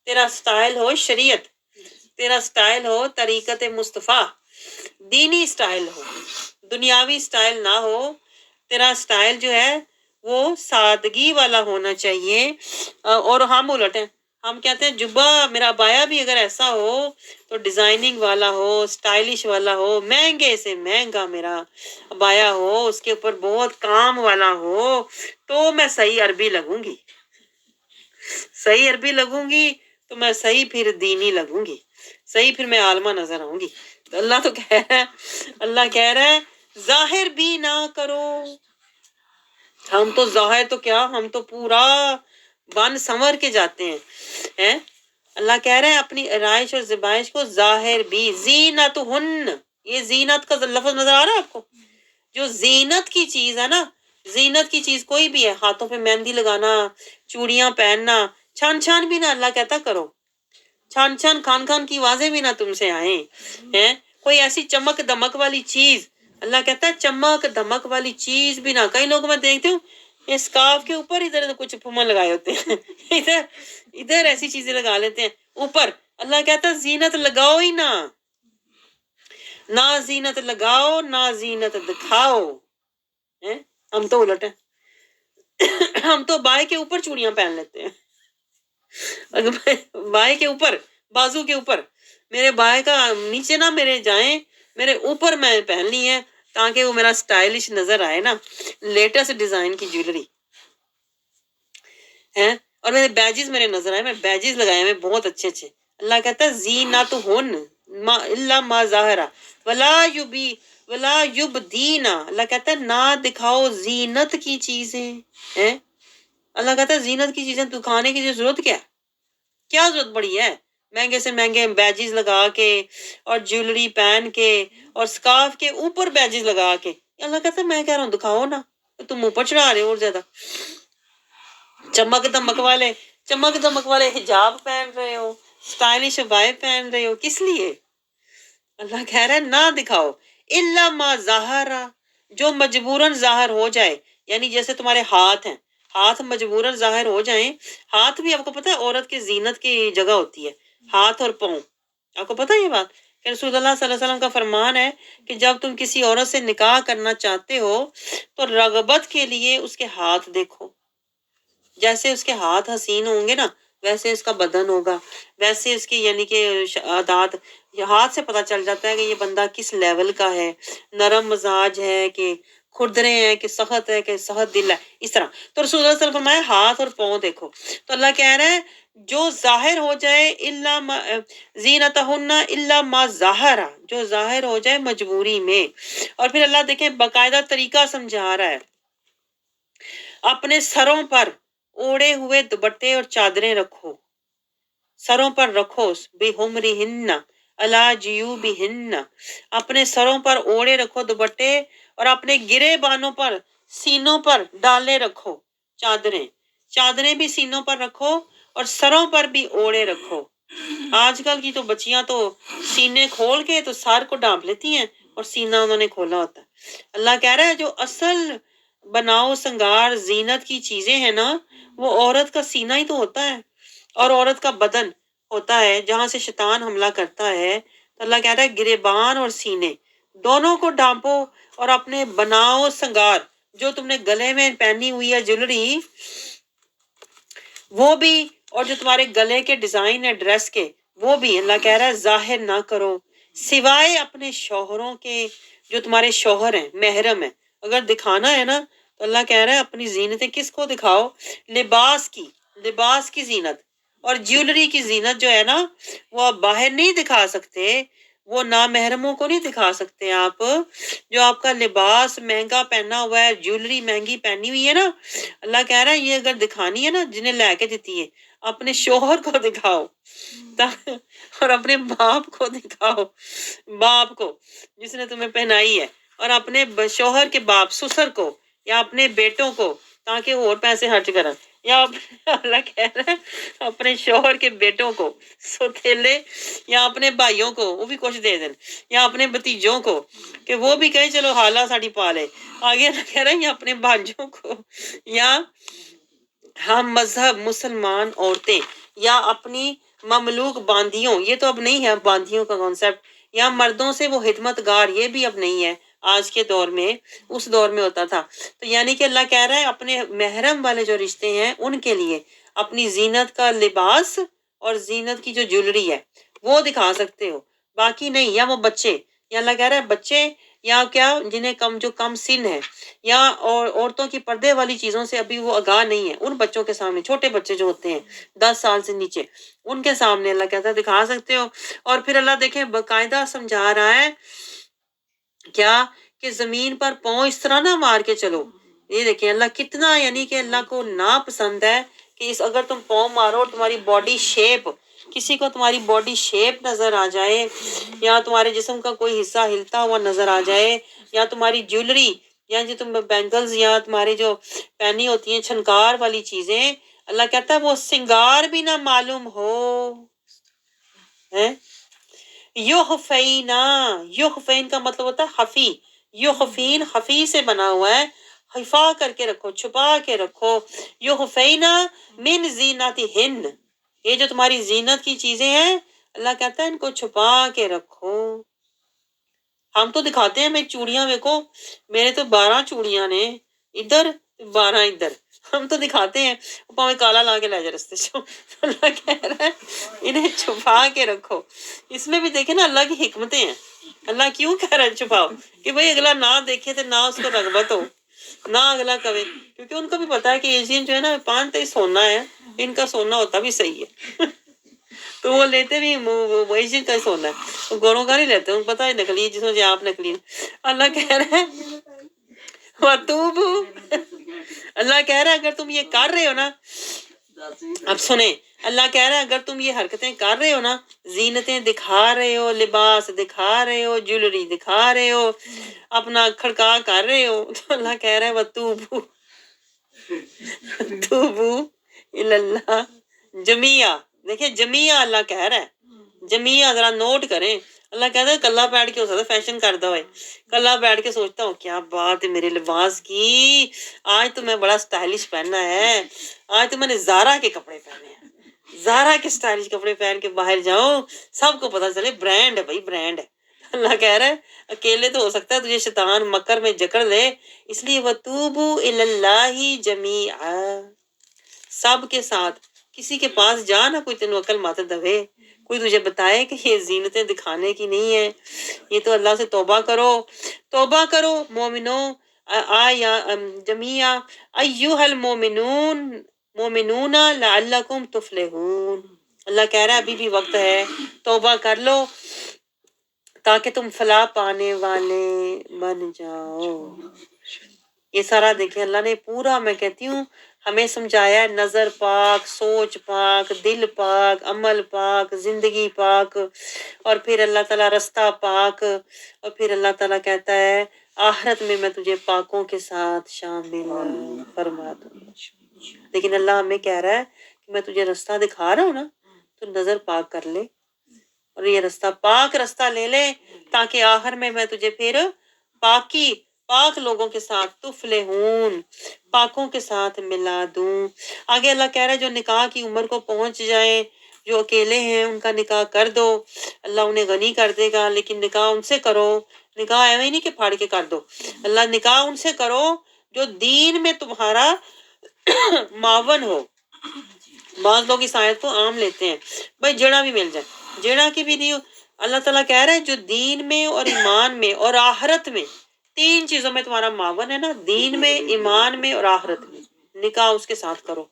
تیرا سٹائل ہو شریعت، تیرا سٹائل ہو طریقت مصطفیٰ، دینی سٹائل ہو، دنیاوی سٹائل نہ ہو، تیرا سٹائل جو ہے وہ سادگی والا ہونا چاہیے۔ اور ہم الٹ ہیں، ہم کہتے ہیں جبہ میرا بایا بھی اگر ایسا ہو تو ڈیزائننگ والا ہو، سٹائلش والا ہو، مہنگے سے مہنگا میرا بایا ہو، اس کے اوپر بہت کام والا ہو، تو میں صحیح عربی لگوں گی، صحیح عربی لگوں گی تو میں صحیح پھر دینی لگوں گی، صحیح پھر میں عالمہ نظر آؤں گی۔ تو اللہ تو کہہ رہا ہے، اللہ کہہ رہا ہے ظاہر بھی نہ کرو۔ ہم تو ظاہر تو کیا، ہم تو پورا بن سنور کے جاتے ہیں۔ اللہ کہہ رہے ہیں اپنی آرائش اور زبائش کو ظاہر بھی، زینتہن، یہ زینت کا لفظ نظر آ رہا ہے آپ کو؟ جو زینت کی چیز ہے نا، زینت کی چیز کوئی بھی ہے، ہاتھوں پہ مہندی لگانا، چوڑیاں پہننا، چھان چھان بھی نہ اللہ کہتا کرو، چھان چھان خان خان کی آوازیں بھی نہ تم سے آئیں، ہیں کوئی ایسی چمک دمک والی چیز، اللہ کہتا ہے چمک دمک والی چیز بھی نہ۔ کئی لوگ میں دیکھتی ہوں اس اسکارف کے اوپر ادھر کچھ پھومن لگائے ہوتے ہیں ادھر ادھر ایسی چیزیں لگا لیتے ہیں اوپر۔ اللہ کہتا ہے زینت لگاؤ ہی نہ، نہ زینت لگاؤ نہ زینت دکھاؤ۔ ہم تو الٹ ہیں، ہم تو بائیں کے اوپر چوڑیاں پہن لیتے ہیں، بائیں کے اوپر، بازو کے اوپر، میرے بائیں کا نیچے نہ میرے جائیں، میرے اوپر میں پہننی ہے تاکہ وہ میرا سٹائلش نظر آئے نا، لیٹسٹ ڈیزائن کی جیولری ہے، اور میرے بیجز میرے نظر آئے، میں بیجز لگائے میں بہت اچھے اچھے۔ اللہ کہتا ہے زینتہن ما الا ما ظاہرہ ولا یبدینا، اللہ کہتا ہے نہ دکھاؤ زینت کی چیزیں ہیں۔ اللہ کہتا ہے زینت کی چیزیں دکھانے کی ضرورت کیا ضرورت پڑی ہے؟ مہنگے سے مہنگے بیجز لگا کے اور جیولری پہن کے اور سکارف کے اوپر بیجز لگا کے، اللہ کہتا ہے میں کہہ رہا ہوں دکھاؤ نا، تم اوپر چڑھا رہے ہو اور زیادہ۔ چمک دمک والے حجاب پہن رہے ہو، سٹائلش عبائے پہن رہے ہو، کس لیے؟ اللہ کہہ رہا ہے نہ دکھاؤ الا ما ظاہرہ، جو مجبوراً ظاہر ہو جائے، یعنی جیسے تمہارے ہاتھ ہیں، ہاتھ مجبوراً ظاہر ہو جائیں۔ ہاتھ بھی آپ کو پتہ ہے عورت کی زینت کی جگہ ہوتی ہے، ہاتھ اور پاؤں، آپ کو پتہ ہے یہ بات کہ رسول اللہ صلی اللہ علیہ وسلم کا فرمان ہے کہ جب تم کسی عورت سے نکاح کرنا چاہتے ہو تو رغبت کے لیے اس کے ہاتھ دیکھو، جیسے اس کے ہاتھ حسین ہوں گے نا ویسے اس کا بدن ہوگا، ویسے اس کی یعنی کہ عادات، یہ ہاتھ سے پتہ چل جاتا ہے کہ یہ بندہ کس لیول کا ہے، نرم مزاج ہے کہ کھردرے ہیں کہ سخت ہے کہ سخت دل ہے، اس طرح۔ تو رسول اللہ صلی اللہ علیہ وسلم فرمایا ہاتھ اور پاؤں دیکھو۔ تو اللہ کہہ رہا ہے جو ظاہر ہو جائے الا ما زینتہن الا ما ظاہرہ، جو ظاہر ہو جائے مجبوری میں۔ اور پھر اللہ دیکھیں باقاعدہ طریقہ سمجھا رہا ہے، اپنے سروں پر اوڑے ہوئے دوپٹے اور چادریں رکھو، سروں پر رکھو، بِحُمْرِهِنَّ عَلَى جِيُوبِهِنَّ، اپنے سروں پر اوڑے رکھو دوپٹے اور اپنے گرے بانوں پر سینوں پر ڈالے رکھو چادریں بھی سینوں پر رکھو اور سروں پر بھی اوڑے رکھو۔ آج کل کی تو بچیاں تو سینے کھول کے تو سر کو ڈانپ لیتی ہیں اور سینہ انہوں نے کھولا ہوتا ہے۔ اللہ کہہ رہا ہے جو اصل بناؤ سنگار زینت کی چیزیں ہیں نا، وہ عورت کا سینہ ہی تو ہوتا ہے اور عورت کا بدن ہوتا ہے جہاں سے شیطان حملہ کرتا ہے۔ تو اللہ کہہ رہا ہے گریبان اور سینے دونوں کو ڈانپو اور اپنے بناؤ سنگار، جو تم نے گلے میں پہنی ہوئی ہے جیولری وہ بھی، اور جو تمہارے گلے کے ڈیزائن ہے ڈریس کے وہ بھی، اللہ کہہ رہا ہے ظاہر نہ کرو سوائے اپنے شوہروں کے، جو تمہارے شوہر ہیں محرم ہیں۔ اگر دکھانا ہے نا تو اللہ کہہ رہا ہے اپنی زینتیں کس کو دکھاؤ؟ لباس کی زینت اور جیولری کی زینت جو ہے نا وہ آپ باہر نہیں دکھا سکتے، وہ نامحرموں کو نہیں دکھا سکتے آپ۔ جو آپ کا لباس مہنگا پہنا ہوا ہے، جیولری مہنگی پہنی ہوئی ہے نا، اللہ کہہ رہا ہے یہ اگر دکھانی ہے نا جنہیں لے کے دیتی ہے اپنے شوہر کو دکھاؤ اور اپنے باپ کو دکھاؤ، باپ کو جس نے تمہیں پہنائی ہے، اور اپنے شوہر کے باپ سسر کو یا اپنے بیٹوں کو تاکہ وہ اور پیسے خرچ کریں، یا اللہ کہہ رہا ہے اپنے شوہر کے بیٹوں کو سوتیلے، یا اپنے بھائیوں کو وہ بھی کچھ دے دیں، یا اپنے بھتیجوں کو کہ وہ بھی کہیں چلو حالہ ساڑی پا لے، آگے اللہ کہہ رہا ہے یا اپنے بھانجوں کو یا ہم مذہب مسلمان عورتیں یا اپنی مملوک باندیوں، یہ تو اب نہیں ہے باندیوں کا کانسیپٹ، یا مردوں سے وہ خدمت گار، یہ بھی اب نہیں ہے آج کے دور میں، اس دور میں ہوتا تھا۔ تو یعنی کہ اللہ کہہ رہا ہے اپنے محرم والے جو رشتے ہیں ان کے لیے اپنی زینت کا لباس اور زینت کی جو جولری ہے وہ دکھا سکتے ہو، باقی نہیں۔ یا وہ بچے، یا اللہ کہہ رہا ہے بچے یا کیا جنہیں جو کم سن ہے یا عورتوں کی پردے والی چیزوں سے ابھی وہ آگاہ نہیں ہے، ان بچوں کے سامنے، چھوٹے بچے جو ہوتے ہیں 10 سال سے نیچے، ان کے سامنے اللہ کہتا ہے دکھا سکتے ہو۔ اور پھر اللہ دیکھیں باقاعدہ سمجھا رہا ہے کیا کہ زمین پر پاؤں اس طرح نہ مار کے چلو۔ یہ دیکھیں اللہ کتنا، یعنی کہ اللہ کو ناپسند ہے کہ اگر تم پاؤں مارو تمہاری باڈی شیپ، کسی کو تمہاری باڈی شیپ نظر آ جائے یا تمہارے جسم کا کوئی حصہ ہلتا ہوا نظر آ جائے یا تمہاری جیولری یا جو تم بینگلز یا تمہارے جو پہنی ہوتی ہیں چھنکار والی چیزیں، اللہ کہتا ہے وہ سنگار بھی نہ معلوم ہو۔ یخفینا، یخفین کا مطلب ہوتا ہے خفی، یخفین خفی سے بنا ہوا ہے، خفا کر کے رکھو، چھپا کے رکھو۔ یخفینا من زینتہن، یہ جو تمہاری زینت کی چیزیں ہیں اللہ کہتا ہے ان کو چھپا کے رکھو۔ ہم تو دکھاتے ہیں میں چوڑیاں دیکھو، میرے تو 12 چوڑیاں نے ادھر 12 ادھر، ہم تو دکھاتے ہیں، پاؤں کالا لا کے لے جا رستے سے۔ اللہ کہہ رہا ہے انہیں چھپا کے رکھو۔ اس میں بھی دیکھیں نا اللہ کی حکمتیں ہیں، اللہ کیوں کہہ رہا ہے چھپاؤ، کہ بھئی اگلا نہ دیکھے تو نہ اس کو رغبت ہو، نہ اگلا کہے، کیونکہ ان کو بھی پتا ہے کہ ایشین جو ہے نا 5 ہی سونا ہے، ان کا سونا ہوتا بھی صحیح ہے تو وہ لیتے بھی وہی چیز کا سونا ہے، وہ گوروں کا نہیں لیتے، ان پتا ہے نکلی جس میں آپ نکلی۔ اللہ کہہ رہا ہے وَتُوبُ، اللہ کہہ رہا ہے اگر تم یہ کر رہے ہو نا، اب سنیں اللہ کہہ رہا ہے اگر تم یہ حرکتیں کر رہے ہو نا، زینتیں دکھا رہے ہو، لباس دکھا رہے ہو، جولری دکھا رہے ہو، اپنا کھڑکا کر رہے ہو، تو اللہ کہہ رہا ہے وَتُوبُ، توبو اللہ جمیعہ، دیکھیں جمیعہ اللہ کہہ رہا ہے، جمیعہ ذرا نوٹ کریں۔ اللہ کہتا ہے کلا بیٹھ کے ہو سکتا ہے فیشن کرتا ہوئے، کلا بیٹھ کے سوچتا ہوں کیا بات ہے میرے لباس کی، آج تو میں بڑا سٹائلش پہننا ہے، آج تو میں نے زارا کے کپڑے پہنے ہیں، زارا کے سٹائلش کپڑے پہن کے باہر جاؤں، سب کو پتا چلے برانڈ ہے بھائی، برانڈ ہے۔ اللہ کہہ رہا ہے اکیلے تو ہو سکتا ہے تجھے شیطان مکر میں جکڑ لے، اس لیے وَتُوبُوا إِلَى اللَّهِ جَمِيعًا، سب کے ساتھ، کسی کے پاس جا نہ کوئی تینوں عقل مت دوے، کوئی تجھے بتائے کہ یہ زینتیں دکھانے کی نہیں ہے، یہ تو اللہ سے توبہ کرو، توبہ کرو مومنو، آیا جمیعا ایوہ المومنون، مومنون لعلکم تفلحون۔ اللہ کہہ رہا ہے ابھی بھی وقت ہے، توبہ کر لو تاکہ تم فلاح پانے والے بن جاؤ۔ یہ سارا دیکھیں اللہ نے پورا، میں کہتی ہوں ہمیں سمجھایا ہے، نظر پاک، سوچ پاک، دل پاک، عمل پاک، زندگی پاک، اور پھر اللہ تعالیٰ رستہ پاک، اور پھر اللہ تعالیٰ کہتا ہے آخرت میں میں تجھے پاکوں کے ساتھ شامل فرما دوں۔ لیکن اللہ ہمیں کہہ رہا ہے کہ میں تجھے رستہ دکھا رہا ہوں نا، تو نظر پاک کر لے اور یہ رستہ پاک رستہ لے لے، تاکہ آخر میں میں تجھے پھر پاکی، پاک لوگوں کے ساتھ، تفلحون، پاکوں کے ساتھ ملا دوں۔ آگے اللہ کہہ رہا ہے جو نکاح کی عمر کو پہنچ جائیں، جو اکیلے ہیں ان کا نکاح کر دو، اللہ انہیں غنی کر دے گا، لیکن نکاح ان سے کرو، نکاح ایویں نہیں کہ پھاڑ کے کر دو، اللہ نکاح ان سے کرو جو دین میں تمہارا معاون ہو۔ بعض لوگ اس آیت کو عام لیتے ہیں، بھائی جڑا بھی مل جائے، جڑا کی بھی نہیں ہو، اللہ تعالیٰ کہہ رہا ہے جو دین میں اور ایمان میں اور آخرت میں، 3 چیزوں میں تمہارا معاون ہے نا، دین میں، ایمان میں اور آخرت میں، نکاح اس کے ساتھ کرو۔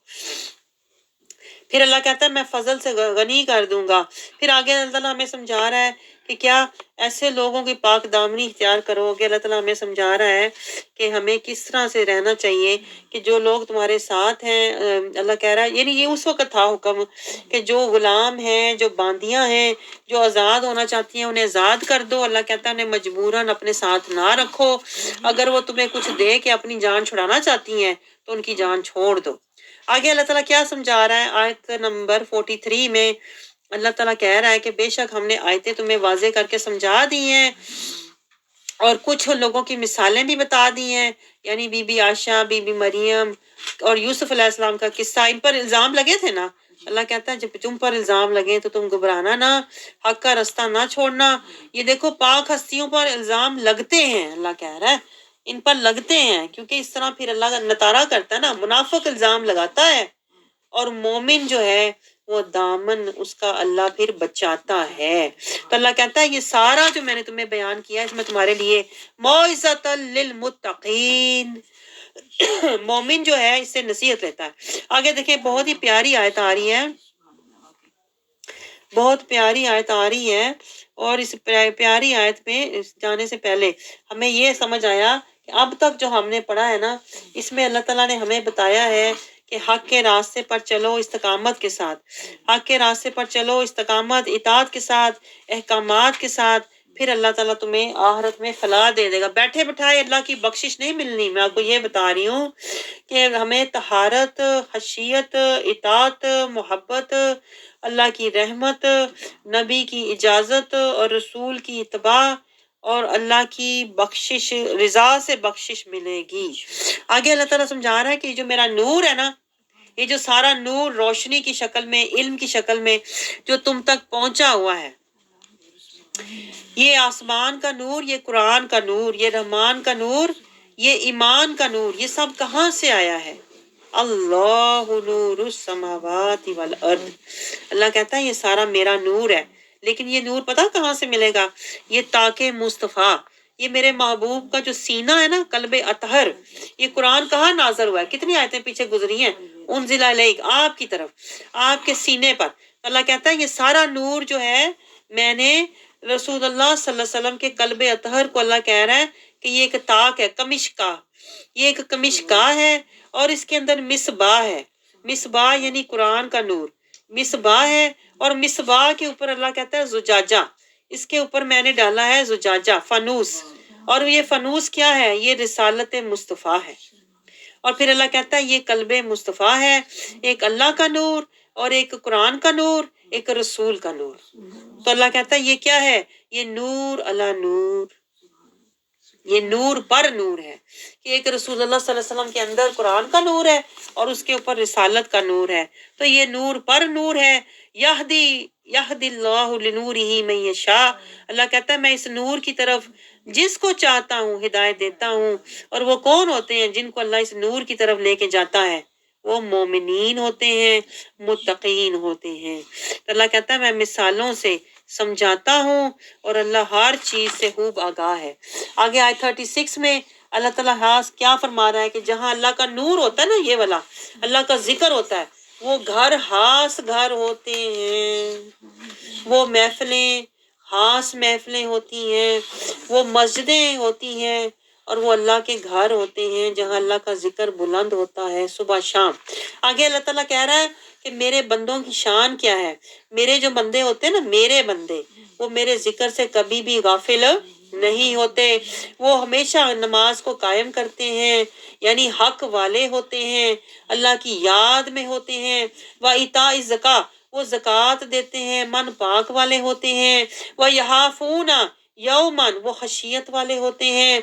پھر اللہ کہتا ہے میں فضل سے غنی کر دوں گا۔ پھر آگے اللہ تعالیٰ ہمیں سمجھا رہا ہے کہ کیا ایسے لوگوں کی پاک دامنی اختیار کرو گے۔ اللہ تعالیٰ ہمیں سمجھا رہا ہے کہ ہمیں کس طرح سے رہنا چاہیے، کہ جو لوگ تمہارے ساتھ ہیں، اللہ کہہ رہا ہے، یعنی یہ اس وقت تھا حکم کہ جو غلام ہیں، جو باندیاں ہیں، جو آزاد ہونا چاہتی ہیں انہیں آزاد کر دو۔ اللہ کہتا ہے انہیں مجبوراً اپنے ساتھ نہ رکھو، اگر وہ تمہیں کچھ دے کے اپنی جان چھڑانا چاہتی ہیں تو ان کی جان چھوڑ دو۔ آگے اللہ تعالیٰ کیا سمجھا رہا ہے آیت نمبر 43 میں، اللہ تعالیٰ کہہ رہا ہے کہ بے شک ہم نے آیتیں تمہیں واضح کر کے سمجھا دی ہیں، اور کچھ لوگوں کی مثالیں بھی بتا دی ہیں، یعنی بی بی عائشہ، بی بی مریم اور یوسف علیہ السلام کا قصہ. ان پر الزام لگے تھے نا، اللہ کہتا ہے جب تم پر الزام لگے تو تم گھبرانا نہ، حق کا رستہ نہ چھوڑنا. یہ دیکھو پاک ہستیوں پر الزام لگتے ہیں، اللہ کہہ رہا ہے ان پر لگتے ہیں، کیونکہ اس طرح پھر اللہ کا نتارا کرتا ہے نا. منافق الزام لگاتا ہے اور مومن جو ہے وہ دامن اس کا اللہ پھر بچاتا ہے. تو اللہ کہتا ہے یہ سارا جو میں نے تمہیں بیان کیا ہے اس میں تمہارے لیے موعظۃ للمتقین، مومن جو ہے اس سے نصیحت لیتا ہے. آگے دیکھیں بہت ہی پیاری آیت آ رہی ہے، بہت پیاری آیت آ رہی ہے. اور اس پیاری آیت پہ جانے سے پہلے ہمیں یہ سمجھ آیا کہ اب تک جو ہم نے پڑھا ہے نا، اس میں اللہ تعالیٰ نے ہمیں بتایا ہے کہ حق کے راستے پر چلو استقامت کے ساتھ، حق کے راستے پر چلو استقامت، اطاعت کے ساتھ، احکامات کے ساتھ، پھر اللہ تعالیٰ تمہیں آخرت میں فلاح دے دے گا. بیٹھے بٹھائے اللہ کی بخشش نہیں ملنی. میں آپ کو یہ بتا رہی ہوں کہ ہمیں طہارت، خشیت، اطاعت، محبت، اللہ کی رحمت، نبی کی اجازت اور رسول کی اتباع اور اللہ کی بخشش، رضا سے بخشش ملے گی. آگے اللہ تعالیٰ سمجھا رہا ہے کہ یہ جو میرا نور ہے نا، یہ جو سارا نور روشنی کی شکل میں، علم کی شکل میں جو تم تک پہنچا ہوا ہے، یہ آسمان کا نور، یہ قرآن کا نور، یہ رحمان کا نور، یہ ایمان کا نور، یہ سب کہاں سے آیا ہے؟ اللہ نور السماوات والارض. اللہ کہتا ہے یہ سارا میرا نور ہے. لیکن یہ نور پتہ کہاں سے ملے گا؟ یہ تاکہ مصطفیٰ، یہ میرے محبوب کا جو سینہ ہے نا، قلب اطہر، یہ قرآن کہاں نازل ہوا ہے؟ کتنی آیتیں پیچھے گزری ہیں، انزل الیک، آپ کی طرف، آپ کے سینے پر. اللہ کہتا ہے یہ سارا نور جو ہے میں نے رسول اللہ صلی اللہ علیہ وسلم کے قلب اطہر کو، اللہ کہہ رہا ہے کہ یہ ایک تاک ہے، کمشکا، یہ ایک کمشکا ہے اور اس کے اندر مصباح ہے. مصباح یعنی قرآن کا نور، مصباح ہے. اور مصباح کے اوپر اللہ کہتا ہے زجاجہ، اس کے اوپر میں نے ڈالا ہے زجاجہ، فانوس. اور یہ فانوس کیا ہے؟ یہ رسالت مصطفیٰ ہے. اور پھر اللہ کہتا ہے یہ قلب مصطفیٰ ہے، ایک اللہ کا نور اور ایک قرآن کا نور، ایک رسول کا نور. تو اللہ کہتا ہے یہ کیا ہے؟ یہ نور علی نور، یہ نور پر نور ہے کہ ایک رسول اللہ صلی اللہ علیہ وسلم کے اندر قرآن کا نور ہے اور اس کے اوپر رسالت کا نور ہے. تو یہ نور پر نور ہے. یہدی اللہ لنورہ من یشاء، اللہ کہتا ہے میں اس نور کی طرف جس کو چاہتا ہوں ہدایت دیتا ہوں. اور وہ کون ہوتے ہیں جن کو اللہ اس نور کی طرف لے کے جاتا ہے؟ وہ مومنین ہوتے ہیں، متقین ہوتے ہیں. تو اللہ کہتا ہے میں مثالوں سے سمجھاتا ہوں اور اللہ ہر چیز سے خوب آگاہ ہے. آگے آیت 36 میں اللہ تعالیٰ کیا فرما رہا ہے کہ جہاں اللہ کا نور ہوتا ہے نا، یہ والا اللہ کا ذکر ہوتا ہے، وہ گھر خاص گھر ہوتے ہیں، وہ محفلیں خاص محفلیں ہوتی ہیں، وہ مسجدیں ہوتی ہیں اور وہ اللہ کے گھر ہوتے ہیں جہاں اللہ کا ذکر بلند ہوتا ہے صبح شام. آگے اللہ تعالیٰ کہہ رہا ہے کہ میرے بندوں کی شان کیا ہے. میرے جو بندے ہوتے ہیں نا، میرے بندے، وہ میرے ذکر سے کبھی بھی غافل نہیں ہوتے. وہ ہمیشہ نماز کو قائم کرتے ہیں، یعنی حق والے ہوتے ہیں، اللہ کی یاد میں ہوتے ہیں. وَإِيتَاءِ الزَّكَاةِ، وہ زکوٰۃ دیتے ہیں، من پاک والے ہوتے ہیں. وَيَخَافُونَ یومن، وہ خشیت والے ہوتے ہیں.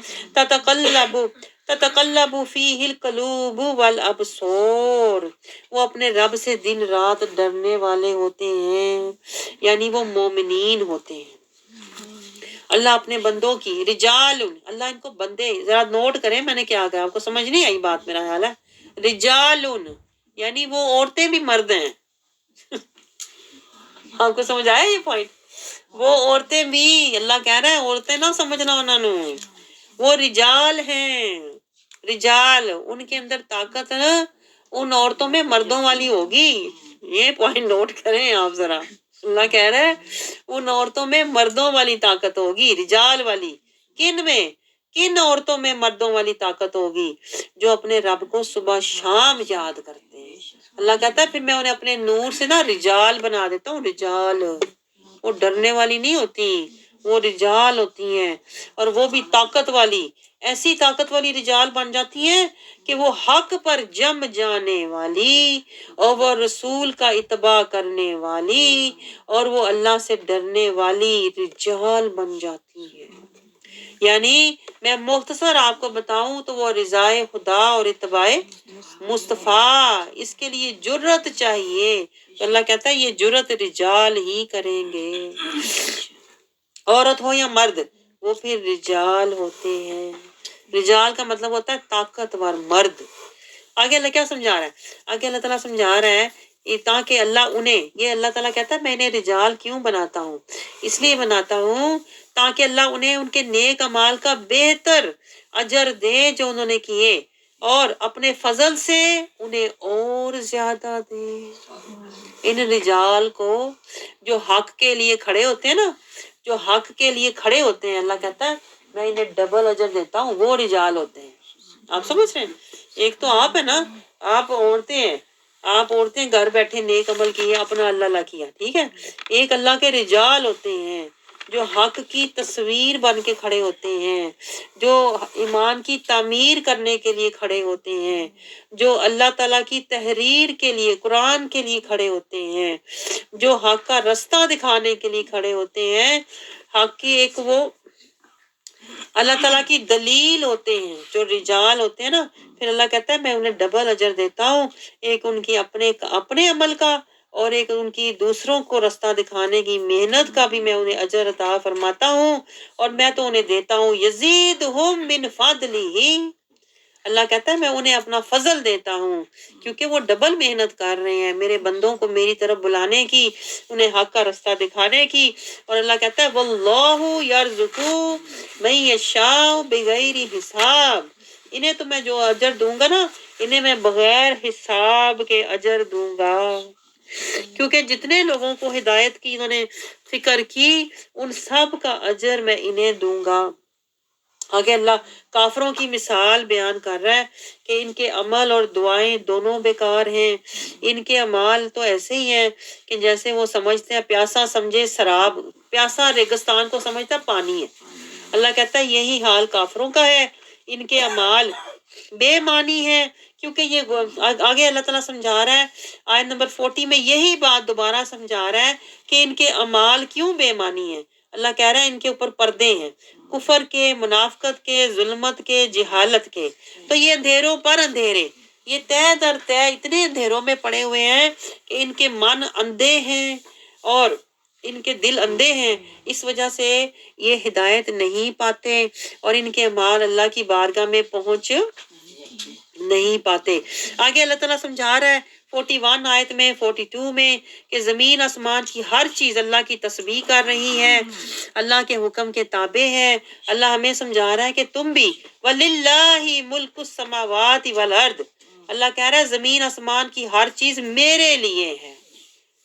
تتقلب فیہ القلوب والابصار، وہ اپنے رب سے دن رات ڈرنے والے ہوتے ہیں، یعنی وہ مومنین ہوتے ہیں. اللہ اپنے بندوں کی رجال، اللہ ان کو بندے، ذرا نوٹ کریں میں نے کیا کہا، آپ کو سمجھ نہیں آئی بات؟ میرا خیال ہے رجال یعنی وہ عورتیں بھی مرد ہیں. آپ کو سمجھ آیا یہ پوائنٹ؟ وہ عورتیں بھی، اللہ کہہ رہا ہے عورتیں نہ سمجھنا انہوں نے، وہ رجال ہیں. رجال، ان کے اندر طاقت ان عورتوں میں مردوں والی ہوگی. یہ پوائنٹ نوٹ کریں آپ ذرا. اللہ کہہ رہا ہے ان عورتوں میں مردوں والی طاقت ہوگی، رجال والی. کن میں؟ کن عورتوں میں مردوں والی طاقت ہوگی؟ جو اپنے رب کو صبح شام یاد کرتے ہیں. اللہ کہتا ہے پھر میں انہیں اپنے نور سے نا رجال بنا دیتا ہوں. رجال، وہ ڈرنے والی نہیں ہوتی، وہ رجال ہوتی ہیں. اور وہ بھی طاقت والی، ایسی طاقت والی رجال بن جاتی ہیں کہ وہ حق پر جم جانے والی اور وہ رسول کا اتباع کرنے والی اور وہ اللہ سے ڈرنے والی رجال بن جاتی ہیں. یعنی میں مختصر آپ کو بتاؤں تو وہ رضائے خدا اور اتباع مصطفیٰ، اس کے لیے جرت چاہیے. تو اللہ کہتا ہے یہ جرت رجال ہی کریں گے، عورت ہو یا مرد، وہ پھر رجال ہوتے ہیں. رجال کا مطلب ہوتا ہے طاقتور مرد. آگے اللہ کیا سمجھا رہا ہے؟ آگے اللہ تعالیٰ سمجھا رہا ہے تاکہ اللہ انہیں، یہ اللہ تعالیٰ کہتا ہے میں انہیں رجال کیوں بناتا ہوں؟ اس لیے بناتا ہوں تاکہ اللہ انہیں ان کے نیک اعمال کا بہتر اجر دے جو انہوں نے کیے، اور اپنے فضل سے انہیں اور زیادہ دے. ان رجال کو جو حق کے لیے کھڑے ہوتے ہیں نا، جو حق کے لیے کھڑے ہوتے ہیں، اللہ کہتا ہے میں انہیں ڈبل اجر دیتا ہوں. وہ رجال ہوتے ہیں. آپ سمجھ رہے ہیں؟ ایک تو آپ ہے نا، آپ عورتیں ہیں، آپ عورتیں گھر بیٹھے نیک عمل کیے، اپنا اللہ اللہ کیا، ٹھیک ہے. ایک اللہ کے رجال ہوتے ہیں جو حق کی تصویر بن کے کھڑے ہوتے ہیں، جو ایمان کی تعمیر کرنے کے لیے کھڑے ہوتے ہیں، جو اللہ تعالیٰ کی تحریر کے لیے، قرآن کے لیے کھڑے ہوتے ہیں، جو حق کا رستہ دکھانے کے لیے کھڑے ہوتے ہیں. حق کی ایک وہ اللہ تعالیٰ کی دلیل ہوتے ہیں جو رجال ہوتے ہیں نا. پھر اللہ کہتا ہے میں انہیں ڈبل اجر دیتا ہوں، ایک ان کی اپنے عمل کا، اور ایک ان کی دوسروں کو رستہ دکھانے کی محنت کا بھی میں انہیں اجر عطا فرماتا ہوں. اور میں تو انہیں دیتا ہوں یزیدہم من فضلہ. اللہ کہتا ہے میں انہیں اپنا فضل دیتا ہوں کیونکہ وہ ڈبل محنت کر رہے ہیں میرے بندوں کو میری طرف بلانے کی، انہیں حق کا رستہ دکھانے کی. اور اللہ کہتا ہے واللہ یرزق من یشاء بغیر حساب. انہیں تو میں جو اجر دوں گا نا، انہیں میں بغیر حساب کے اجر دوں گا، کیونکہ جتنے لوگوں کو ہدایت کی انہوں نے فکر کی، ان سب کا اجر میں انہیں دوں گا. آگے اللہ کافروں کی مثال بیان کر رہا ہے کہ ان کے عمل اور دعائیں دونوں بیکار ہیں. ان کے عمال تو ایسے ہی ہیں کہ جیسے وہ سمجھتے ہیں پیاسا سمجھے سراب، پیاسا ریگستان کو سمجھتا ہے پانی ہے. اللہ کہتا ہے یہی حال کافروں کا ہے. ان کے اعمال بے معنی ہے، کیونکہ یہ آگے اللہ تعالیٰ سمجھا رہا ہے آیت نمبر 40 میں یہی بات دوبارہ سمجھا رہا ہے کہ ان کے اعمال کیوں بے معنی ہیں. اللہ کہہ رہا ہے ان کے اوپر پردے ہیں، کفر کے، منافقت کے، ظلمت کے، جہالت کے. تو یہ اندھیروں پر اندھیرے، یہ طے در طے اتنے اندھیروں میں پڑے ہوئے ہیں کہ ان کے من اندھے ہیں اور ان کے دل اندھے ہیں. اس وجہ سے یہ ہدایت نہیں پاتے اور ان کے اعمال اللہ کی بارگاہ میں پہنچ نہیں پاتے. آگے اللہ تعالیٰ سمجھا رہا ہے 41 آیت میں، 42 میں، کہ زمین آسمان کی ہر چیز اللہ کی تسبیح کر رہی ہے، اللہ کے حکم کے تابع ہے. اللہ ہمیں سمجھا رہا ہے کہ تم بھی وَلِلَّهِ مُلْكُ السَّمَاوَاتِ وَالْأَرْضِ. اللہ کہہ رہا ہے زمین آسمان کی ہر چیز میرے لیے ہے.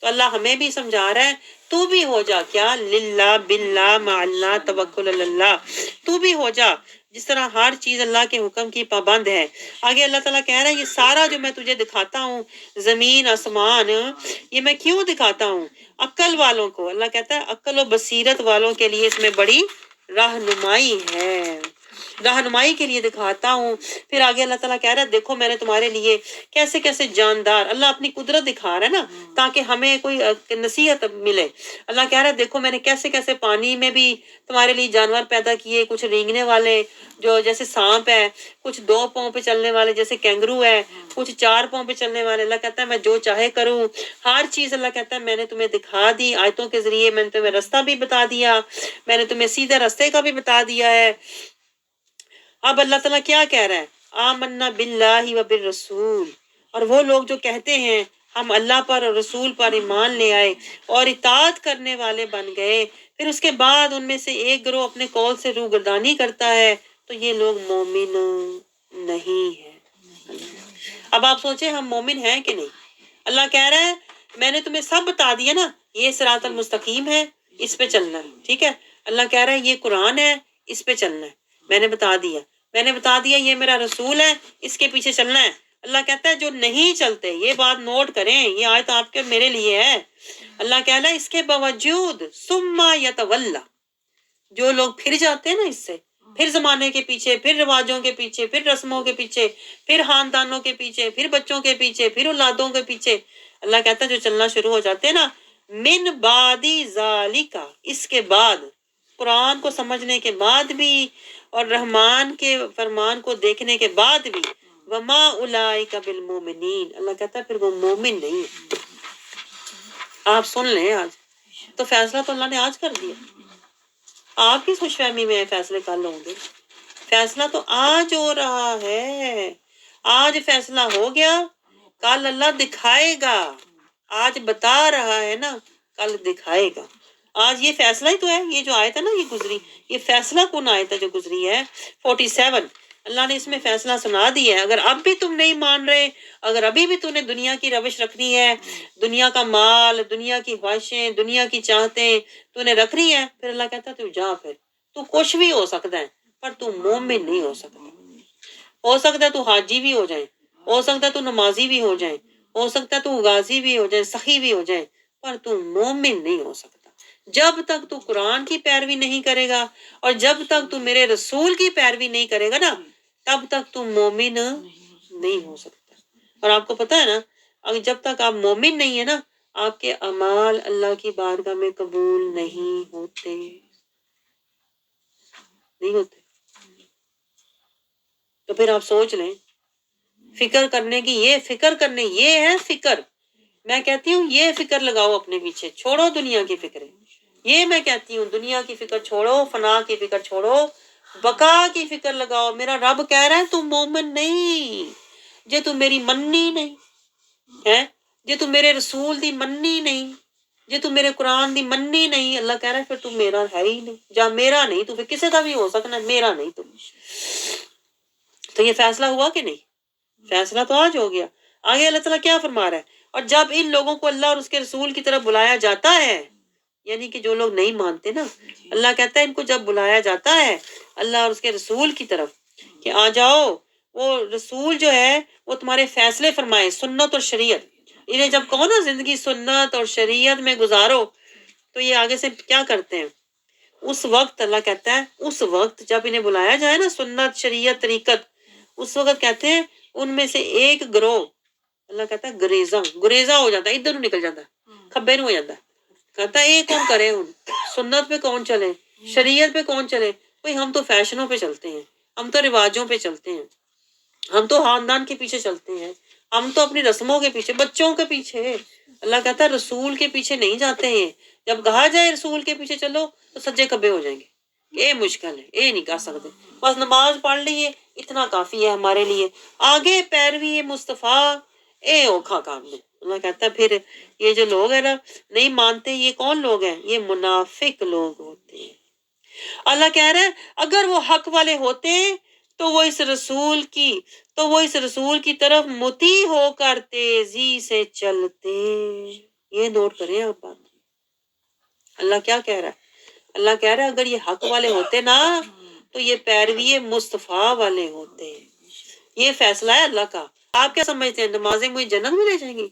تو اللہ ہمیں بھی سمجھا رہا ہے تو بھی ہو جا کیا، للہ باللہ مع اللہ توکل اللہ. تو بھی ہو جا جس طرح ہر چیز اللہ کے حکم کی پابند ہے. آگے اللہ تعالیٰ کہہ رہا ہے یہ سارا جو میں تجھے دکھاتا ہوں، زمین آسمان، یہ میں کیوں دکھاتا ہوں؟ عقل والوں کو. اللہ کہتا ہے عقل و بصیرت والوں کے لیے اس میں بڑی رہنمائی ہے، رہنمائی کے لیے دکھاتا ہوں. پھر آگے اللہ تعالیٰ کہہ رہا ہے دیکھو میں نے تمہارے لیے کیسے کیسے جاندار، اللہ اپنی قدرت دکھا رہا ہے نا تاکہ ہمیں کوئی نصیحت ملے. اللہ کہہ رہا ہے دیکھو میں نے کیسے کیسے پانی میں بھی تمہارے لیے جانور پیدا کیے، کچھ رینگنے والے جو جیسے سانپ ہے، کچھ 2 پاؤں پہ چلنے والے جیسے کینگرو ہے، کچھ 4 پاؤں پہ چلنے والے. اللہ کہتا ہے میں جو چاہے کروں. ہر چیز اللہ کہتا ہے میں نے تمہیں دکھا دی، آیتوں کے ذریعے میں نے تمہیں رستہ بھی بتا دیا، میں نے تمہیں سیدھے رستے کا بھی بتا دیا ہے. اب اللہ تعالیٰ کیا کہہ رہا ہے؟ آمنا باللہ و بالرسول. اور وہ لوگ جو کہتے ہیں ہم اللہ پر اور رسول پر ایمان لے آئے اور اطاعت کرنے والے بن گئے، پھر اس کے بعد ان میں سے ایک گروہ اپنے قول سے روگردانی کرتا ہے، تو یہ لوگ مومن نہیں ہیں. اب آپ سوچیں ہم مومن ہیں کہ نہیں؟ اللہ کہہ رہا ہے میں نے تمہیں سب بتا دیا نا، یہ صراط المستقیم ہے، اس پہ چلنا ہے، ٹھیک ہے. اللہ کہہ رہا ہے یہ قرآن ہے، اس پہ چلنا ہے، میں نے بتا دیا. میں نے بتا دیا یہ میرا رسول ہے، اس کے پیچھے چلنا ہے. اللہ کہتا ہے جو نہیں چلتے، یہ بات نوٹ کریں، یہ آیت آپ کے میرے لیے ہے. اللہ کہہ رہا ہے اس کے باوجود ثم یتولی، جو لوگ پھر جاتے ہیں نا اس سے، پھر زمانے کے پیچھے، پھر رواجوں کے پیچھے، پھر رسموں کے پیچھے، پھر خاندانوں کے پیچھے، پھر بچوں کے پیچھے، پھر اولادوں کے پیچھے. اللہ کہتا ہے جو چلنا شروع ہو جاتے ہیں نا، من بعد ذالک، اس کے بعد قرآن کو سمجھنے کے بعد بھی اور رحمان کے فرمان کو دیکھنے کے بعد بھی وما اولئک بالمؤمنین، اللہ کہتا ہے پھر وہ مومن نہیں ہے۔ آپ سن لیں آج تو فیصلہ تو اللہ نے آج کر دیا، آپ کی خوش فہمی میں فیصلے کل ہوں گے، فیصلہ تو آج ہو رہا ہے، آج فیصلہ ہو گیا، کل اللہ دکھائے گا، آج بتا رہا ہے نا کل دکھائے گا۔ آج یہ فیصلہ ہی تو ہے، یہ جو آیت ہے نا یہ گزری، یہ فیصلہ کن آیت ہے جو گزری ہے 47، اللہ نے اس میں فیصلہ سنا دیا ہے۔ اگر اب بھی تم نہیں مان رہے، اگر ابھی بھی تم نے دنیا کی روش رکھنی ہے، دنیا کا مال، دنیا کی خواہشیں، دنیا کی چاہتیں تو نے رکھنی ہے، پھر اللہ کہتا ہے تو جا، پھر تو کچھ بھی ہو سکتا ہے پر تو مومن نہیں ہو سکتا۔ ہو سکتا ہے تو حاجی بھی ہو جائے، ہو سکتا ہے تو نمازی بھی ہو جائے، ہو سکتا ہے تو غازی بھی ہو جائے، سخی بھی ہو جائے، پر تو مومن نہیں ہو سکتا جب تک تو قرآن کی پیروی نہیں کرے گا، اور جب تک تو میرے رسول کی پیروی نہیں کرے گا نا تب تک تو مومن نہیں ہو سکتا۔ اور آپ کو پتا ہے نا اگر جب تک آپ مومن نہیں ہے نا آپ کے اعمال اللہ کی بارگاہ میں قبول نہیں ہوتے، نہیں ہوتے۔ تو پھر آپ سوچ لیں، فکر کرنے کی، یہ فکر کرنے، یہ ہے فکر، میں کہتی ہوں یہ فکر لگاؤ اپنے پیچھے، چھوڑو دنیا کی فکریں، یہ میں کہتی ہوں دنیا کی فکر چھوڑو، فنا کی فکر چھوڑو، بقا کی فکر لگاؤ۔ میرا رب کہہ رہا ہے تم مومن نہیں جے تم میری مننی نہیں ہے، جے تم میرے رسول دی مننی نہیں، جے تم میرے قرآن دی مننی نہیں، اللہ کہہ رہا ہے پھر تم میرا ہے ہی نہیں، جا میرا نہیں تو پھر کسی کا بھی ہو سکنا ہے، میرا نہیں تم۔ تو یہ فیصلہ ہوا کہ نہیں؟ فیصلہ تو آج ہو گیا۔ آگے اللہ تعالیٰ کیا فرما رہا ہے، اور جب ان لوگوں کو اللہ اور اس کے رسول کی طرف بلایا جاتا ہے، یعنی کہ جو لوگ نہیں مانتے نا، اللہ کہتا ہے ان کو جب بلایا جاتا ہے اللہ اور اس کے رسول کی طرف کہ آ جاؤ، وہ رسول جو ہے وہ تمہارے فیصلے فرمائے، سنت اور شریعت، انہیں جب کہو نا زندگی سنت اور شریعت میں گزارو تو یہ آگے سے کیا کرتے ہیں، اس وقت اللہ کہتا ہے اس وقت جب انہیں بلایا جائے نا سنت شریعت طریقت، اس وقت کہتے ہیں ان میں سے ایک گروہ، اللہ کہتا ہے گریزاں ہو جاتا ہے، ادھر نکل جاتا ہے، کھبے نو ہو جاتا ہے، کہتا ہے یہ کون کرے، ہوں سنت پہ کون چلے، شریعت پہ کون چلے، بھئی ہم تو فیشنوں پہ چلتے ہیں، ہم تو رواجوں پہ چلتے ہیں، ہم تو خاندان کے پیچھے چلتے ہیں، ہم تو اپنی رسموں کے پیچھے، بچوں کے پیچھے۔ اللہ کہتا ہے رسول کے پیچھے نہیں جاتے ہیں، جب کہا جائے رسول کے پیچھے چلو تو سجے کبے ہو جائیں گے، یہ مشکل ہے، یہ نہیں کر سکتے، بس نماز پڑھ لیے اتنا کافی ہے ہمارے لیے، آگے پیروی مصطفیٰ اے اوکھا کام ہے۔ اللہ کہتا ہے پھر یہ جو لوگ ہیں نا نہیں مانتے، یہ کون لوگ ہیں، یہ منافق لوگ ہوتے ہیں۔ اللہ کہہ رہا ہے اگر وہ حق والے ہوتے تو وہ اس رسول کی طرف مطیع ہو کر تیزی سے چلتے۔ یہ نوٹ کریں آپ بات، اللہ کیا کہہ رہا ہے، اللہ کہہ رہا ہے اگر یہ حق والے ہوتے نا تو یہ پیروی مصطفیٰ والے ہوتے۔ یہ فیصلہ ہے اللہ کا۔ آپ کیا سمجھتے ہیں نمازیں مجھے جنت میں لے جائیں گی؟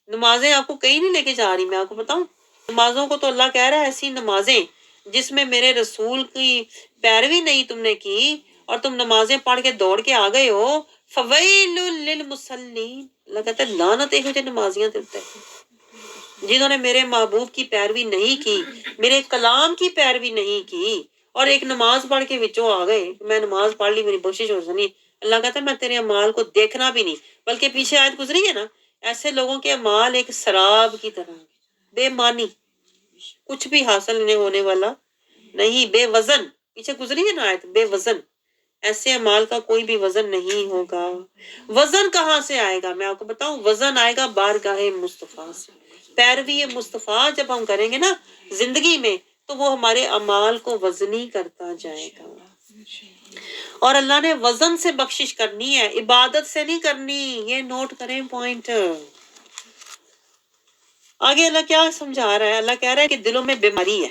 نمازیں آپ کو کہیں نہیں لے کے جا رہی، میں آپ کو بتاؤں، نمازوں کو تو اللہ کہہ رہا ہے ایسی نمازیں جس میں میرے رسول کی پیروی نہیں تم نے کی اور تم نمازیں پڑھ کے دوڑ کے آ گئے ہو، فویل للمصلین، اللہ کہتا ہے لعنت ہے مجھے نمازیاں دیتا ہے جنہوں نے میرے محبوب کی پیروی نہیں کی، میرے کلام کی پیروی نہیں کی، اور ایک نماز پڑھ کے وچوں آ گئے، میں نماز پڑھ لی میری بخشش ہو سنی، اللہ کہتا ہے میں تیرے اعمال کو دیکھنا بھی نہیں، بلکہ پیچھے آیت گزری ہے نا ایسے لوگوں کے اعمال ایک سراب کی طرح، بے معنی، کچھ بھی حاصل نہیں ہونے والا نہیں، بے وزن، پیچھے گزری ہے نا آیت، بے وزن، ایسے اعمال کا کوئی بھی وزن نہیں ہوگا۔ وزن کہاں سے آئے گا، میں آپ کو بتاؤں، وزن آئے گا بارگاہ مصطفیٰ سے۔ پیروی مصطفیٰ جب ہم کریں گے نا زندگی میں تو وہ ہمارے اعمال کو وزنی کرتا جائے گا، اور اللہ نے وزن سے بخشش کرنی ہے، عبادت سے نہیں کرنی، یہ نوٹ کریں پوائنٹ۔ آگے اللہ کیا سمجھا رہا ہے، اللہ کہہ رہا ہے کہ دلوں میں بیماری ہے،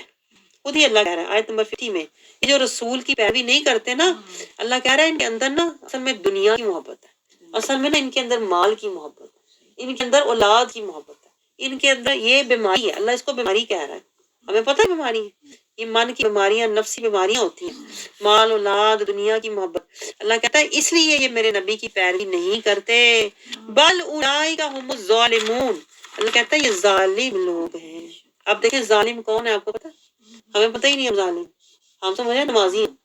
خود ہی اللہ کہہ رہا ہے آیت نمبر 50 میں، یہ جو رسول کی پیروی نہیں کرتے نا، اللہ کہہ رہا ہے ان کے اندر نا اصل میں دنیا کی محبت ہے، اصل میں نا ان کے اندر مال کی محبت ہے، ان کے اندر اولاد کی محبت ہے، ان کے اندر یہ بیماری ہے، اللہ اس کو بیماری کہہ رہا ہے۔ ہمیں پتہ ہے بیماری ہے، یہ من کی بیماریاں، نفسی بیماریاں ہوتی ہیں، مال اولاد دنیا کی محبت، اللہ کہتا ہے اس لیے یہ میرے نبی کی پیروی نہیں کرتے، بل اولئک هم الظالمون، اللہ کہتا ہے یہ ظالم لوگ ہیں۔ اب دیکھیں ظالم کون ہے، آپ کو پتا؟ ہمیں پتہ ہی نہیں ہے ظالم، ہم سمجھ رہے ہیں نمازی ہوں،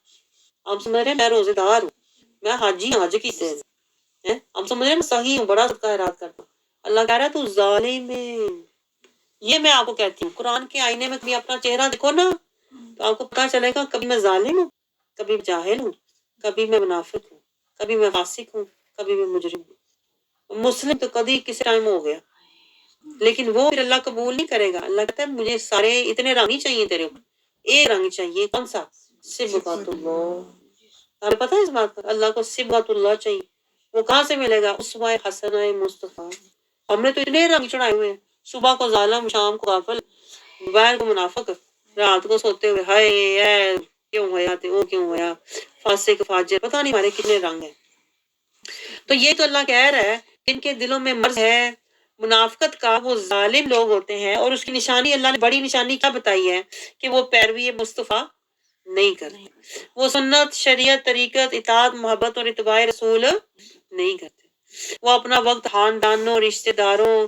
ہم سمجھ رہے ہیں میں روزے دار ہوں، میں حاجی ہوں، حج کیتے ہیں، ہم سمجھ رہے ہیں میں صحیح ہوں، بڑا صدقہ خیرات کرتا ہوں۔ اللہ کہہ رہا ہے تو ظالم ہے۔ یہ میں آپ کو کہتی ہوں، قرآن کے آئینے میں کبھی اپنا چہرہ دیکھو نا تو آپ کو پتا چلے گا کبھی میں ظالم ہوں، کبھی میں جاہل ہوں، کبھی میں منافق ہوں، کبھی میں فاسق ہوں، کبھی میں مجرم ہوں۔ مسلم تو کبھی کس ٹائم ہو گیا، لیکن وہ پھر اللہ قبول نہیں کرے گا۔ اللہ کہتا ہے مجھے سارے اتنے رنگ نہیں چاہیے تیرے اوپر، ایک رنگ چاہیے، کون سا؟ صبغۃ اللہ۔ آپ پتہ ہے اس بات کا، اللہ کو صبغۃ اللہ چاہیے۔ وہ کہاں سے ملے گا؟ اسوہ حسنہ مصطفیٰ۔ ہم نے تو اتنے رنگ چڑھائے ہوئے ہیں، صبح کو ظالم، شام کو غافل، دوپہر کو منافق، رات کو سوتے ہوئے ہائے اے کیوں ہوا تے وہ کیوں ہوا، فاسق فاجر، پتہ نہیں ہمارے کتنے رنگ ہیں۔ تو یہ تو اللہ کہہ رہا ہے جن کے دلوں میں مرض ہے منافقت کا، وہ ظالم لوگ ہوتے ہیں، اور اس کی نشانی اللہ نے بڑی نشانی کیا بتائی ہے کہ وہ پیروی مصطفیٰ نہیں کرتے، وہ سنت، شریعت، طریقت، اطاعت، محبت اور اتباع رسول نہیں کرتے، وہ اپنا وقت خاندانوں، رشتہ داروں،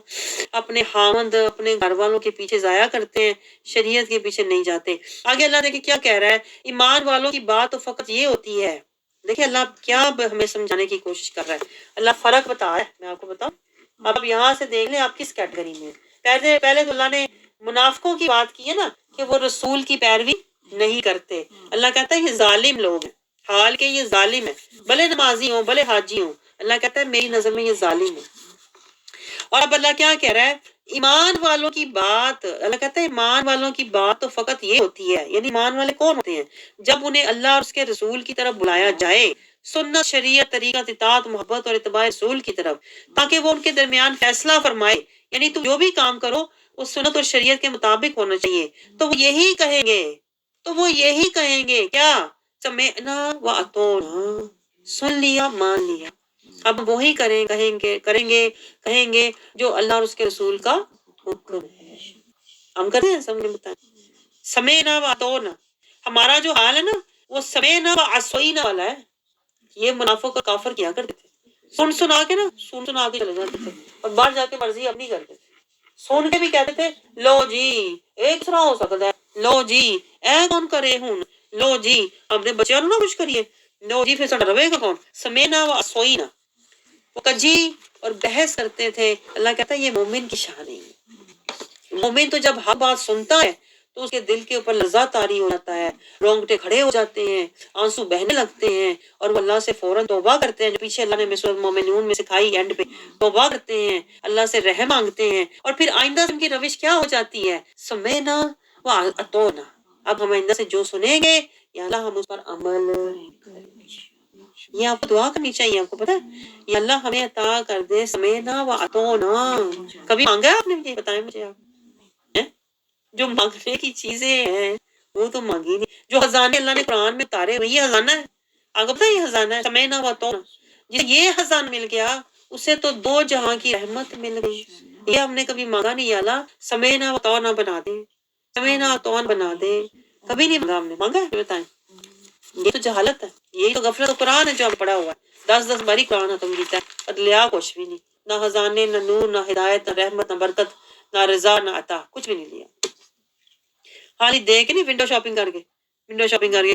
اپنے خاوند، اپنے گھر والوں کے پیچھے ضائع کرتے ہیں، شریعت کے پیچھے نہیں جاتے۔ آگے اللہ دیکھیں کیا کہہ رہا ہے، ایمان والوں کی بات تو فقط یہ ہوتی ہے، دیکھیں اللہ کیا ہمیں سمجھانے کی کوشش کر رہا ہے۔ اللہ فرق بتا رہا ہے، میں آپ کو بتاؤں، اب یہاں سے دیکھ لیں آپ کس کیٹیگری میں ہیں۔ پہلے تو اللہ نے منافقوں کی بات کی ہے نا کہ وہ رسول کی پیروی نہیں کرتے۔ اللہ کہتا ہے یہ ظالم لوگ ہیں، حال کے یہ ظالم ہیں، بھلے نمازی ہوں، بھلے حاجی ہوں، اللہ کہتا ہے میری نظر میں یہ ظالم ہے۔ اور اب اللہ کیا کہہ رہا ہے، ایمان والوں کی بات، اللہ کہتا ہے ایمان والوں کی بات تو فقط یہ ہوتی ہے، یعنی ایمان والے کون ہوتے ہیں؟ جب انہیں اللہ اور اس کے رسول کی طرف بلایا جائے، سنت، شریعت، طریقت، اطاعت، محبت اور اتباع رسول کی طرف، تاکہ وہ ان کے درمیان فیصلہ فرمائے، یعنی تم جو بھی کام کرو وہ سنت اور شریعت کے مطابق ہونا چاہیے، تو وہ یہی کہیں گے، کیا؟ سمعنا و اطعنا، سن لیا مان لیا۔ اب وہی کہیں گے جو اللہ اور اس کے رسول کا حکم ہے۔ ہم کرتے ہیں، سب نے بتایا سمعنا و اطعنا۔ ہمارا جو حال ہے نا وہ سمعنا و عصینا والا ہے۔ یہ منافق اور کافر کیا کرتے تھے، سن سنا کے چلے جاتے تھے، اور باہر جا کے مرضی اپنی کرتے تھے، سن کے بھی کہتے تھے لو جی ایک طرح ہو سکتا ہے، لو جی اے کون کرے ہوں، لو جی اپنے بچیاں نہ کچھ کریے، لو جی پھر ساڈا رہے گا کون؟ سمینا و اسوئینا۔ وہ کجی اور بحث کرتے تھے۔ اللہ کہتا ہے یہ مومن کی شان نہیں ہے۔ مومن تو جب حق بات سنتا ہے تو اس کے دل کے اوپر لذات طاری ہو جاتا ہے، رونگٹے کھڑے ہو جاتے ہیں، آنسو بہنے لگتے ہیں، اور وہ اللہ سے فوراً توبہ کرتے ہیں، جو پیچھے اللہ نے سورۃ مومنون میں سکھائی، اینڈ پہ توبہ کرتے ہیں، اللہ سے رحم مانگتے ہیں، اور پھر آئندہ ان کی روش کیا ہو جاتی ہے، سمینا و اطعنا۔ اب ہم آئندہ سے جو سنیں گے یا اللہ ہم اس پر عمل کریں۔ یہ آپ کو دعا کرنی چاہیے، آپ کو پتا ہے یا اللہ ہمیں عطا کر دے سمینا و اطعنا۔ کبھی مانگا ہے آپ نے؟ یہ بتائیں مجھے آپ، جو مانگنے کی چیزیں ہیں وہ تو مانگی نہیں۔ جو خزانے اللہ نے قرآن میں اتارے ہوئے، یہ خزانہ ہے، آپ کو پتا ہے یہ خزانہ ہے، سمینا و اطعنا۔ جسے یہ خزانہ مل گیا اسے تو دو جہاں کی رحمت مل گئی۔ یہ ہم نے کبھی مانگا نہیں، یا اللہ سمینا و اطعنا بنا دے، سمینا و اطعنا بنا دے، کبھی نہیں مانگا ہم نے۔ مانگا ہے؟ بتائیں، یہ تو جہالت ہے، یہی تو غفلت۔ قرآن ہے جو ہم پڑھا ہوا ہے، 10 باری قرآن ختم کیتا ہے، اور لیا کچھ بھی نہیں، نہ خزانے، نہ نور، نہ ہدایت، نہ رحمت، نہ برکت، نہ رضا، نہ عطا، کچھ بھی نہیں لیا، خالی دے کے نہیں، ونڈو شاپنگ کر کے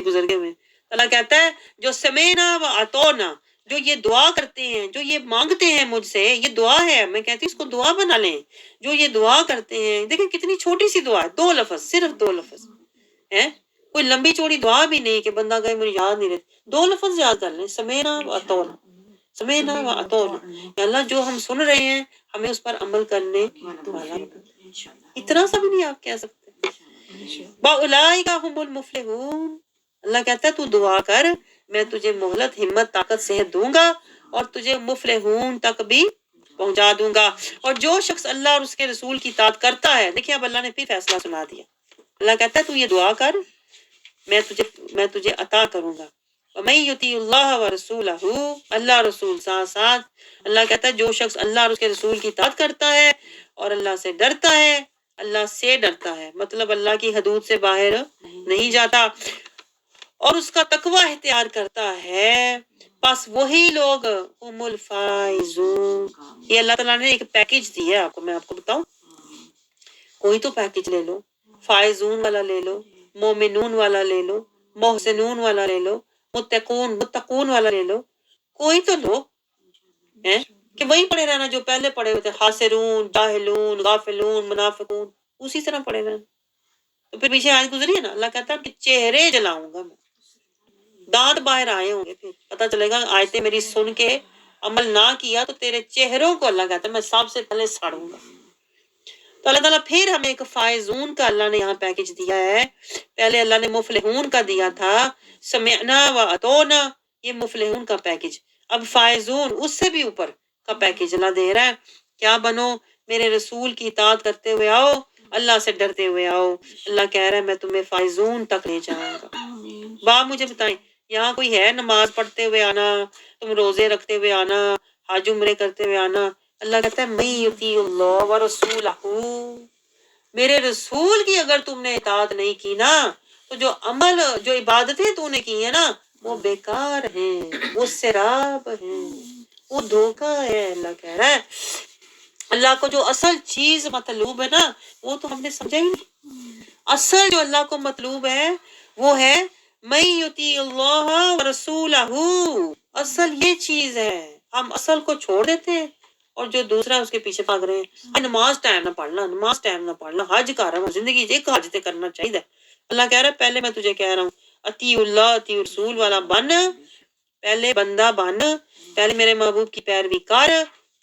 گزر گئے ہوئے۔ اللہ کہتا ہے جو سمینا و اطعنا، جو یہ دعا کرتے ہیں، جو یہ مانگتے ہیں مجھ سے، یہ دعا ہے، میں کہتی ہوں اس کو دعا بنا لیں۔ جو یہ دعا کرتے ہیں، دیکھیں کتنی چھوٹی سی دعا ہے، 2 لفظ، صرف 2 لفظ ہے، کوئی لمبی چوڑی دعا بھی نہیں کہ بندہ کہے مجھے یاد نہیں رہتی، 2 لفظ یاد کر لیں، سمینا و اطعنا، سمینا و اطعنا۔ یا اللہ جو ہم سن رہے ہیں ہمیں اس پر عمل کرنے والا بنا دے۔ اتنا سا بھی نہیں آپ کہہ سکتے؟ وَأُولَٰئِکَ هُمُ الْمُفْلِحُونَ۔ اللہ کہتا ہے تو دعا کر، میں تجھے مہلت، ہمت، طاقت، صحت دوں گا، اور تجھے مفلحون تک بھی پہنچا دوں گا۔ اور جو شخص اللہ اور اس کے رسول کی اطاعت کرتا ہے، دیکھیں اب اللہ نے پھر فیصلہ سنا دیا۔ اللہ کہتا ہے تو یہ دعا کر، میں تجھے عطا کروں گا۔ وَمَن يُطِعِ اللَّهَ وَرَسُولَهُ، اللہ رسول ساتھ ساتھ، اللہ کہتا ہے جو شخص اللہ اور اس کے رسول کی اطاعت کرتا ہے اور اللہ سے ڈرتا ہے، مطلب اللہ کی حدود سے باہر نہیں جاتا، اور اس کا تقوی اختیار کرتا ہے، بس وہی لوگ هم الفائزون۔ یہ اللہ تعالیٰ نے ایک پیکج دی ہے آپ کو، میں آپ کو بتاؤں، کوئی تو پیکج لے لو، فائزون والا لے لو، مومنون والا لے لو، محسنون والا لے لو، متقون والا لے لو، کوئی تو لو ہے کہ وہی پڑھے رہنا جو پہلے پڑھے ہوئے تھے، خاسرون، جاہلون، غافلون، منافقون، اسی طرح پڑھے رہنا۔ تو پھر پیچھے آیت گزری ہے نا، اللہ کہتا ہے کہ چہرے جلاؤں گا میں، دانت باہر آئے ہوں گے، پھر پتہ چلے گا آیتیں میری سن کے عمل نہ کیا تو تیرے چہروں کو اللہ کہتا ہے میں سب سے پہلے ساڑوں گا۔ تو اللہ تعالیٰ پھر ہمیں ایک فائزون کا اللہ نے یہاں پیکج دیا ہے۔ پہلے اللہ نے مفلحون کا دیا تھا، سمعنا و اطعنا، یہ مفلحون کا پیکج۔ اب فائزون اس سے بھی اوپر کا پیکج اللہ دے رہا ہے، کیا بنو، میرے رسول کی اطاعت کرتے ہوئے آؤ، اللہ سے ڈرتے ہوئے آؤ۔ اللہ کہہ رہا ہے میں تمہیں فائزون تک لے جاؤں گا۔ باپ مجھے بتائیں یہاں کوئی ہے نماز پڑھتے ہوئے آنا، تم روزے رکھتے ہوئے آنا، حج عمرے کرتے ہوئے آنا؟ اللہ کہتا ہے من یطیع اللہ ورسولہ، میرے رسول کی اگر تم نے اطاعت نہیں کی نا تو جو عمل جو عبادتیں تو نے کی ہیں نا وہ بیکار ہیں، وہ سراب ہیں، وہ دھوکہ ہے۔ اللہ کہہ رہا ہے اللہ کو جو اصل چیز مطلوب ہے نا وہ تو ہم نے سمجھا ہی نہیں۔ اصل جو اللہ کو مطلوب ہے وہ ہے من یطیع اللہ ورسولہ، اصل یہ چیز ہے۔ ہم اصل کو چھوڑ دیتے ہیں اور جو دوسرا اس کے پیچھے بھاگ رہے ہیں، نماز ٹائم نہ پڑھنا، نماز ٹائم نہ پڑھنا، حج کر رہا ہوں، زندگی ایک حج تے کرنا چاہیے۔ اللہ کہہ رہا ہے پہلے میں تجھے کہہ رہا ہوں اطیع اللہ اطیع رسول والا بن، پہلے بندہ بن، پہلے میرے محبوب کی پیروی کر،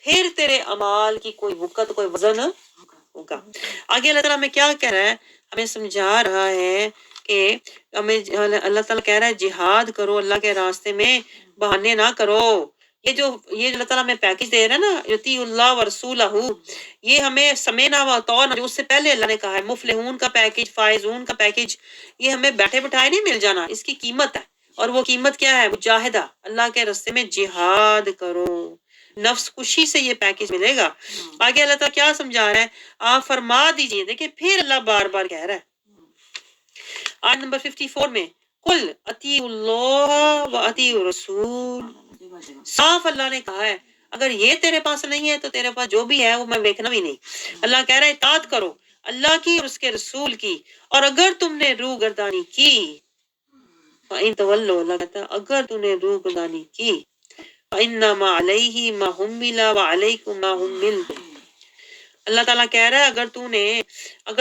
پھر تیرے اعمال کی کوئی وقت کوئی وزن ہوگا۔ آگے اللہ تعالیٰ ہمیں کیا کہہ رہا ہے، ہمیں سمجھا رہا ہے کہ ہمیں اللہ تعالیٰ کہہ رہا ہے جہاد کرو اللہ کے راستے میں، بہانے نہ کرو۔ یہ اللہ تعالیٰ ہمیں پیکج دے رہا ہے نا یطیع اللہ ورسولہ، یہ ہمیں سمعنا و اطعنا جو اس سے پہلے اللہ نے کہا ہے، مفلحون کا پیکج، فائزون کا پیکج، یہ ہمیں بیٹھے بٹھائے نہیں مل جانا، اس کی قیمت ہے۔ اور وہ قیمت کیا ہے؟ مجاہدہ، اللہ کے راستے میں جہاد کرو، نفس کشی سے یہ پیکج ملے گا۔ آگے اللہ تعالیٰ کیا سمجھا رہا ہے، آپ فرما دیجئے، دیکھیں پھر اللہ بار بار کہہ رہا ہے آیت نمبر 54 میں، قل اطیعوا اللہ و اطیعوا الرسول، صاف اللہ نے کہا ہے اگر یہ تیرے پاس نہیں ہے تو تیرے پاس جو بھی ہے وہ میں دیکھنا بھی نہیں۔ اللہ کہہ رہا ہے اطاعت کرو اللہ کی اور اس کے رسول کی، اور اگر تم نے روح گردانی کی، فَإِن تَوَلَّوْا، اللہ کہتا ہے اگر تم نے روح گردانی کی، فَإِنَّمَا عَلَيْهِ مَا حُمِّلَ وَعَلَيْكُمْ مَا حُمِّلْتُمْ، اللہ تعالیٰ کہہ رہا ہے اگر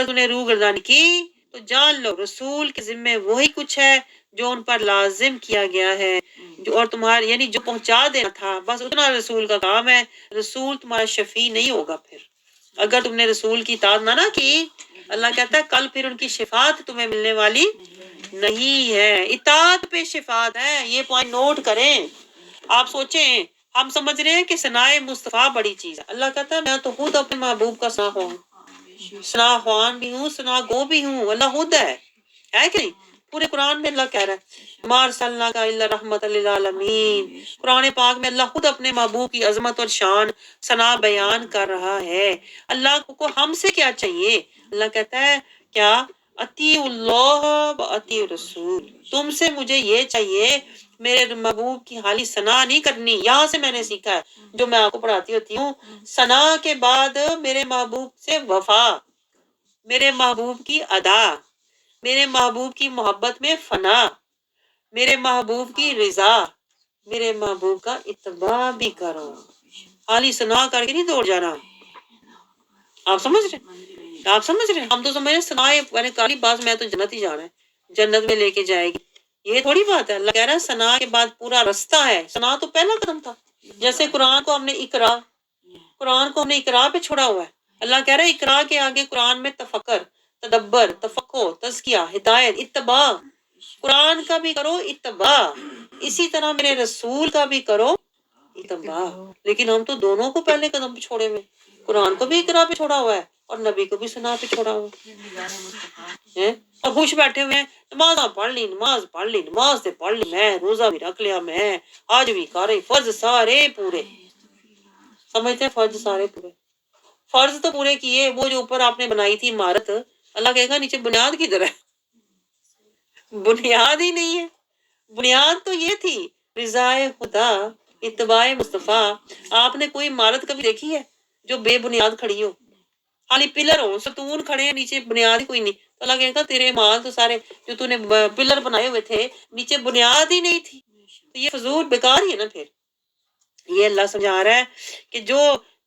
تم نے روح گردانی کی تو جان لو رسول کے ذمے وہی کچھ ہے جو ان پر لازم کیا گیا ہے، جو اور تمہارے یعنی جو پہنچا دینا تھا بس اتنا رسول کا کام ہے۔ رسول تمہارا شفیع نہیں ہوگا پھر اگر تم نے رسول کی اطاعت نہ کی۔ اللہ کہتا ہے کل پھر ان کی شفاعت تمہیں ملنے والی نہیں ہے، اطاعت پہ شفاعت ہے، یہ پوائنٹ نوٹ کریں۔ آپ سوچیں ہم سمجھ رہے ہیں کہ ثنائے مصطفیٰ بڑی چیز ہے، اللہ کہتا ہے میں تو خود اپنے محبوب کا ثنا ہوں، ثنا خوان بھی ہوں، ثنا گو بھی ہوں، اللہ خود ہے کہ نہیں؟ پورے قرآن میں اللہ کہہ رہا ہے ما ارسلناک الا رحمۃ للعالمین، قرآن پاک میں اللہ خود اپنے محبوب کی عظمت اور شان ثنا بیان کر رہا ہے۔ اللہ کو ہم سے کیا چاہیے؟ اللہ کہتا ہے کیا اطیعوا اللہ و اطیعوا الرسول، تم سے مجھے یہ چاہیے میرے محبوب کی حالی ثنا نہیں کرنی۔ یہاں سے میں نے سیکھا ہے جو میں آپ کو پڑھاتی ہوتی ہوں، ثنا کے بعد میرے محبوب سے وفا، میرے محبوب کی ادا، میرے محبوب کی محبت میں فنا، میرے محبوب کی رضا، میرے محبوب کا اتباع بھی کرو، خالی ثنا کر کے نہیں دوڑ جانا۔ آپ سمجھ رہے ہم تو سمجھ رہے ثنا یعنی کالی باز میں تو جنت ہی جانا ہے، جنت میں لے کے جائے گی، یہ تھوڑی بات ہے۔ اللہ کہہ رہا ہے ثنا کے بعد پورا رستہ ہے، ثنا تو پہلا قدم تھا۔ جیسے قرآن کو ہم نے اقرا پہ چھوڑا ہوا ہے، اللہ کہہ رہا ہے اقرا کے آگے قرآن میں تفکر، تدبر، تفقہ، تزکیہ، ہدایت، اتباع، قرآن کا بھی کرو اتباع، اسی طرح میرے رسول کا بھی کرو اتباع۔ لیکن ہم تو دونوں کو پہلے قدم پہ چھوڑے ہوئے، قرآن کو بھی اقرا پہ چھوڑا ہوا ہے اور نبی کو بھی ثنا پہ چھوڑا ہوا ہے، اور خوش بیٹھے ہوئے ہیں نماز پڑھ لی، نماز سے پڑھ لی، میں روزہ بھی رکھ لیا، میں آج بھی کر رہی، فرض سارے پورے، سمجھتے ہیں فرض سارے پورے، فرض تو پورے کیے، وہ جو اوپر آپ نے بنائی تھی عمارت، اللہ کہے گا نیچے بنیاد کدھر ہے؟ بنیاد ہی نہیں ہے۔ بنیاد تو یہ تھی رضا خدا، اتباع مصطفیٰ۔ آپ نے کوئی عمارت کبھی دیکھی ہے جو بے بنیاد کھڑی ہو؟ خالی پلر ہو، ستون کھڑے ہیں، نیچے بنیاد ہی کوئی نہیں، تو اللہ کہے گا تیرے مال تو سارے جو تو نے پلر بنائے ہوئے تھے نیچے بنیاد ہی نہیں تھی، تو یہ فضول بیکار ہی ہے نا پھر۔ یہ اللہ سمجھا رہا ہے کہ جو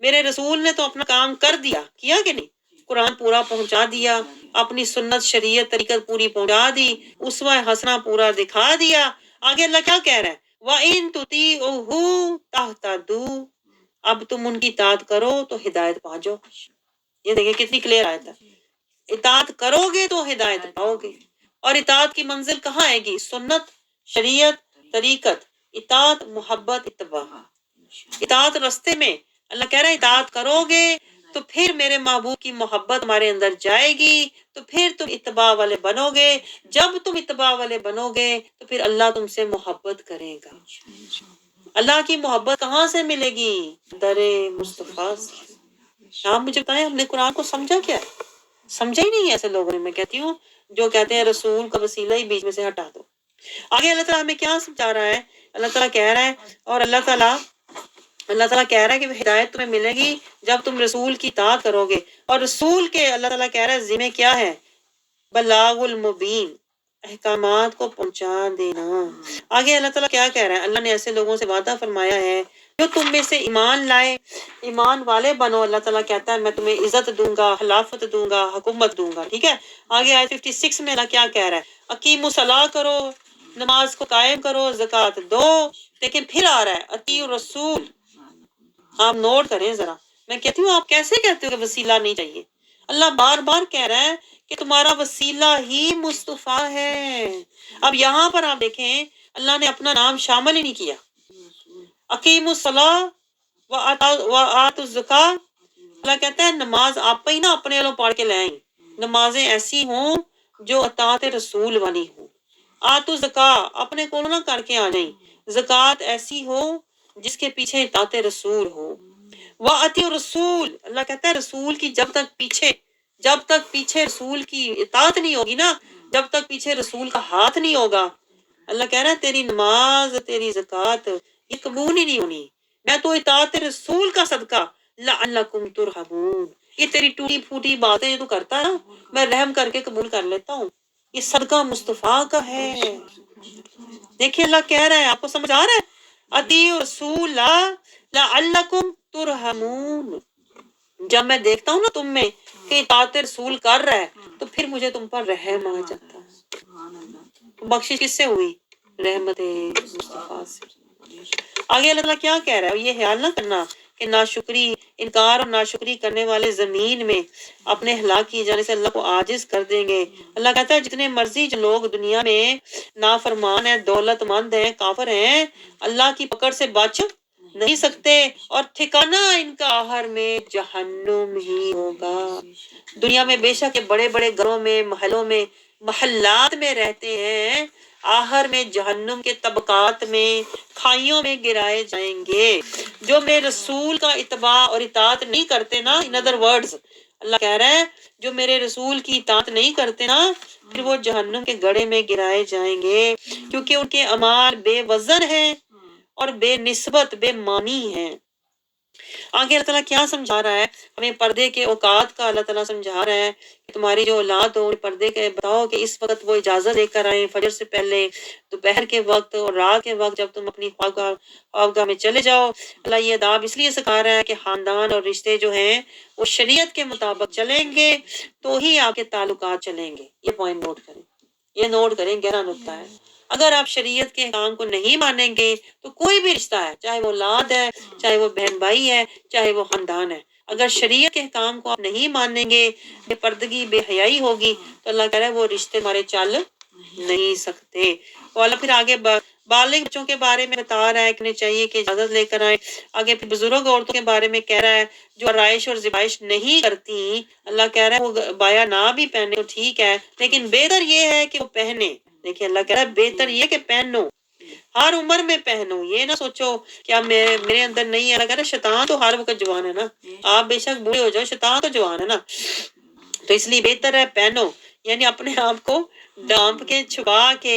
میرے رسول نے تو اپنا کام کر دیا، کیا کہ نہیں؟ قرآن پورا پہنچا دیا، اپنی سنت شریعت طریقت پوری پہنچا دی، اسوہ حسنہ پورا دکھا دیا۔ آگے اللہ کیا کہہ رہا ہے؟ وَإِن تُطِيعُوهُ تَهْتَدُوا، اب تم ان کی اطاعت کرو تو ہدایت پا جاؤ۔ یہ دیکھیں کتنی کلیئر آیت ہے، اطاعت کرو گے تو ہدایت پاؤ گے۔ اور اطاعت کی منزل کہاں آئے گی؟ سنت، شریعت، طریقت، اطاعت، محبت، اتباع۔ اطاعت رستے میں اللہ کہہ رہا ہے اطاعت کرو گے تو پھر میرے محبوب کی محبت ہمارے اندر جائے گی، تو پھر تم اتباع والے بنو گے۔ جب تم اتباع والے بنو گے تو پھر اللہ تم سے محبت کرے گا۔ اللہ کی محبت کہاں سے ملے گی؟ در مصطفیٰ سے۔ آپ مجھے بتائیں ہم نے قرآن کو سمجھا کیا ہے؟ سمجھا ہی نہیں ہے ایسے لوگوں نے، میں کہتی ہوں جو کہتے ہیں رسول کا وسیلہ ہی بیچ میں سے ہٹا دو۔ آگے اللہ تعالیٰ ہمیں کیا سمجھا رہا ہے؟ اللہ تعالیٰ کہہ رہا ہے، اور اللہ تعالیٰ کہہ رہا ہے کہ ہدایت تمہیں ملے گی جب تم رسول کی اطاعت کرو گے۔ اور رسول کے اللہ تعالیٰ کہہ رہا ہے ذمہ کیا ہے؟ بلاغ المبین، احکامات کو پہنچا دینا۔ آگے اللہ تعالیٰ کیا کہہ رہا ہے؟ اللہ نے ایسے لوگوں سے وعدہ فرمایا ہے جو تم میں سے ایمان لائے، ایمان والے بنو۔ اللہ تعالیٰ کہتا ہے میں تمہیں عزت دوں گا، خلافت دوں گا، حکومت دوں گا، ٹھیک ہے۔ آگے آیت 56 میں اللہ کیا کہہ رہا ہے؟ اقیموا الصلاۃ کرو، نماز کو قائم کرو، زکوٰۃ دو۔ لیکن پھر آ رہا ہے اطیعوا الرسول۔ آپ نوٹ کریں ذرا، میں کہتی ہوں آپ کیسے کہتے ہو کہ وسیلہ نہیں چاہیے؟ اللہ بار بار کہہ رہا ہے کہ تمہارا وسیلہ ہی مصطفیٰ ہے۔ اب یہاں پر آپ دیکھیں اللہ نے اپنا نام شامل ہی نہیں کیا۔ اقیموا الصلاۃ وآتوا الزکاۃ، اللہ کہتا ہے نماز آپ ہی نہ اپنے والوں پڑھ کے لے آئیں، نمازیں ایسی ہوں جو اطاعت رسول والی ہوں۔ آتوا الزکاۃ، اپنے کو نہ کر کے آ جائیں، زکوٰۃ ایسی ہو جس کے پیچھے اطاعت رسول ہو۔ وَأَطِیعُوا الرَّسُولَ، اللہ کہتا ہے رسول کی جب تک پیچھے رسول کی اطاعت نہیں ہوگی نا، جب تک پیچھے رسول کا ہاتھ نہیں ہوگا، اللہ کہہ رہا ہے تیری نماز، تیری زکوٰۃ یہ قبول ہی نہیں ہونی۔ میں تو اطاعت رسول کا صدقہ لعلکم ترحمون، یہ تیری ٹوٹی پھوٹی باتیں جو تو کرتا ہے نا، میں رحم کر کے قبول کر لیتا ہوں، یہ صدقہ مصطفیٰ کا ہے۔ دیکھیں اللہ کہہ رہا ہے، آپ کو سمجھ آ رہا ہے؟ اطیعوا الرسول لعلکم ترحمون، جب میں دیکھتا ہوں نا تم میں کہ اطاعت رسول کر رہا ہے تو پھر مجھے تم پر رحم آ جاتا ہے۔ بخشش کس سے ہوئی؟ رحمت مصطفیٰ سے۔ آگے اللہ تعالیٰ کیا کہہ رہا ہے؟ یہ خیال نہ کرنا کہ ناشکری، انکار اور ناشکری کرنے والے زمین میں اپنے ہلاک کیے جانے سے اللہ کو عاجز کر دیں گے۔ اللہ کہتا ہے جتنے مرضی جو لوگ دنیا میں نافرمان ہیں، دولت مند ہیں، کافر ہیں، اللہ کی پکڑ سے بچ نہیں سکتے، اور ٹھکانہ ان کا آخر میں جہنم ہی ہوگا۔ دنیا میں بے شک بڑے بڑے گھروں میں، محلوں میں، محلات میں رہتے ہیں، آخر میں جہنم کے طبقات میں، کھائیوں میں گرائے جائیں گے۔ جو میرے رسول کا اتباع اور اطاعت نہیں کرتے نا، ان ادر ورڈز اللہ کہہ رہا ہے جو میرے رسول کی اطاعت نہیں کرتے نا، پھر وہ جہنم کے گڑھے میں گرائے جائیں گے، کیونکہ ان کے اعمال بے وزن ہیں اور بے نسبت، بے معنی ہیں۔ آگے اللہ تعالیٰ کیا سمجھا رہا ہے؟ ہمیں پردے کے اوقات کا اللہ تعالیٰ سمجھا رہا ہے کہ تمہاری جو اولاد ہو پردے کے بتاؤ کہ اس وقت وہ اجازت لے کر آئیں، فجر سے پہلے، دوپہر کے وقت اور رات کے وقت جب تم اپنی خواہگاہ میں چلے جاؤ۔ اللہ یہ اداب اس لیے سکھا رہا ہے کہ خاندان اور رشتے جو ہیں وہ شریعت کے مطابق چلیں گے تو ہی آپ کے تعلقات چلیں گے۔ یہ پوائنٹ نوٹ کریں، یہ نوٹ کریں، گہرا نکتہ ہے۔ اگر آپ شریعت کے احکام کو نہیں مانیں گے تو کوئی بھی رشتہ ہے، چاہے وہ اولاد ہے، چاہے وہ بہن بھائی ہے، چاہے وہ خاندان ہے، اگر شریعت کے احکام کو آپ نہیں مانیں گے، بے پردگی، بے حیائی ہوگی، تو اللہ کہہ رہا ہے وہ رشتے ہمارے چل نہیں سکتے۔ اور اللہ پھر آگے بالغ بچوں کے بارے میں بتا رہا ہے کہ انہیں چاہیے کہ اجازت لے کر آئیں۔ آگے پھر بزرگ عورتوں کے بارے میں کہہ رہا ہے جو آرائش اور زیبائش نہیں کرتی، اللہ کہہ رہا ہے وہ بایا نہ بھی پہنے تو ٹھیک ہے، لیکن بہتر یہ ہے کہ وہ پہنے۔ دیکھیں اللہ کہہ رہا ہے بہتر یہ کہ پہنو، ہر عمر میں پہنو، یہ نہ سوچو کہ اب میرے اندر نہیں ہے۔ اللہ کہہ رہا ہے شیطان تو ہر وقت جوان ہے نا، آپ بے شک بوڑھے ہو جاؤ، شیطان تو جوان ہے نا، تو اس لیے بہتر ہے پہنو، یعنی اپنے آپ کو ڈانپ کے، چھپا کے،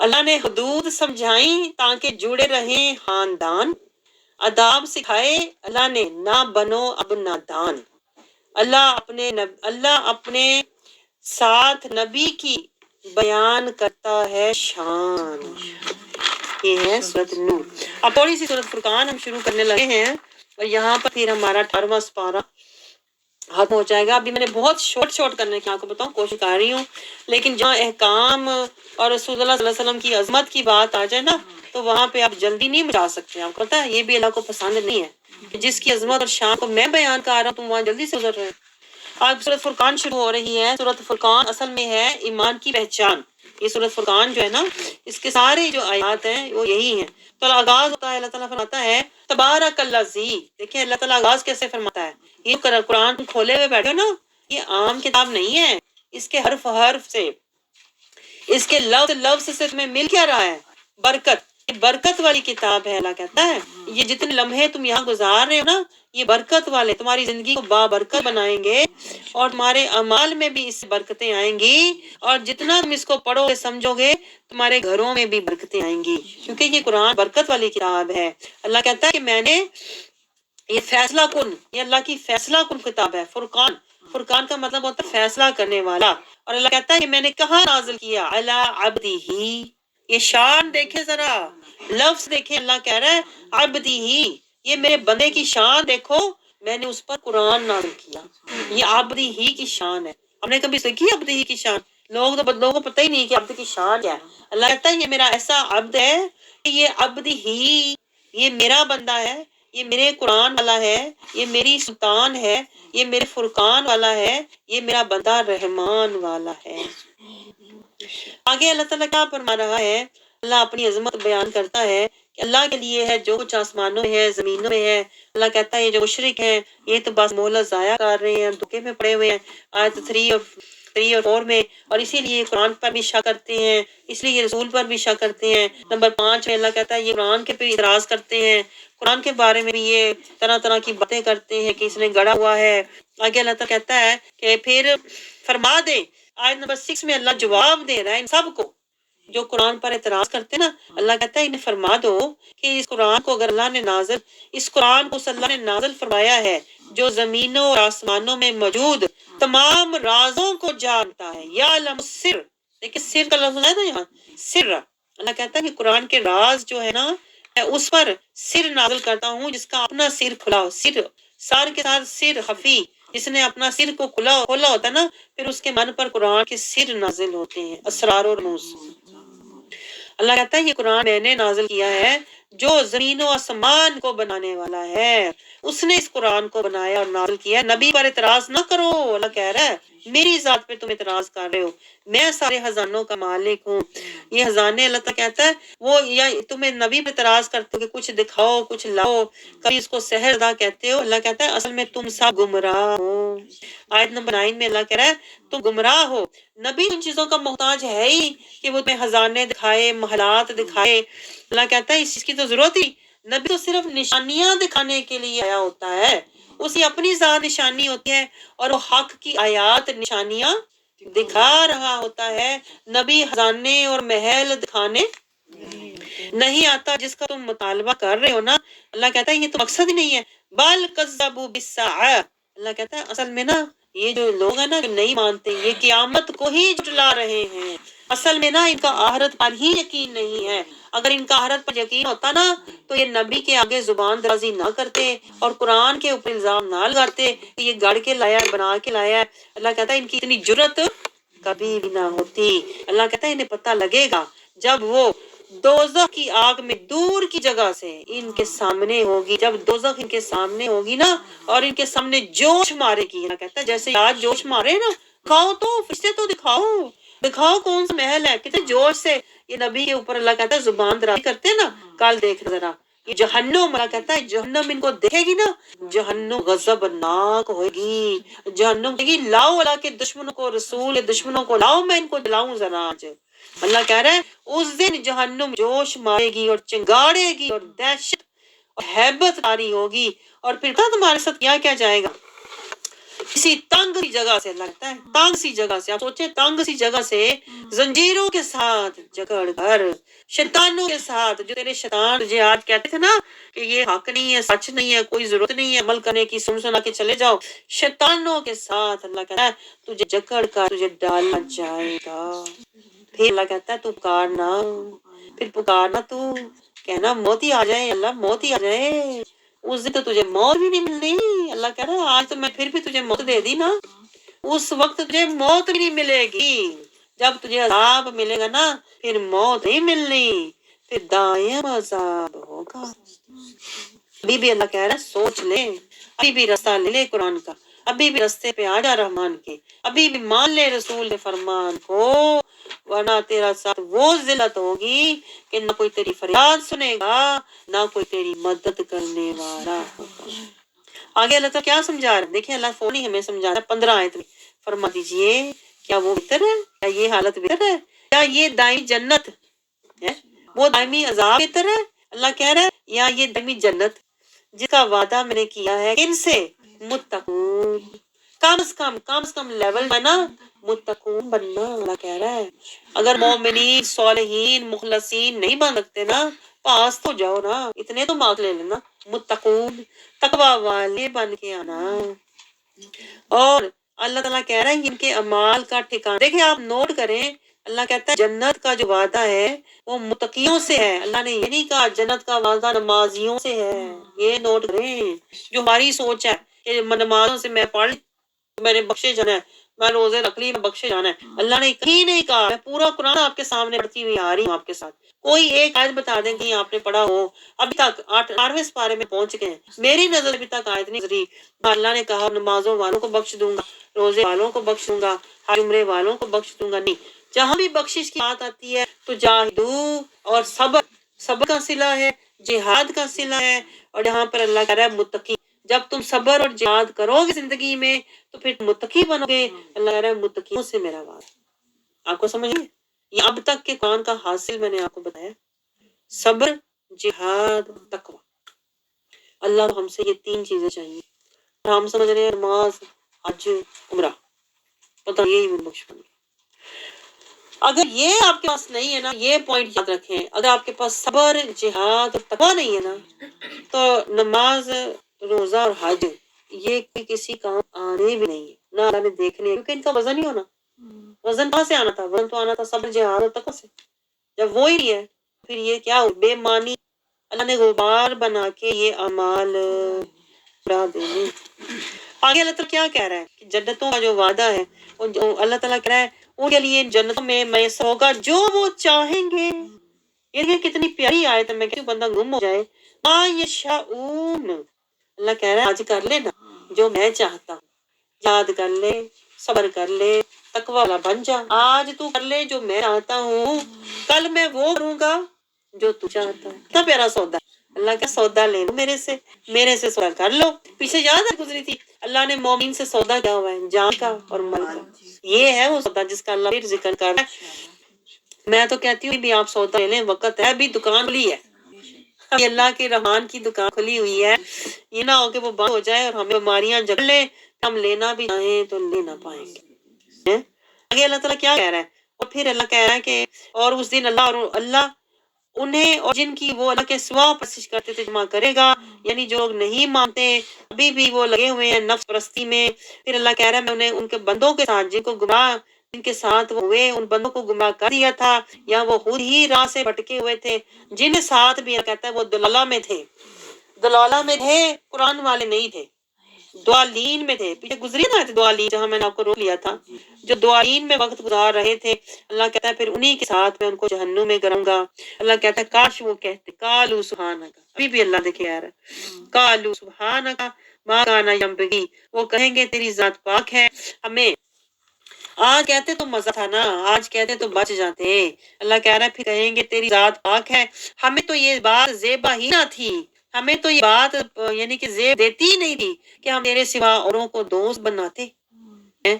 اللہ نے حدود سمجھائیں تاکہ جڑے رہیں خاندان، آداب سکھائے اللہ نے نہ بنو اب نادان۔ اللہ اپنے ساتھ نبی کی بیان کرتا ہے شان۔ یہ ہے سورۃ نور۔ اب تھوڑی سی سورۃ فرقان ہم شروع کرنے لگے ہیں اور یہاں پر پھر ہمارا 18واں سپارہ ختم ہو جائے گا۔ ابھی میں نے بہت شارٹ کرنے کی آپ کو بتاؤں کوشش کر رہی ہوں، لیکن جہاں احکام اور رسول اللہ صلی اللہ علیہ وسلم کی عظمت کی بات آ جائے نا تو وہاں پہ آپ جلدی نہیں مچا سکتے۔ آپ کو پتہ ہے یہ بھی اللہ کو پسند نہیں ہے، جس کی عظمت اور شان کو میں بیان کر رہا ہوں تم وہاں جلدی سے گزر رہے ہیں۔ آج سورۃ فرقان شروع ہو رہی ہے۔ سورۃ فرقان اصل میں ہے ایمان کی پہچان۔ یہ سورۃ فرقان جو ہے نا اس کے سارے جو آیات ہیں وہ یہی ہیں۔ تو آغاز ہوتا ہے، اللہ تعالیٰ فرماتا ہے تبارک الذی۔ دیکھیں اللہ تعالیٰ آغاز کیسے فرماتا ہے۔ یہ قرآن تم کھولے ہوئے بیٹھے ہو نا، یہ عام کتاب نہیں ہے، اس کے حرف سے، اس کے لفظ سے تمہیں مل کیا رہا ہے؟ برکت۔ یہ برکت والی کتاب ہے۔ اللہ کہتا ہے یہ جتنے لمحے تم یہاں گزار رہے ہو نا یہ برکت والے، تمہاری زندگی کو بابرکت بنائیں گے اور تمہارے اعمال میں بھی اس سے برکتیں آئیں گی، اور جتنا تم اس کو پڑھو گے سمجھو گے تمہارے گھروں میں بھی برکتیں آئیں گی، کیونکہ یہ قرآن برکت والی کتاب ہے۔ اللہ کہتا ہے کہ میں نے یہ فیصلہ کن، یہ اللہ کی فیصلہ کن کتاب ہے۔ فرقان کا مطلب ہوتا ہے فیصلہ کرنے والا۔ اور اللہ کہتا ہے کہ میں نے کہاں نازل کیا؟ علی عبدہ۔ یہ شان دیکھیں ذرا، لفظ دیکھیں، اللہ کہہ رہا ہے عبدہ، یہ میرے بندے کی شان دیکھو، میں نے اس پر قرآن نازل کیا۔ یہ عبدہ کی شان ہے۔ ہم نے کبھی سیکھی عبدہ کی شان؟ لوگوں کو پتہ ہی نہیں کہ عبد کی شان کیا ہے۔ اللہ کہتا ہے یہ میرا ایسا عبد ہے کہ یہ عبدہ، یہ میرا بندہ ہے، یہ میرے قرآن والا ہے، یہ میری سلطان ہے، یہ میرے فرقان والا ہے، یہ میرا بندہ رحمان والا ہے۔ آگے اللہ تعالیٰ کیا فرما رہا ہے؟ اللہ اپنی عظمت بیان کرتا ہے کہ اللہ کے لیے ہے جو کچھ آسمانوں میں ہے زمینوں میں ہے۔ اللہ کہتا ہے یہ جو مشرک ہیں یہ تو بس مہلت ضائع کر رہے ہیں، دھوکے میں پڑے ہوئے ہیں، آیت 3 اور 4 میں، اور اسی لیے قرآن پر بھی شک کرتے ہیں، اس لیے رسول پر بھی شک کرتے ہیں۔ نمبر 5 میں اللہ کہتا ہے یہ قرآن کے پہ اعتراض کرتے ہیں، قرآن کے بارے میں بھی یہ طرح کی باتیں کرتے ہیں کہ اس نے گڑا ہوا ہے۔ آگے اللہ تعالیٰ کہتا ہے کہ پھر فرما دے، آیت نمبر 6 میں اللہ جواب دے رہا ہے ان سب کو جو قرآن پر اعتراض کرتے ہیں نا۔ اللہ کہتا ہے انہیں فرما دو کہ اس قرآن کو اگر اللہ نے اس قرآن کو اللہ نے نازل فرمایا ہے جو زمینوں اور آسمانوں میں موجود تمام رازوں کو جانتا ہے۔ یعلم السر، دیکھیں سر کا لفظ ہے نا یہاں، سر۔ اللہ کہتا ہے کہ قرآن کے راز جو ہے نا میں اس پر سر نازل کرتا ہوں جس کا اپنا سر کھلا ہو، سر کے ساتھ سر خفی، جس نے اپنا سر کو کھولا ہوتا ہے نا پھر اس کے من پر قرآن کے سر نازل ہوتے ہیں، اسرار اور رموز۔ اللہ کہتا ہے یہ قرآن میں نے نازل کیا ہے جو زمین و آسمان کو بنانے والا ہے، اس نے اس قرآن کو بنایا اور نازل کیا ہے۔ نبی پر اعتراض نہ کرو، اللہ کہہ رہا ہے میری ذات پہ تم اعتراض کر رہے ہو، میں سارے خزانوں کا مالک ہوں۔ یہ خزانے اللہ تعالیٰ کہتا ہے وہ، یا تمہیں نبی پہ اعتراض کرتے ہو کہ کچھ دکھاؤ کچھ لاؤ، کبھی اس کو سحر ادا کہتے ہو۔ اللہ کہتا ہے اصل میں تم سب گمراہ ہو۔ آیت نمبر 9 میں اللہ کہہ رہا ہے تم گمراہ ہو۔ نبی ان چیزوں کا محتاج ہے ہی کہ وہ تمہیں خزانے دکھائے، محلات دکھائے۔ اللہ کہتا ہے اس چیز کی تو ضرورت ہی، نبی تو صرف نشانیاں دکھانے کے لیے آیا ہوتا ہے، اس کی اپنی ذات نشانی ہوتی ہے اور وہ حق کی آیات نشانیاں دکھا رہا ہوتا ہے۔ نبی خزانے اور محل دکھانے نہیں آتا جس کا تم مطالبہ کر رہے ہو نا۔ اللہ کہتا ہے یہ تو مقصد ہی نہیں ہے، بل کذبوا بالساعۃ۔ اللہ کہتا ہے اصل میں نا یہ جو لوگ ہیں نا جو نہیں مانتے یہ قیامت کو ہی جھٹلا رہے ہیں۔ اصل میں نا ان کا آخرت پر ہی یقین نہیں ہے۔ اگر ان کا آخرت پر یقین ہوتا نا تو یہ نبی کے آگے زبان درازی نہ کرتے اور قرآن کے اوپر الزام نہ لگاتے کہ یہ گڑھ کے لایا ہے، بنا کے لایا ہے۔ اللہ کہتا ہے ان کی اتنی جرت کبھی بھی نہ ہوتی۔ اللہ کہتا ہے انہیں پتہ لگے گا جب وہ دوزخ کی آگ میں دور کی جگہ سے ان کے سامنے ہوگی، جب دوزخ ان کے سامنے ہوگی نا اور ان کے سامنے جوش مارے گی۔ اللہ کہتا ہے جیسے آج جوش مارے نا، دکھاؤ تو فرشتے تو دکھاؤ کون سا محل ہے، کتنے جوش سے یہ نبی کے اوپر اللہ کہتا ہے زبان درازی کرتے ہیں نا۔ کل دیکھنا ذرا یہ جہنم، اللہ کہتا ہے جہنم ان کو دیکھے گی نا، جہنم غضبناک ہوئے گی، جہنم کہے گی لاؤ اللہ کے دشمنوں کو، رسول کے دشمنوں کو لاؤ، میں ان کو جلاؤں ذرا آج۔ اللہ کہہ رہا ہے اس دن جہنم جوش مارے گی اور چنگاڑے گی اور دہشت اور ہیبت طاری ہوگی، اور پھر تمہارے ساتھ کیا جائے گا؟ کسی تنگ سی جگہ سے لگتا ہے، تنگ سی جگہ سے، آپ سوچیں تنگ سی جگہ سے زنجیروں کے ساتھ جکڑ کر، شیطانوں کے ساتھ، جو تیرے شیطان تجھے آج کہتے تھے نا کہ یہ حق نہیں ہے، سچ نہیں ہے، کوئی ضرورت نہیں ہے عمل کرنے کی، سن سنا کے چلے جاؤ، شیطانوں کے ساتھ اللہ کہتا ہے تجھے جکڑ کر تجھے ڈالا جائے گا۔ پھر اللہ کہتا ہے تو پکارنا، پھر پکارنا، تو کہنا موت ہی آ جائے، اللہ موت ہی آ جائے، اس دن تو تجھے موت بھی نہیں ملنی۔ اللہ کہہ رہا ہے آج تو میں پھر بھی تجھے موت دے دی نا، اس وقت تجھے موت بھی نہیں ملے گی، جب تجھے عذاب ملے گا نا پھر موت نہیں ملنی، پھر دائم عذاب ہوگا۔ ابھی بھی اللہ کہہ رہا ہے سوچ لے، ابھی بھی رستہ لے لے قرآن کا، ابھی بھی رستے پہ آ جا رحمان کے، ابھی بھی مان لے رسول کے فرمان کو، ورنہ تیرا ساتھ وہ ذلت ہوگی کہ نہ کوئی تیری فریاد سنے گا، نہ کوئی تیری مدد کرنے والا ہوگا۔ آگے اللہ تعالیٰ کیا سمجھا رہا ہے؟ دیکھیں اللہ فون ہی ہمیں سمجھا رہا ہے 15 آیت میں، فرما دیجئے کیا وہ بہتر ہے، کیا یہ حالت بہتر ہے، کیا یہ دائمی جنت ہے، وہ دائمی عذاب بہتر ہے، اللہ کہہ رہا ہے، یا یہ دائمی جنت جس کا وعدہ میں نے کیا ہے ان سے، متقون، کم از کم لیول میں نا متقون بننا۔ اللہ کہہ رہا ہے اگر مومنین صالحین مخلصین نہیں بن سکتے نا پاس تو جاؤ نا، اتنے تو مارک لے لینا، متقون تقوی والے بن کے آنا۔ اور اللہ تعالیٰ کہہ رہا ہے ان کے اعمال کا ٹھکانہ دیکھیں، آپ نوٹ کریں، اللہ کہتا ہے جنت کا جو وعدہ ہے وہ متقیوں سے ہے، اللہ نے یہ نہیں کہا جنت کا وعدہ نمازیوں سے ہے، یہ نوٹ کریں۔ جو ہماری سوچ ہے کہ نمازوں سے میں پڑھ میں نے بخشے جانا ہے، میں روزے رکھ لی میں بخشے جانا ہے، اللہ نے کہیں نہیں کہا۔ میں پورا قرآن آپ کے سامنے پڑھتی ہوئی آ رہی ہوں آپ کے ساتھ، کوئی ایک آیت بتا دیں کہ آپ نے پڑھا ہو، ابھی تک 18ویں سپارے میں پہنچ گئے ہیں، میری نظر ابھی تک آیت نہیں گزری اللہ نے کہا نمازوں والوں کو بخش دوں گا، روزے والوں کو بخش دوں گا، حج عمرے والوں کو بخش دوں گا، نہیں۔ جہاں بھی بخشش کی بات آتی ہے تو جاہدو اور صبر کا صلہ ہے، جہاد کا صلہ ہے، اور جہاں پر اللہ کہہ رہا ہے متقی، جب تم صبر اور جہاد کرو گے زندگی میں تو پھر متقی بنو گے، اللہ کہہ رہا ہے متقیوں سے میرا وعدہ۔ آپ کو سمجھیے یہ اب تک کے قرآن کا حاصل میں نے آپ کو بتایا، صبر، جہاد، تقوی۔ اللہ ہم سے یہ 3 چیزیں چاہیے، ہم سمجھ رہے ہیں نماز، حج، عمرہ، پتہ یہی میں بخش بن گیا۔ اگر یہ آپ کے پاس نہیں ہے نا، یہ پوائنٹ یاد رکھیں، اگر آپ کے پاس صبر، جہاد اور تقوی نہیں ہے نا تو نماز، روزہ اور حج یہ کسی کام آنے بھی نہیں ہے، نہ اللہ نے دیکھنے، کیونکہ ان کا وزن نہیں ہونا۔ وزن کہاں سے آنا تھا؟ وزن تو آنا تھا صبر، جہاد اور تقوی سے۔ جب وہ ہی نہیں ہے پھر یہ کیا ہو؟ بے معنی، اللہ نے غبار بنا کے یہ اعمال اڑا دینے۔ آگے اللہ تعالیٰ کیا کہہ رہا ہے کہ جنتوں کا جو وعدہ ہے اللہ تعالیٰ کہہ رہا ہے ان کے لیے جنتوں میں میسر ہوگا جو وہ چاہیں گے۔ یہ کتنی پیاری آیت ہے، میں کہتی ہوں بندہ گم ہو جائے۔ ما یشاؤون، اللہ کہہ رہا ہے آج کر لے نا جو میں چاہتا ہوں، یاد کر لے، صبر کر لے، تقوی والا بن جا، آج تو کر لے جو میں چاہتا ہوں، کل میں وہ کروں گا جو تو چاہتا ہے۔ کتنا پیارا سودا ہے، اللہ کا سودا لے لو میرے سے سودا کر لو۔ پیچھے یاد ہے گزری تھی اللہ نے مومن سے سودا کیا ہوا ہے، جان کا اور مال کا، یہ ہے وہ سودا جس کا اللہ پھر ذکر کر رہا ہے۔ میں تو کہتی ہوں بھی آپ سودا لے لیں، وقت ہے، ابھی دکان کھلی ہے، ابھی اللہ کے رحمان کی دکان کھلی ہوئی ہے، یہ نہ ہو کہ وہ بند ہو جائے اور ہمیں بیماریاں جکڑ لیں، ہم لینا بھی چاہیں تو لے نہ پائیں گے۔ آگے اللہ تعالیٰ کیا کہہ رہا ہے، اور پھر اللہ کہہ رہا ہے کہ اور اس دن اللہ انہیں اور جن کی وہ اللہ کے سوا پرستش کرتے تھے جمع کرے گا، یعنی جو لوگ نہیں مانتے ابھی بھی وہ لگے ہوئے ہیں نفس پرستی میں، پھر اللہ کہہ رہا ہے میں انہیں ان کے بندوں کے ساتھ جن کے ساتھ وہ ہوئے ان بندوں کو گمراہ کر دیا تھا، یا وہ خود ہی راہ سے بھٹکے ہوئے تھے، جن ساتھ بھی اللہ کہتا ہے وہ دلالہ میں تھے، قرآن والے نہیں تھے، دوالین میں تھے۔ پیچھے گزری نا دوالین، جہاں میں نے آپ کو روک لیا تھا، جو دوالین میں وقت گزار رہے تھے، اللہ کہتا ہے پھر انہی کے ساتھ میں ان کو جہنم میں گروں گا۔ اللہ کہتا ہے کاش وہ کہتے کالو سبحانک، ابھی بھی اللہ دیکھے یار، کالو سبحانک ما کان ینبغی، وہ کہیں گے تیری ذات پاک ہے، ہمیں آج کہتے تو مزہ تھا نا، آج کہتے تو بچ جاتے۔ اللہ کہہ رہا ہے پھر کہیں گے تیری ذات پاک ہے، ہمیں تو یہ بات زیبا ہی نہ تھی، ہمیں تو یہ بات یعنی کہ زیب دیتی ہی نہیں تھی کہ ہم تیرے سوا اوروں کو دوست بناتے ہیں۔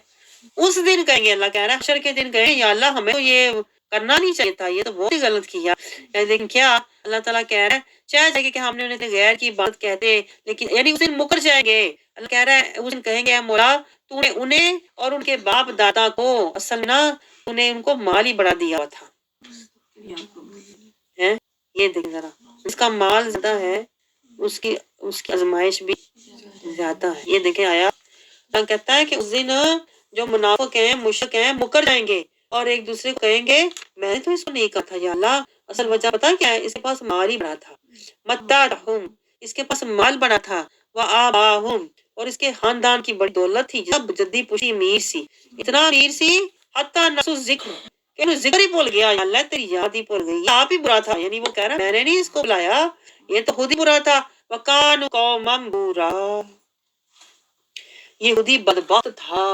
اس دن کہیں گے، اللہ کہہ رہا ہے حشر کے دن کہیں یا اللہ ہمیں تو یہ کرنا نہیں چاہیے تھا، یہ تو بہت ہی غلط کیا، لیکن کیا اللہ تعالیٰ کہہ رہا ہے چاہے جائے کہ ہم نے انہیں غیر کی بات کہتے، لیکن یعنی اس دن مکر جائیں گے۔ اللہ کہہ رہا ہے اس دن کہیں گے اے مولا تو نے انہیں اور ان کے باپ دادا کو اصل نہ تو نے ان کو مال ہی بڑا دیا ہوا تھا. یہ دیکھ ذرا، اس کا مال زیادہ ہے، اس کی آزمائش بھی زیادہ ہے. یہ دیکھیں آیا اللہ کہتا ہے کہ اس دن جو منافق ہیں مشرک ہیں مکر جائیں گے اور ایک دوسرے کو کہیں گے میں نے تو اس کو نہیں کہا تھا یا اللہ. اصل وجہ پتا کیا ہے؟ اس کے پاس مال ہی بڑا تھا. متاعہم، اس کے پاس مال بڑا تھا. وآباہم، اور اس کے خاندان کی بڑی دولت تھی. جب جدی پوچھی امیر سی، اتنا امیر سی حتی نسو ذکر، کہ انہوں ذکر ہی بھول گیا. یا اللہ تیری یاد ہی بھول گئی. یہ آپ ہی برا تھا، یعنی وہ کہہ رہا میں نے نہیں اس کو بلایا، یہ تو خود ہی برا تھا. وَكَانُوا قَوْمًا بُورًا، یہودی بدبخت تھا.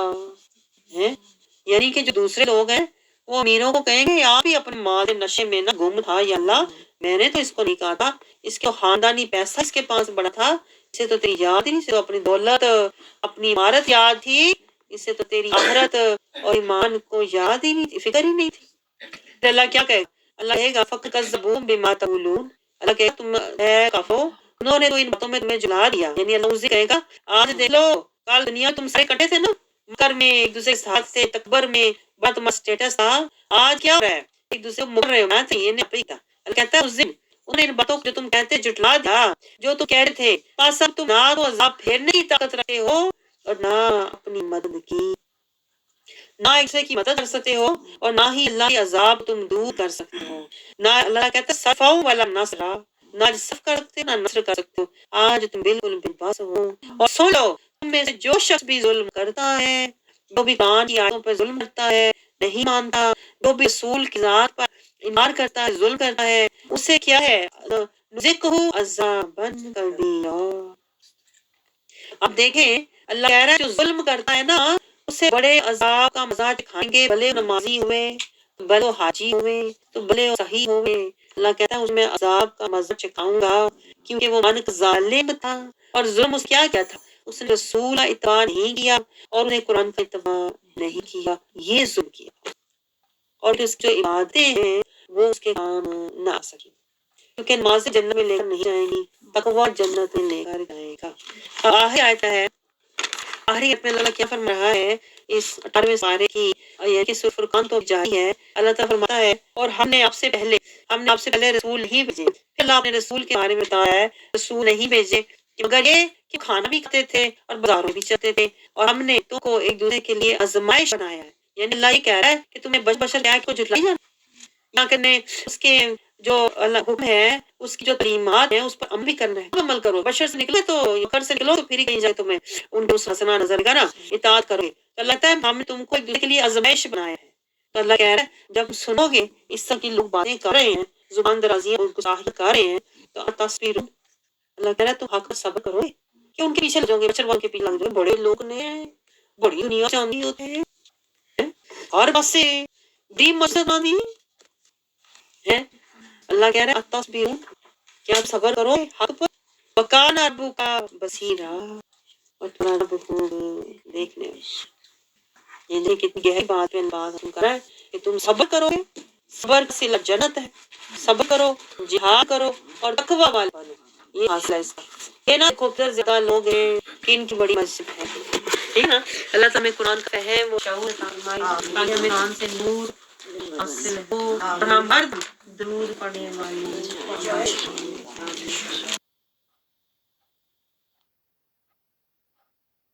یعنی کہ جو دوسرے لوگ ہیں وہ امیروں کو کہیں گے آپ ہی اپنے مال نشے میں نہ گم تھا. یا اللہ میں نے تو اس کو نہیں کہا تھا، اس کے خاندانی پیسہ اس کے پاس بڑا تھا، اسے تو تیری یاد ہی نہیں، اسے تو اپنی دولت اپنی عمارت یاد تھی، اسے تو تیری آخرت اور ایمان کو یاد ہی نہیں تھی، فکر ہی نہیں تھی. پھر اللہ کیا کہے؟ اللہ کہے گا فَكَذَّبُوهُ بِمَا تَقُولُونَ، اللہ کہے گا تم اے کافرو انہوں نے تو ان باتوں میں تمہیں جلا دیا. یعنی اللہ اسے کہے گا آج دیکھ لو کل دنیا تم سارے کٹے تھے نا مکر میں، ایک دوسرے کے ساتھ سے تکبر میں، بڑا تمہارا اسٹیٹس تھا، آج کیا ہو رہا ہے؟ ایک دوسرے کو مکر رہے ہو. یہ نہیں پڑی تھا. اللہ کہتا ہے اس دن انہوں نے ان باتوں کو جو تم کہتے جھٹلا دیا، جو تم کہہ رہے تھے پاس اب تم نہ تو عذاب پھیرنے کی طاقت رکھتے ہو اور نہ اپنی مدد کی، نہ ایک دوسرے کی مدد کر سکتے ہو اور نہ ہی اللہ کی عذاب تم دور کر سکتے ہو. نہ اللہ کہتا ہے صفاؤ والا نصرہ، نہ صف کر سکتے نہ نصر کر سکتے ہو. آج تم بالکل بے بس ہو. اور سن لو تم میں سے جو شخص بھی ظلم کرتا ہے، جو بھی قرآن کی آیتوں پر ظلم کرتا ہے، نہیں مانتا، جو بھی رسول کی ذات پر انکار کرتا ہے، ظلم کرتا ہے، اسے کیا ہے نذقہ عذابا کبیرا. اب دیکھیں اللہ کہہ رہا ہے جو ظلم کرتا ہے نا اسے بڑے عذاب کا مزہ چکھائیں گے، بھلے نمازی ہوئے، بھلے وہ حاجی ہوئے، تو بھلے وہ صحیح ہوئے. اللہ کہتا ہے اس میں عذاب کا مزہ چکھاؤں گا کیونکہ وہ من ظالم تھا. اور ظلم اس کیا تھا؟ اس نے رسول اتباع نہیں کیا اور انہیں قرآن کا اتباع نہیں کیا، یہ ظلم کیا. اور اس کی جو عبادتیں ہیں وہ اس کے کام نہ آ سکی، کیونکہ نماز جنت میں لے کر نہیں جائیں گی، تقویٰ جنت میں لے کر جائے گا. آخری آیت ہے، آخری آیت میں اللہ کیا فرما رہا ہے اس 18ویں سپارے کی، یہ سورۃ فرقان تو جاری ہے. اللہ تعالیٰ فرماتا ہے اور ہم نے آپ سے پہلے رسول نہیں بھیجے. پھر اللہ اپنے رسول کے بارے میں بتایا ہے رسول نہیں بھیجے مگر یہ کہ کھانا بھی کھاتے تھے اور بازاروں بھی چلتے تھے، اور ہم نے تو کو ایک دوسرے کے لیے آزمائش بنایا ہے. یعنی اللہ یہ کہہ رہا ہے کہ تمہیں بشر کیا کو جھٹلائی جانا، یہاں کرنے اس کے جو اللہ حکم ہے، اس کی جو تعلیمات ہیں اس پر عمل بھی کرنا ہے. عمل کرو، بشر سے نکلے تو کر سے نکلو تو پھر ہی کہیں جائے تمہیں ان کو حسنا نظر گا نا، اطاعت کرو گے. تو اللہ کہتا ہے ہم نے تم کو ایک دوسرے کے لیے آزمائش بنایا ہے. تو اللہ کہہ رہا ہے جب سنو گے اس طرح کی لوگ باتیں کر رہے ہیں، زبان درازیاں ان کو ظاہر کر رہے ہیں، تو تصویر اللہ کہہ رہا ہے تو حق پر صبر کرو گے کہ ان کے پیچھے لگ جاؤ گے، بچر والوں کے پیچھے لگ جاؤ گے. بڑے لوگ نے بڑی دنیا سے آندھی ہوتے ہیں اور بس سے دی مسجد آندھی ہے. اللہ کہہ رہا ہے التصبیر، کیا آپ صبر کرو حق پر. وکان ربک بصیرا، اور تمہارا رب خوب دیکھنے والا. یہ کتنی گہری بات میں بات کر رہا ہے کہ تم صبر کرو گے، صبر کا صلہ جنت ہے. صبر کرو، جہاد کرو اور تقویٰ والے بنو، یہ حاصل ہے اس کا. یہ نا خوبصورت زیادہ لوگ ہیں کہ ان کی بڑی مسجد ہے، ٹھیک نا. اللہ تعالیٰ ہمیں قرآن کا فہم و شعور عطا فرمائے، تاکہ ہمیں قرآن سے نور حاصل ہو اور ہم ہر درود پڑھنے والی